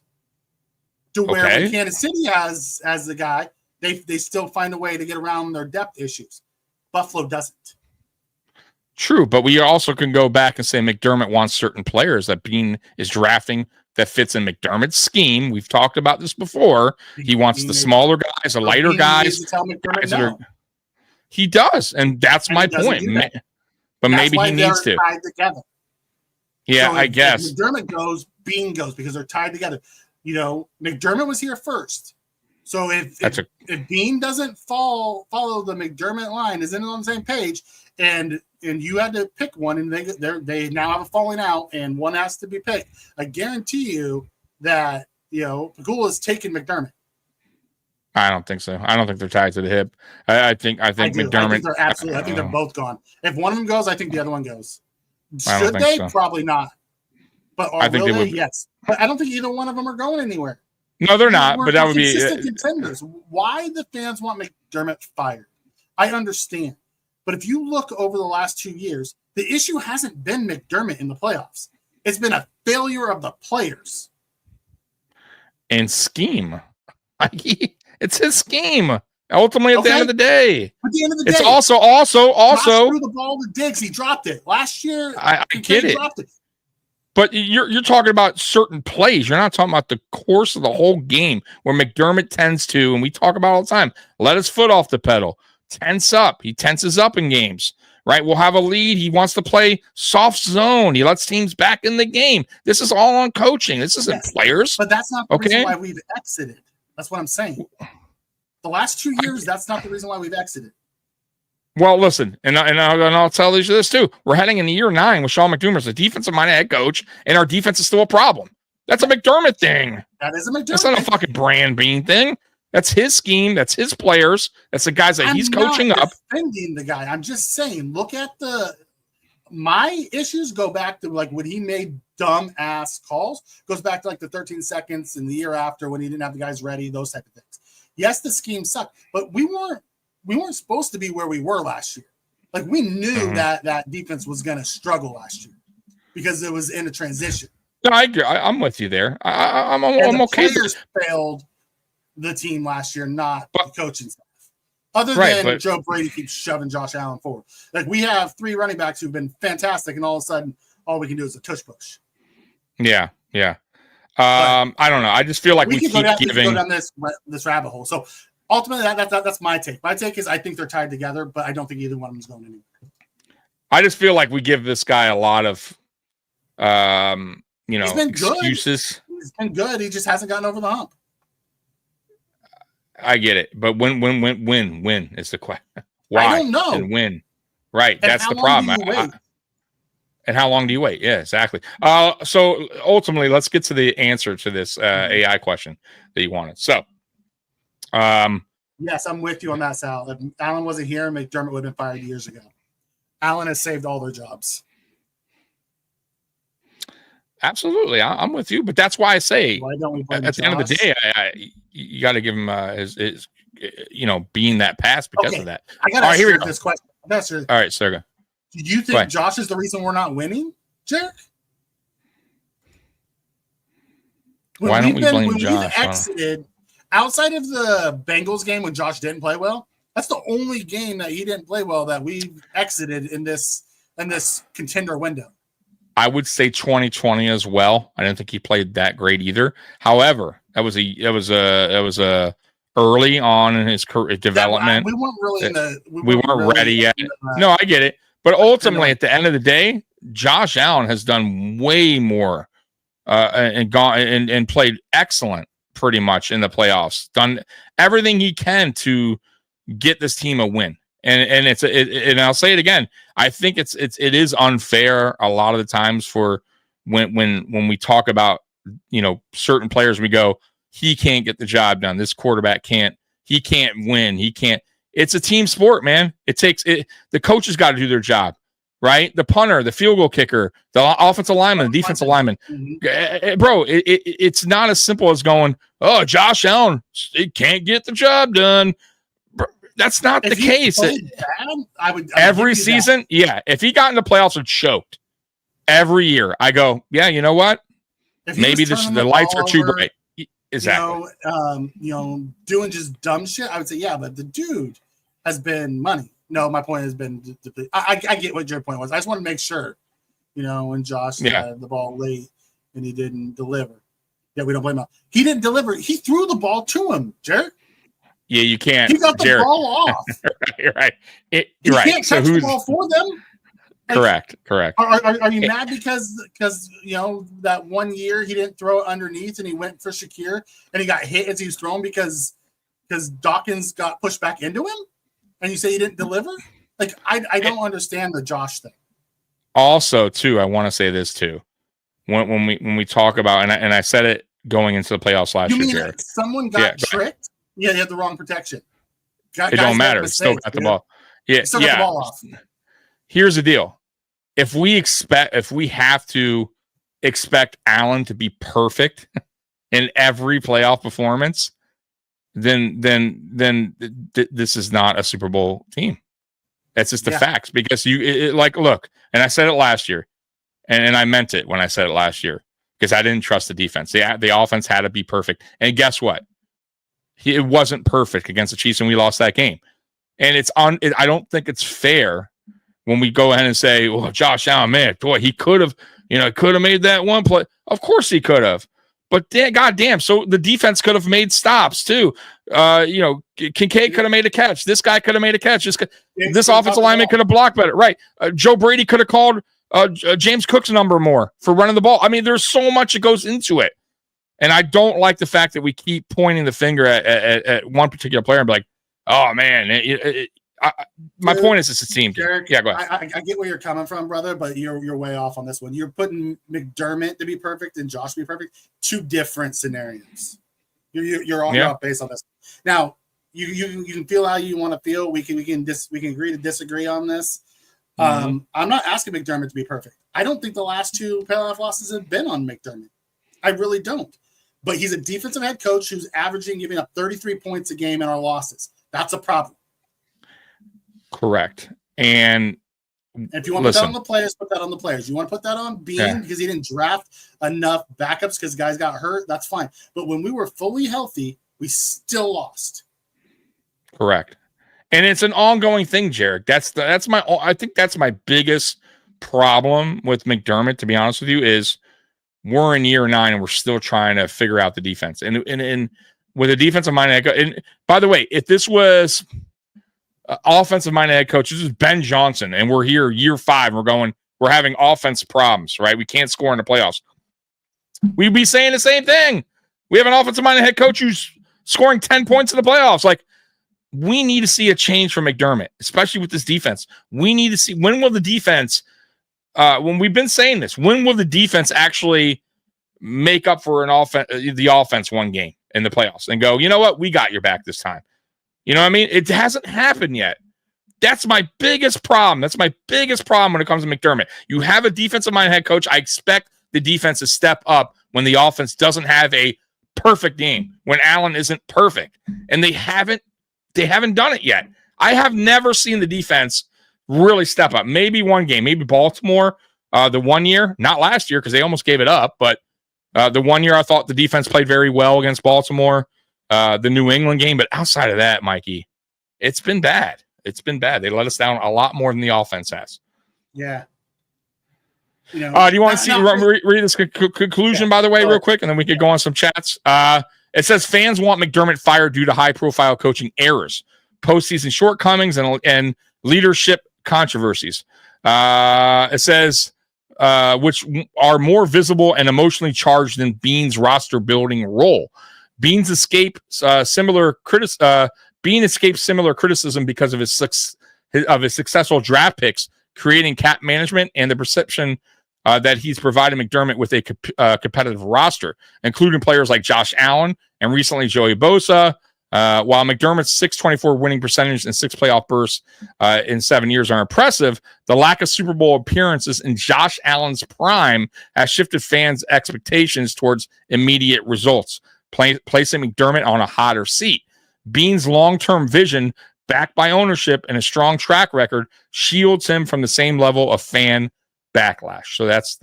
To where when Kansas City has the guy, they still find a way to get around their depth issues. Buffalo doesn't. True, but we also can go back and say McDermott wants certain players that Beane is drafting that fits in McDermott's scheme. We've talked about this before. He wants the smaller guys, the lighter guys. He does, and that's my point. But maybe he needs to. Tied together. Yeah, so I guess. If McDermott goes, Beane goes, because they're tied together. McDermott was here first. So if Beane doesn't follow the McDermott line, isn't on the same page, and you had to pick one, and they now have a falling out, and one has to be picked, I guarantee you that Pagula's taking McDermott. I don't think so. I don't think they're tied to the hip. I think McDermott. I think they're both gone. If one of them goes, I think the other one goes. Should they? So. Probably not. But I think will they? Yes. But I don't think either one of them are going anywhere. No, they're not. But that would be contenders. Why the fans want McDermott fired? I understand. But if you look over the last 2 years, the issue hasn't been McDermott in the playoffs. It's been a failure of the players. And scheme. It's his scheme. Ultimately, at the end of the day. At the end of the day. It's also. Threw the ball to Diggs. He dropped it. Last year, I get it. But you're talking about certain plays. You're not talking about the course of the whole game where McDermott tends to, and we talk about all the time, let his foot off the pedal. Tense up. He tenses up in games, right? We'll have a lead. He wants to play soft zone. He lets teams back in the game. This is all on coaching. This isn't players. But that's not the reason why we've exited. That's what I'm saying. The last 2 years, that's not the reason why we've exited. Well, listen, and I'll tell you this too. We're heading into year 9 with Sean McDermott as a defensive-minded head coach, and our defense is still a problem. That's a McDermott thing. That is a McDermott. That's not a fucking brand Beane thing. That's his scheme. That's his players. That's the guys that he's coaching up. I'm not defending the guy. I'm just saying, look at my issues go back to like when he made dumb ass calls, goes back to like the 13 seconds in the year after when he didn't have the guys ready, those type of things. Yes, the scheme sucked, but we weren't supposed to be where we were last year. Like we knew that defense was going to struggle last year because it was in a transition. No, I agree. I'm with you there. I'm okay. Players failed the team last year, not the coaching staff. Other than Joe Brady keeps shoving Josh Allen forward. Like we have 3 running backs who've been fantastic, and all of a sudden, all we can do is a tush push. Yeah. I don't know. I just feel like we keep giving. Go down this rabbit hole. So ultimately, that's my take. My take is I think they're tied together, but I don't think either one of them is going anywhere. I just feel like we give this guy a lot of, He's been excuses. Good. He's been good. He just hasn't gotten over the hump. I get it, but when is the question? Why? I don't know. And when? Right, and that's the problem. And how long do you wait? Yeah, exactly. So ultimately, let's get to the answer to this AI question that you wanted. So, yes, I'm with you on that, Sal. If Allen wasn't here, McDermott would have been fired years ago. Allen has saved all their jobs. absolutely, I'm with you. But that's why I say, Why don't we blame at the end of the Josh? day, you got to give him his being that pass because Okay, of that. I got All to right, here we ask go. this question. All right, Sergey. Do you Go think ahead. Josh is the reason we're not winning, Jarek? Why don't we blame when Josh? We've exited outside of the Bengals game when Josh didn't play well. That's the only game that he didn't play well that we've exited in this contender window. I would say 2020 as well. I didn't think he played that great either. However, that was a early on in his career development. We weren't really in the. We weren't ready yet. No, I get it. But ultimately, at the end of the day, Josh Allen has done way more and gone and played excellent pretty much in the playoffs. Done everything he can to get this team a win. And and I'll say it again. I think it is unfair a lot of the times for when we talk about certain players. We go, he can't get the job done. This quarterback can't. He can't win. He can't. It's a team sport, man. It takes it. The coaches got to do their job, right? The punter, the field goal kicker, the offensive lineman, the defensive lineman. Bro, it's not as simple as going, oh, Josh Allen, he can't get the job done. That's not the case. Every season, yeah. If he got in the playoffs and choked every year, I go, yeah, you know what? Maybe the lights are too bright. Exactly. Doing just dumb shit. I would say, yeah, but the dude has been money. No, my point has been, I get what your point was. I just want to make sure, when Josh had the ball late and he didn't deliver. Yeah, we don't blame him. He didn't deliver. He threw the ball to him, Jared. Yeah, you can't. He got the ball off. right. You can't touch the ball for them. Correct. Are you mad because that 1 year he didn't throw it underneath and he went for Shakir and he got hit as he was thrown because Dawkins got pushed back into him and you say he didn't deliver? Like I don't understand the Josh thing. Also, too, I want to say this too. When we talk about and I said it going into the playoffs last year, Jared. Like someone got tricked? Yeah, he had the wrong protection. It don't matter. Still got the ball. Yeah, still got the ball off. Here's the deal. If we have to expect Allen to be perfect in every playoff performance, then this is not a Super Bowl team. That's just the facts. Because look, and I said it last year, and I meant it when I said it last year because I didn't trust the defense. The offense had to be perfect, and guess what? It wasn't perfect against the Chiefs, and we lost that game. And I don't think it's fair when we go ahead and say, "Well, Josh Allen, man, boy, he could have made that one play." Of course, he could have, but goddamn, so the defense could have made stops too. Kincaid could have made a catch. This guy could have made a catch. This offensive lineman could have blocked better. Right? Joe Brady could have called James Cook's number more for running the ball. I mean, there's so much that goes into it. And I don't like the fact that we keep pointing the finger at one particular player and be like, oh, man. My point is it's a team. Derek, yeah, go ahead. I get where you're coming from, brother, but you're way off on this one. You're putting McDermott to be perfect and Josh to be perfect. Two different scenarios. You're all off base on this. Now, you can feel how you want to feel. We can agree to disagree on this. I'm not asking McDermott to be perfect. I don't think the last two playoff losses have been on McDermott. I really don't. But he's a defensive head coach who's giving up 33 points a game in our losses. That's a problem. Correct. And if you want to put that on the players, put that on the players. You want to put that on Beane because he didn't draft enough backups because guys got hurt, that's fine. But when we were fully healthy, we still lost. Correct. And it's an ongoing thing, Jared. I think that's my biggest problem with McDermott, to be honest with you, is we're in year 9 and we're still trying to figure out the defense. And with a defensive minded head coach, and by the way, if this was offensive minded head coach, this is Ben Johnson, and we're here year 5, we're having offense problems, right? We can't score in the playoffs. We'd be saying the same thing. We have an offensive minded head coach who's scoring 10 points in the playoffs. Like, we need to see a change from McDermott, especially with this defense. We need to see, when will the defense when we've been saying this, when will the defense actually make up for the offense one game in the playoffs and go, you know what, we got your back this time? You know what I mean? It hasn't happened yet. That's my biggest problem. That's my biggest problem when it comes to McDermott. You have a defensive-minded head coach. I expect the defense to step up when the offense doesn't have a perfect game, when Allen isn't perfect. And they haven't done it yet. I have never seen the defense really step up. Maybe one game, maybe Baltimore, the 1 year, not last year because they almost gave it up, but the 1 year I thought the defense played very well against Baltimore, the New England game. But outside of that, Mikey, it's been bad. It's been bad. They let us down a lot more than the offense has. Yeah. Do you want to read this conclusion, by the way, real quick, and then we could go on some chats? It says fans want McDermott fired due to high-profile coaching errors, postseason shortcomings, and leadership controversies. It says which are more visible and emotionally charged than Beane's roster-building role. Beane escaped similar criticism because of his successful draft picks, creating cap management and the perception that he's provided McDermott with a competitive roster, including players like Josh Allen and recently Joey Bosa. While McDermott's .624 winning percentage and 6 playoff bursts in 7 years are impressive, the lack of Super Bowl appearances in Josh Allen's prime has shifted fans' expectations towards immediate results, placing McDermott on a hotter seat. Beane's long-term vision, backed by ownership and a strong track record, shields him from the same level of fan backlash. So that's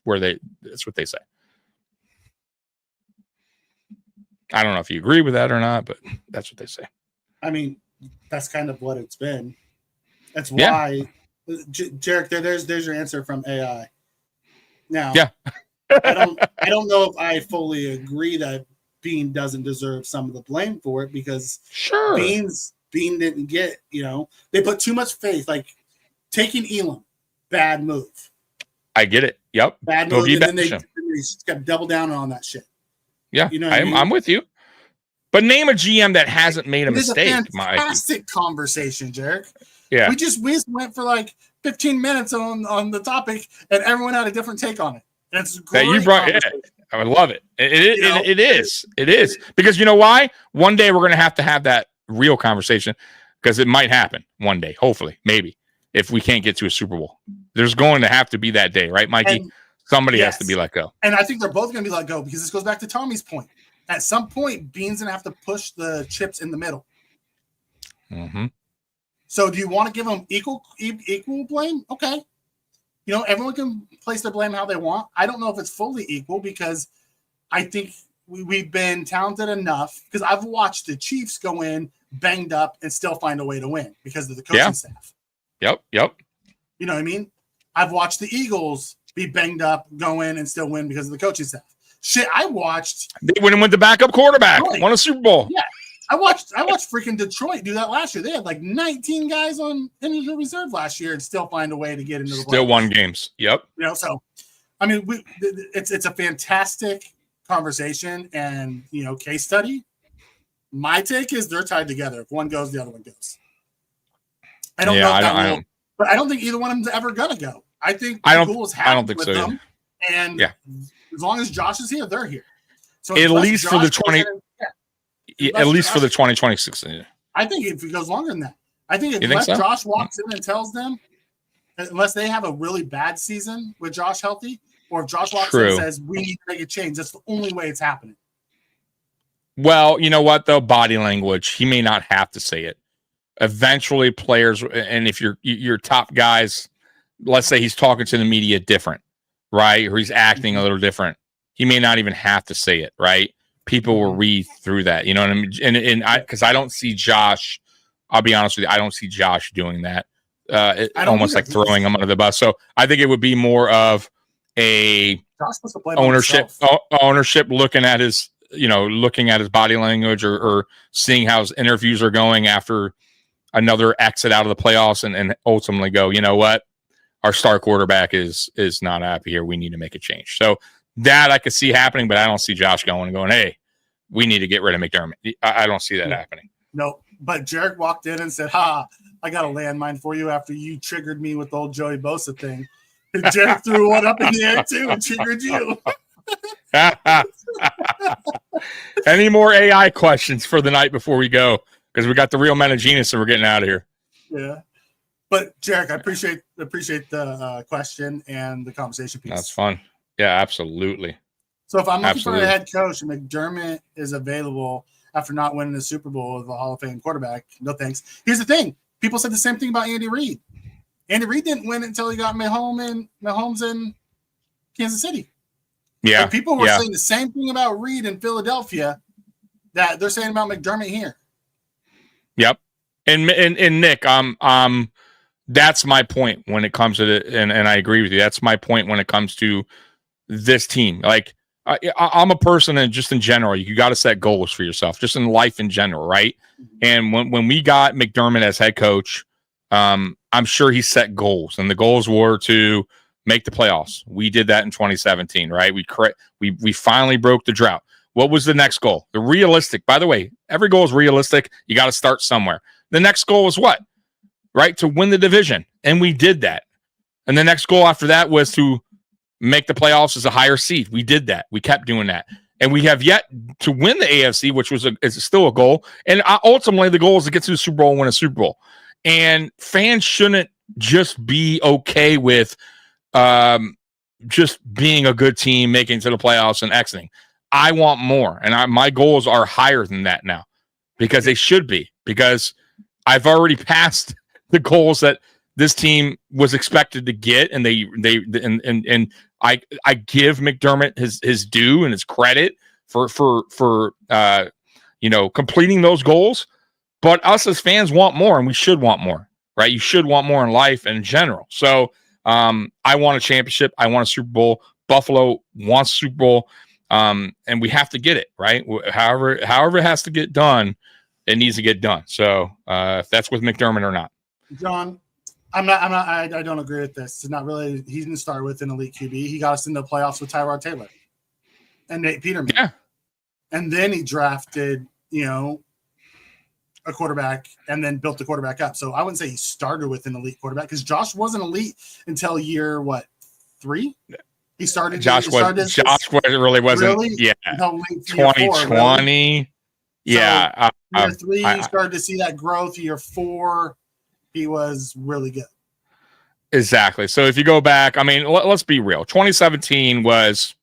what they say. I don't know if you agree with that or not, but that's what they say. I mean, that's kind of what it's been. That's why, Jarek. There's your answer from AI. Now, I don't know if I fully agree that Beane doesn't deserve some of the blame for it because Beane didn't get. They put too much faith. Like taking Elam, bad move. I get it. Yep. Bad move. And then they just got to double down on that shit. Yeah, I'm with you. But name a GM that hasn't made a mistake. It's a fantastic conversation, Jarek. Yeah. We just went for like 15 minutes on the topic, and everyone had a different take on it. And it's great. That you brought. Yeah, I would love it. It is because you know why? One day we're going to have that real conversation because it might happen one day. Hopefully, maybe if we can't get to a Super Bowl, there's going to have to be that day, right, Mikey? Somebody has to be let go. And I think they're both going to be let go because this goes back to Tommy's point. At some point, Beane's going to have to push the chips in the middle. Mm-hmm. So do you want to give them equal blame? Okay. Everyone can place their blame how they want. I don't know if it's fully equal because I think we've been talented enough because I've watched the Chiefs go in banged up and still find a way to win because of the coaching staff. Yep. You know what I mean? I've watched the Eagles be banged up, go in, and still win because of the coaching staff. Shit, I watched. They went and went the backup quarterback, won a Super Bowl. Yeah, I watched freaking Detroit do that last year. They had like 19 guys on injured reserve last year and still find a way to get into the playoffs. Still won games. Yep. So, I mean, it's a fantastic conversation and case study. My take is they're tied together. If one goes, the other one goes. I don't know. But I don't think either one of them's ever gonna go. I think the Eagles have with them, and as long as Josh is here, they're here. So at least for the 2026. I think if it goes longer than that, I think unless Josh walks in and tells them, unless they have a really bad season with Josh healthy, or if Josh walks in and says we need to make a change, that's the only way it's happening. Well, you know what though? Body language. He may not have to say it. Eventually, players, and if your top guys, let's say he's talking to the media different, right? Or he's acting a little different. He may not even have to say it, right? People will read through that, you know what I mean? And because I don't see Josh, I'll be honest with you, I don't see Josh doing that. Almost like throwing him under the bus. So I think it would be more of a ownership looking at his, looking at his body language or seeing how his interviews are going after another exit out of the playoffs and ultimately go, you know what? Our star quarterback is not happy here. We need to make a change. So that I could see happening, but I don't see Josh going, hey, we need to get rid of McDermott. I don't see that happening. No, but Jarek walked in and said, I got a landmine for you after you triggered me with the old Joey Bosa thing. Jared threw one up in the air too and triggered you. Any more AI questions for the night before we go? Because we got the real men of genius and we're getting out of here. Yeah. But Jarek, I appreciate the question and the conversation piece. That's fun. Yeah, absolutely. So if I'm looking for a head coach and McDermott is available after not winning the Super Bowl with a Hall of Fame quarterback, no thanks. Here's the thing. People said the same thing about Andy Reid. Andy Reid didn't win until he got Mahomes in Kansas City. Yeah. And people were saying the same thing about Reid in Philadelphia that they're saying about McDermott here. Yep. And Nick, that's my point when it comes to it, and I agree with you. That's my point when it comes to this team. Like, I'm a person, and just in general, you got to set goals for yourself, just in life in general, right? And when we got McDermott as head coach, I'm sure he set goals, and the goals were to make the playoffs. We did that in 2017, right? We finally broke the drought. What was the next goal? The realistic. By the way, every goal is realistic. You got to start somewhere. The next goal was what? Right? To win the division. And we did that. And the next goal after that was to make the playoffs as a higher seed. We did that. We kept doing that. And we have yet to win the AFC, which is still a goal. And ultimately, the goal is to get to the Super Bowl and win a Super Bowl. And fans shouldn't just be okay with just being a good team, making it to the playoffs and exiting. I want more. And my goals are higher than that now because they should be, because I've already passed the goals that this team was expected to get, and I give McDermott his due and his credit for completing those goals. But us as fans want more, and we should want more, right? You should want more in life in general. So I want a championship. I want a Super Bowl. Buffalo wants Super Bowl, and we have to get it, right? However it has to get done, it needs to get done. So if that's with McDermott or not. John, I don't agree with this. It's not really. He didn't start with an elite QB. He got us into the playoffs with Tyrod Taylor and Nate Peterman. Yeah, and then he drafted, a quarterback and then built the quarterback up. So I wouldn't say he started with an elite quarterback because Josh wasn't elite until year 3. He started. Josh really wasn't. Really? Yeah, 2020. Really? Yeah, year 3, you started to see that growth. Year 4. He was really good. Exactly. So if you go back, I mean, let's be real. 2017 was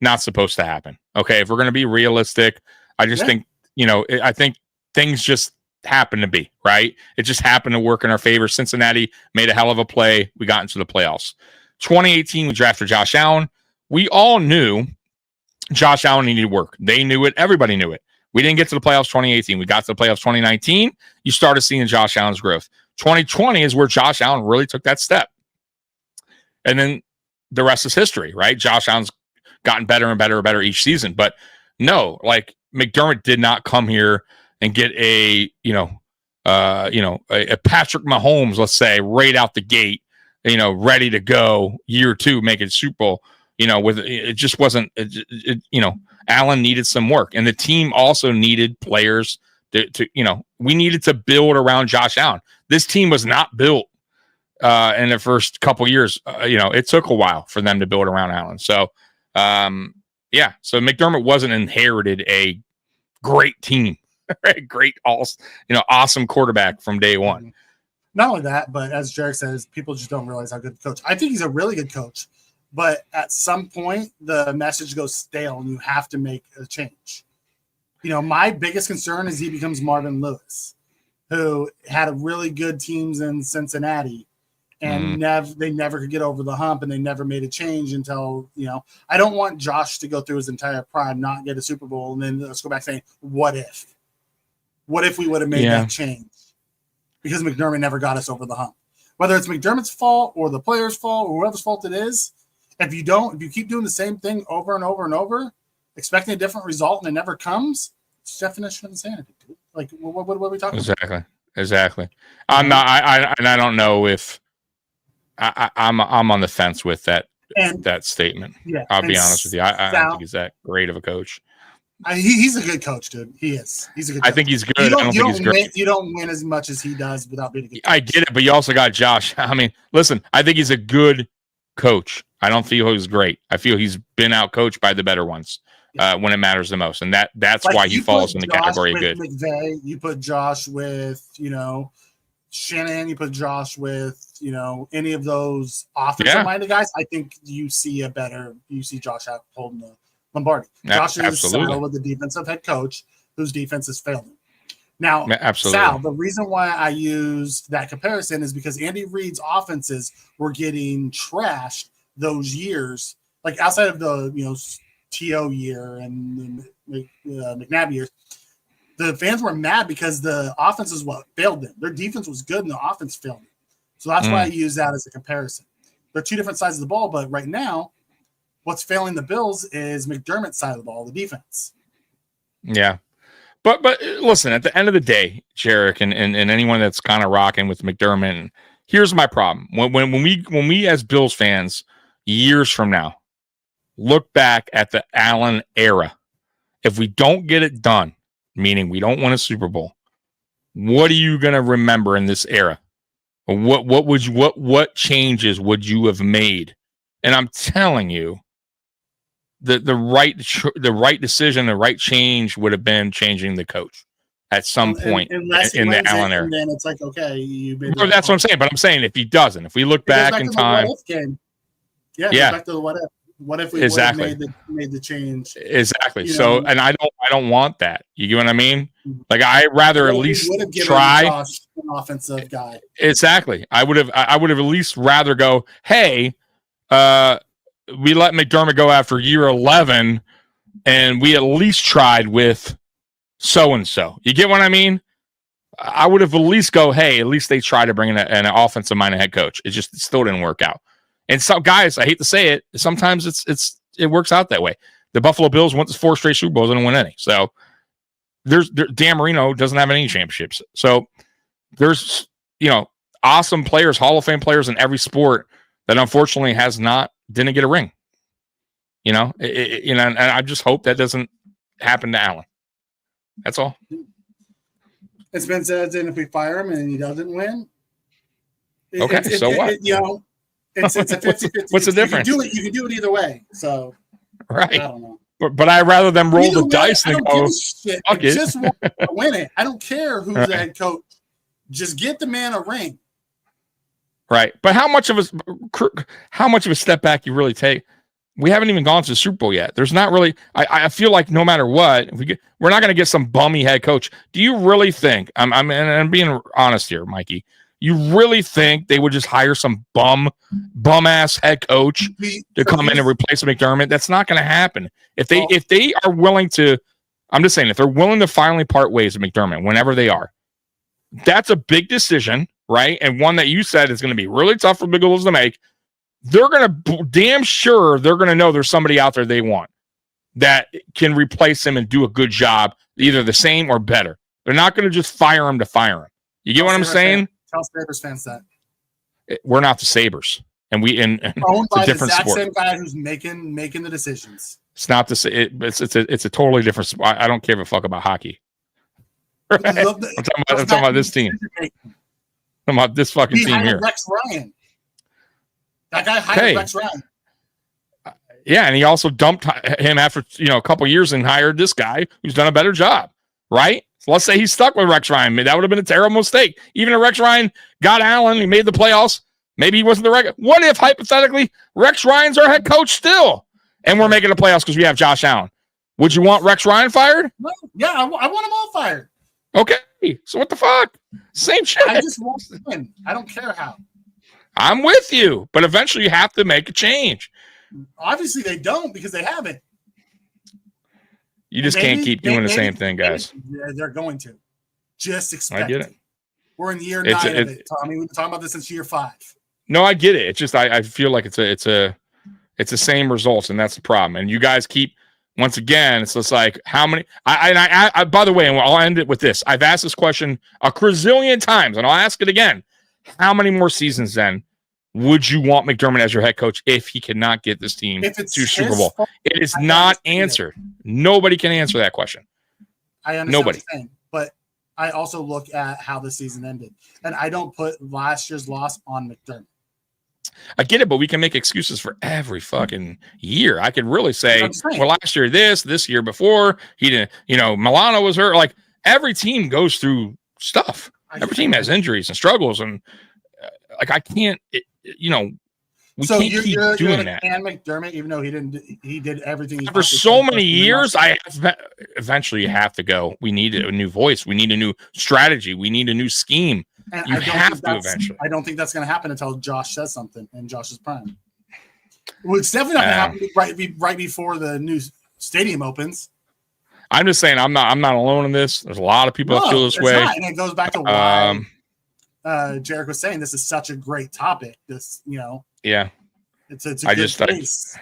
not supposed to happen. Okay. If we're going to be realistic, I just think, I think things just happened to be, right? It just happened to work in our favor. Cincinnati made a hell of a play. We got into the playoffs. 2018, we drafted Josh Allen. We all knew Josh Allen needed work. They knew it. Everybody knew it. We didn't get to the playoffs 2018. We got to the playoffs 2019. You started seeing Josh Allen's growth. 2020 is where Josh Allen really took that step. And then the rest is history, right? Josh Allen's gotten better and better and better each season. But no, like McDermott did not come here and get a Patrick Mahomes, let's say, right out the gate, ready to go year 2, making Super Bowl. It just wasn't, Allen needed some work. And the team also needed players to we needed to build around Josh Allen. This team was not built in the first couple years. It took a while for them to build around Allen. So, so McDermott wasn't inherited a great team, right? Great, awesome quarterback from day one. Not only that, but as Jarek says, people just don't realize how good the coach. I think he's a really good coach, but at some point the message goes stale and you have to make a change. My biggest concern is he becomes Marvin Lewis, who had a really good teams in Cincinnati and they never could get over the hump and they never made a change until, I don't want Josh to go through his entire prime, not get a Super Bowl, and then let's go back saying, what if? What if we would have made that change? Because McDermott never got us over the hump. Whether it's McDermott's fault or the player's fault or whoever's fault it is, if you keep doing the same thing over and over and over, expecting a different result and it never comes, it's definition of insanity, dude. Like, what are we talking about? Exactly. I'm not. I don't know if I'm on the fence with that statement. Yeah, I'll be honest with you. I don't think he's that great of a coach. He's a good coach, dude. He is. He's a good coach. I think he's good. I don't think he's great. You don't win as much as he does without being a good coach. I get it, but you also got Josh. I mean, listen, I think he's a good coach. I don't feel he's great. I feel he's been out-coached by the better ones when it matters the most. And that's Like, why he you falls put in the Josh category of with good. McVay, you put Josh with, Shanahan, you put Josh with, any of those offensive-minded guys, I think you see Josh out holding the Lombardi. Josh is saddled with the defensive head coach whose defense is failing. Now, Sal, the reason why I used that comparison is because Andy Reid's offenses were getting trashed those years, like outside of the T.O. year and the McNabb years. The fans were mad because the offense is what failed them. Their defense was good and the offense failed them. So that's why I use that as a comparison. They're two different sides of the ball, but right now, what's failing the Bills is McDermott's side of the ball, the defense. Yeah. But listen, at the end of the day, Jarek and anyone that's kind of rocking with McDermott, here's my problem. When we as Bills fans years from now look back at the Allen era, if we don't get it done, meaning we don't win a Super Bowl, what are you going to remember in this era? What changes would you have made? And I'm telling you, the right decision, the right change would have been changing the coach at some point in the Allen era. And then it's like, okay, that's what I'm saying. But I'm saying if he doesn't, if we look back in time, back to the what if. What if we would have made the change? Exactly. So, and I don't want that. You get what I mean? Like, I'd rather at least try. Josh an offensive guy. Exactly. I would have at least rather go, hey, we let McDermott go after year 11, and we at least tried with so and so. You get what I mean? I would have at least go, hey, at least they tried to bring in an offensive-minded head coach. It still didn't work out. And some guys, I hate to say it, sometimes it works out that way. The Buffalo Bills went to 4 straight Super Bowls and didn't win any. So Dan Marino doesn't have any championships. So there's awesome players, Hall of Fame players in every sport that unfortunately didn't get a ring. And I just hope that doesn't happen to Allen. That's all. It's been said that if we fire him and he doesn't win, what? It's a 50-50. What's the difference? You can do it either way. So right. I don't know. But I'd rather them roll the dice and go, fuck it. Just want to win it. I don't care who's the head coach. Just get the man a ring. Right. But how much of a step back you really take? We haven't even gone to the Super Bowl yet. There's not really. I feel like no matter what, we're not going to get some bummy head coach. Do you really think? I'm being honest here, Mikey. You really think they would just hire some bum ass head coach to come in and replace McDermott? That's not going to happen. If they are willing to, I'm just saying, if they're willing to finally part ways with McDermott, whenever they are, that's a big decision, right? And one that you said is going to be really tough for Big Bills to make. They're going to damn sure they're going to know there's somebody out there they want that can replace him and do a good job, either the same or better. They're not going to just fire him to fire him. You get what I'm saying? Tell Sabres fans that we're not the Sabres, and owned it's by a different the sport. Same guy who's making the decisions. It's not the it's a totally different sport. I don't give a fuck about hockey. Right? I'm talking about this team. I'm talking about this fucking team here. Rex Ryan. That guy hired Rex Ryan. Yeah, and he also dumped him after a couple years and hired this guy who's done a better job, right? So let's say he's stuck with Rex Ryan. That would have been a terrible mistake. Even if Rex Ryan got Allen, he made the playoffs. Maybe he wasn't the right. What if, hypothetically, Rex Ryan's our head coach still, and we're making the playoffs because we have Josh Allen? Would you want Rex Ryan fired? No. Yeah, I want them all fired. Okay, so what the fuck? Same shit. I just want to win. I don't care how. I'm with you, but eventually you have to make a change. Obviously, they don't because they haven't. You just can't keep doing the same thing, guys. They're going to. Just expect I get it. We're in year 9 of it, Tommy. We've been talking about this since year 5. No, I get it. It's just I feel like it's the same results, and that's the problem. And you guys keep once again. It's just like how many? I by the way, and I'll end it with this. I've asked this question a gazillion times, and I'll ask it again. How many more seasons then would you want McDermott as your head coach if he cannot get this team to Super Bowl? It is not answered. Nobody can answer that question. I understand Nobody. what you're saying, but I also look at how the season ended, and I don't put last year's loss on McDermott. I get it, but we can make excuses for every fucking year. I could really say, well, last year this year before he didn't. Milano was hurt. Like every team goes through stuff. Every team has injuries and struggles, and like I can't. We can't keep doing that. And McDermott, even though he did everything for so many years. Eventually you have to go. We need a new voice. We need a new strategy. We need a new scheme. And you have to eventually. I don't think that's going to happen until Josh says something in Josh's prime. Well, it's definitely not going to happen right before the new stadium opens. I'm just saying I'm not alone in this. There's a lot of people that feel this way. And it goes back to why Jarek was saying this is such a great topic. Yeah, it's a good place.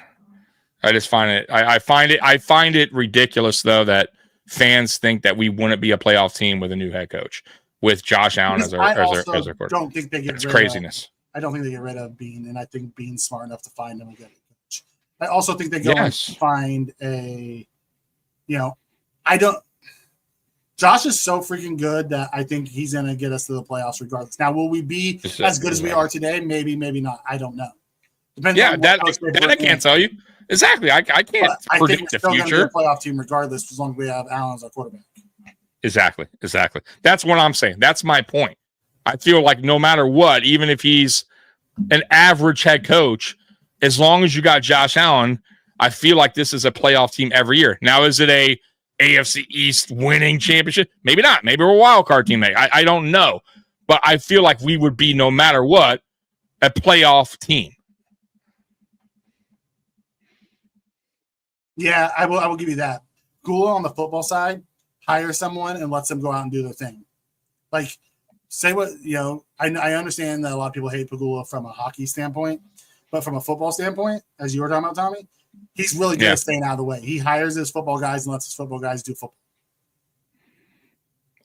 I just find it. I find it ridiculous though that fans think that we wouldn't be a playoff team with a new head coach with Josh Allen as our quarterback. Don't think they get it's craziness. I don't think they get rid of Beane, and I think Beane's smart enough to find him a good coach. I also think they go and find a, Josh is so freaking good that I think he's going to get us to the playoffs regardless. Now, will we be as good as we are today? Maybe, maybe not. I don't know. Depends on that I can't tell you. Exactly. I can't predict the future. A playoff team regardless, as long as we have Allen as our quarterback. Exactly. That's what I'm saying. That's my point. I feel like no matter what, even if he's an average head coach, as long as you got Josh Allen, I feel like this is a playoff team every year. Now, is it a AFC East winning championship? Maybe not. Maybe we're a wild card team. I don't know. But I feel like we would be, no matter what, a playoff team. Yeah, I will give you that. Gula on the football side, hire someone and lets them go out and do their thing. Like, say what, I understand that a lot of people hate Pagula from a hockey standpoint, but from a football standpoint, as you were talking about, Tommy, he's really good at staying out of the way. He hires his football guys and lets his football guys do football.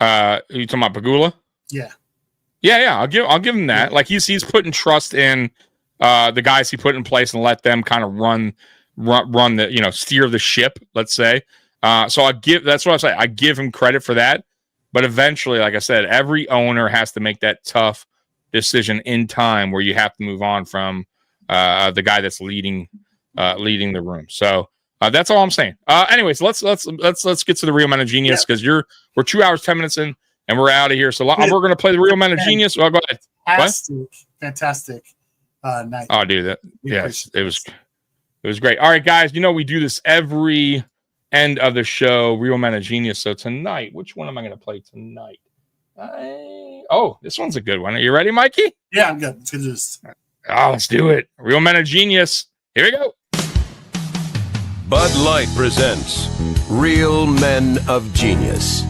Are you talking about Pagula? Yeah. Yeah. I'll give him that. Like he's putting trust in the guys he put in place and let them kind of run the steer the ship. Let's say. So that's what I say. I give him credit for that. But eventually, like I said, every owner has to make that tough decision in time where you have to move on from the guy that's leading the room. So that's all I'm saying. Anyways, let's get to the Real Men of Genius because we're 2 hours 10 minutes in and we're out of here. So we're gonna play the Real Men of Genius. Oh, go ahead. Fantastic night. Oh, dude, it was great. All right, guys. We do this every end of the show, Real Men of Genius. So tonight, which one am I going to play tonight? This one's a good one. Are you ready, Mikey? Yeah, I'm good. Let's do this. Let's do it. Real Men of Genius. Here we go. Bud Light presents Real Men of Genius.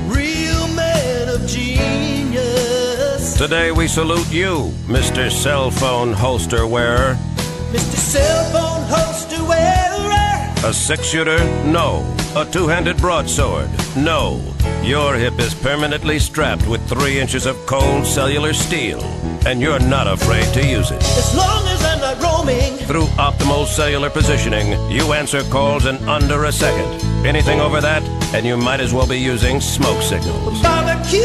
Real Men of Genius. Today we salute you, Mr. Cell Phone Holster Wearer. Mr. Cell Phone Holster Wearer. A 6-shooter? No. A 2-handed broadsword? No. Your hip is permanently strapped with 3 inches of cold cellular steel, and you're not afraid to use it. As long as I'm not roaming. Through optimal cellular positioning, you answer calls in under a second. Anything over that, and you might as well be using smoke signals. Barbecue.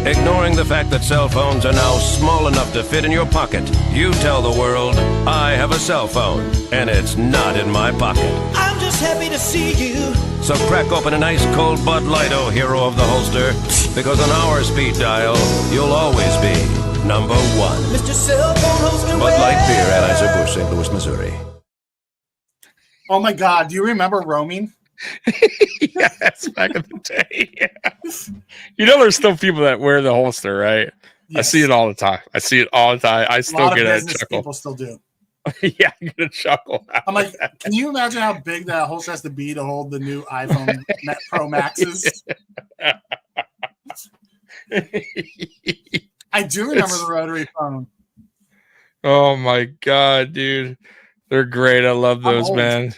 Ignoring the fact that cell phones are now small enough to fit in your pocket, you tell the world, I have a cell phone, and it's not in my pocket. I'm just happy to see you. So crack open an ice cold Bud Light, oh hero of the holster, because on our speed dial, you'll always be number 1. Mr. Cell Phone Holster. Bud Light Beer, Anheuser-Busch, St. Louis, Missouri. Oh my God, do you remember roaming? Yes, back in the day. Yeah. There's still people that wear the holster, right? Yes. I see it all the time. I still get a chuckle. People still do. Yeah, I get a chuckle. I'm like, can you imagine how big that holster has to be to hold the new iPhone Pro Maxes? I do remember the rotary phone. Oh my God, dude. They're great. I love those, man.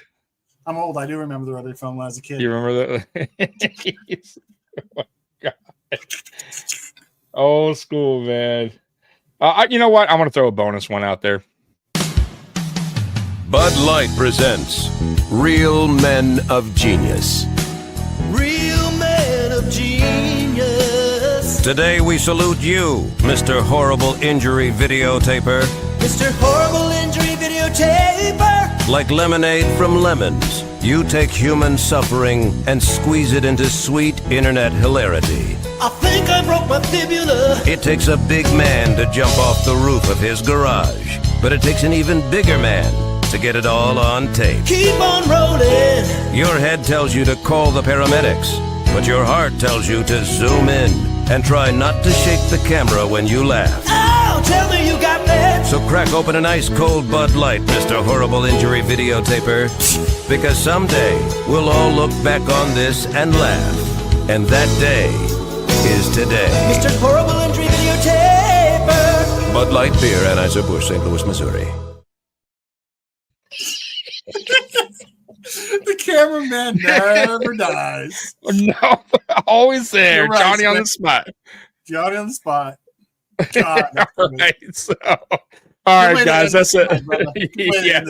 I'm old. I do remember the rotary phone when I was a kid. You remember that? Oh, God. Old school, man. You know what? I want to throw a bonus one out there. Bud Light presents Real Men of Genius. Real Men of Genius. Today we salute you, Mr. Horrible Injury Videotaper. Mr. Horrible Injury Videotaper. Like lemonade from lemons, you take human suffering and squeeze it into sweet internet hilarity. I think I broke my fibula. It takes a big man to jump off the roof of his garage, but it takes an even bigger man to get it all on tape. Keep on rolling. Your head tells you to call the paramedics, but your heart tells you to zoom in and try not to shake the camera when you laugh. Oh, tell me you got that. So crack open an ice-cold Bud Light, Mr. Horrible Injury Videotaper, because someday we'll all look back on this and laugh. And that day is today. Mr. Horrible Injury Videotaper. Bud Light Beer, Anheuser-Busch, St. Louis, Missouri. The cameraman never dies. No, always there. You're right, Johnny on Slick. the spot. Johnny on the spot. God, that's All funny. right, so, all right, guys, that's it. Yeah.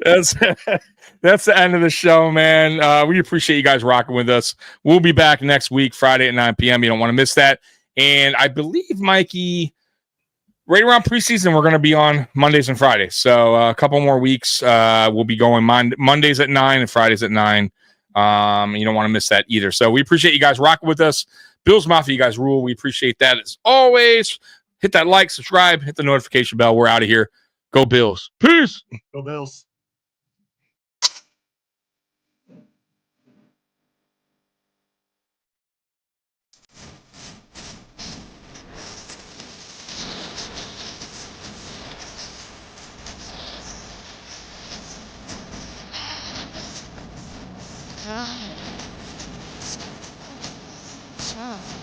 Yeah. That's the end of the show, man. We appreciate you guys rocking with us. We'll be back next week, Friday at 9 p.m. You don't want to miss that. And I believe, Mikey, right around preseason, we're going to be on Mondays and Fridays. So a couple more weeks, we'll be going Mondays at 9 and Fridays at 9. You don't want to miss that either. So we appreciate you guys rocking with us. Bills Mafia, you guys rule. We appreciate that as always. Hit that like, subscribe, hit the notification bell. We're out of here. Go Bills. Peace. Go Bills. Ah.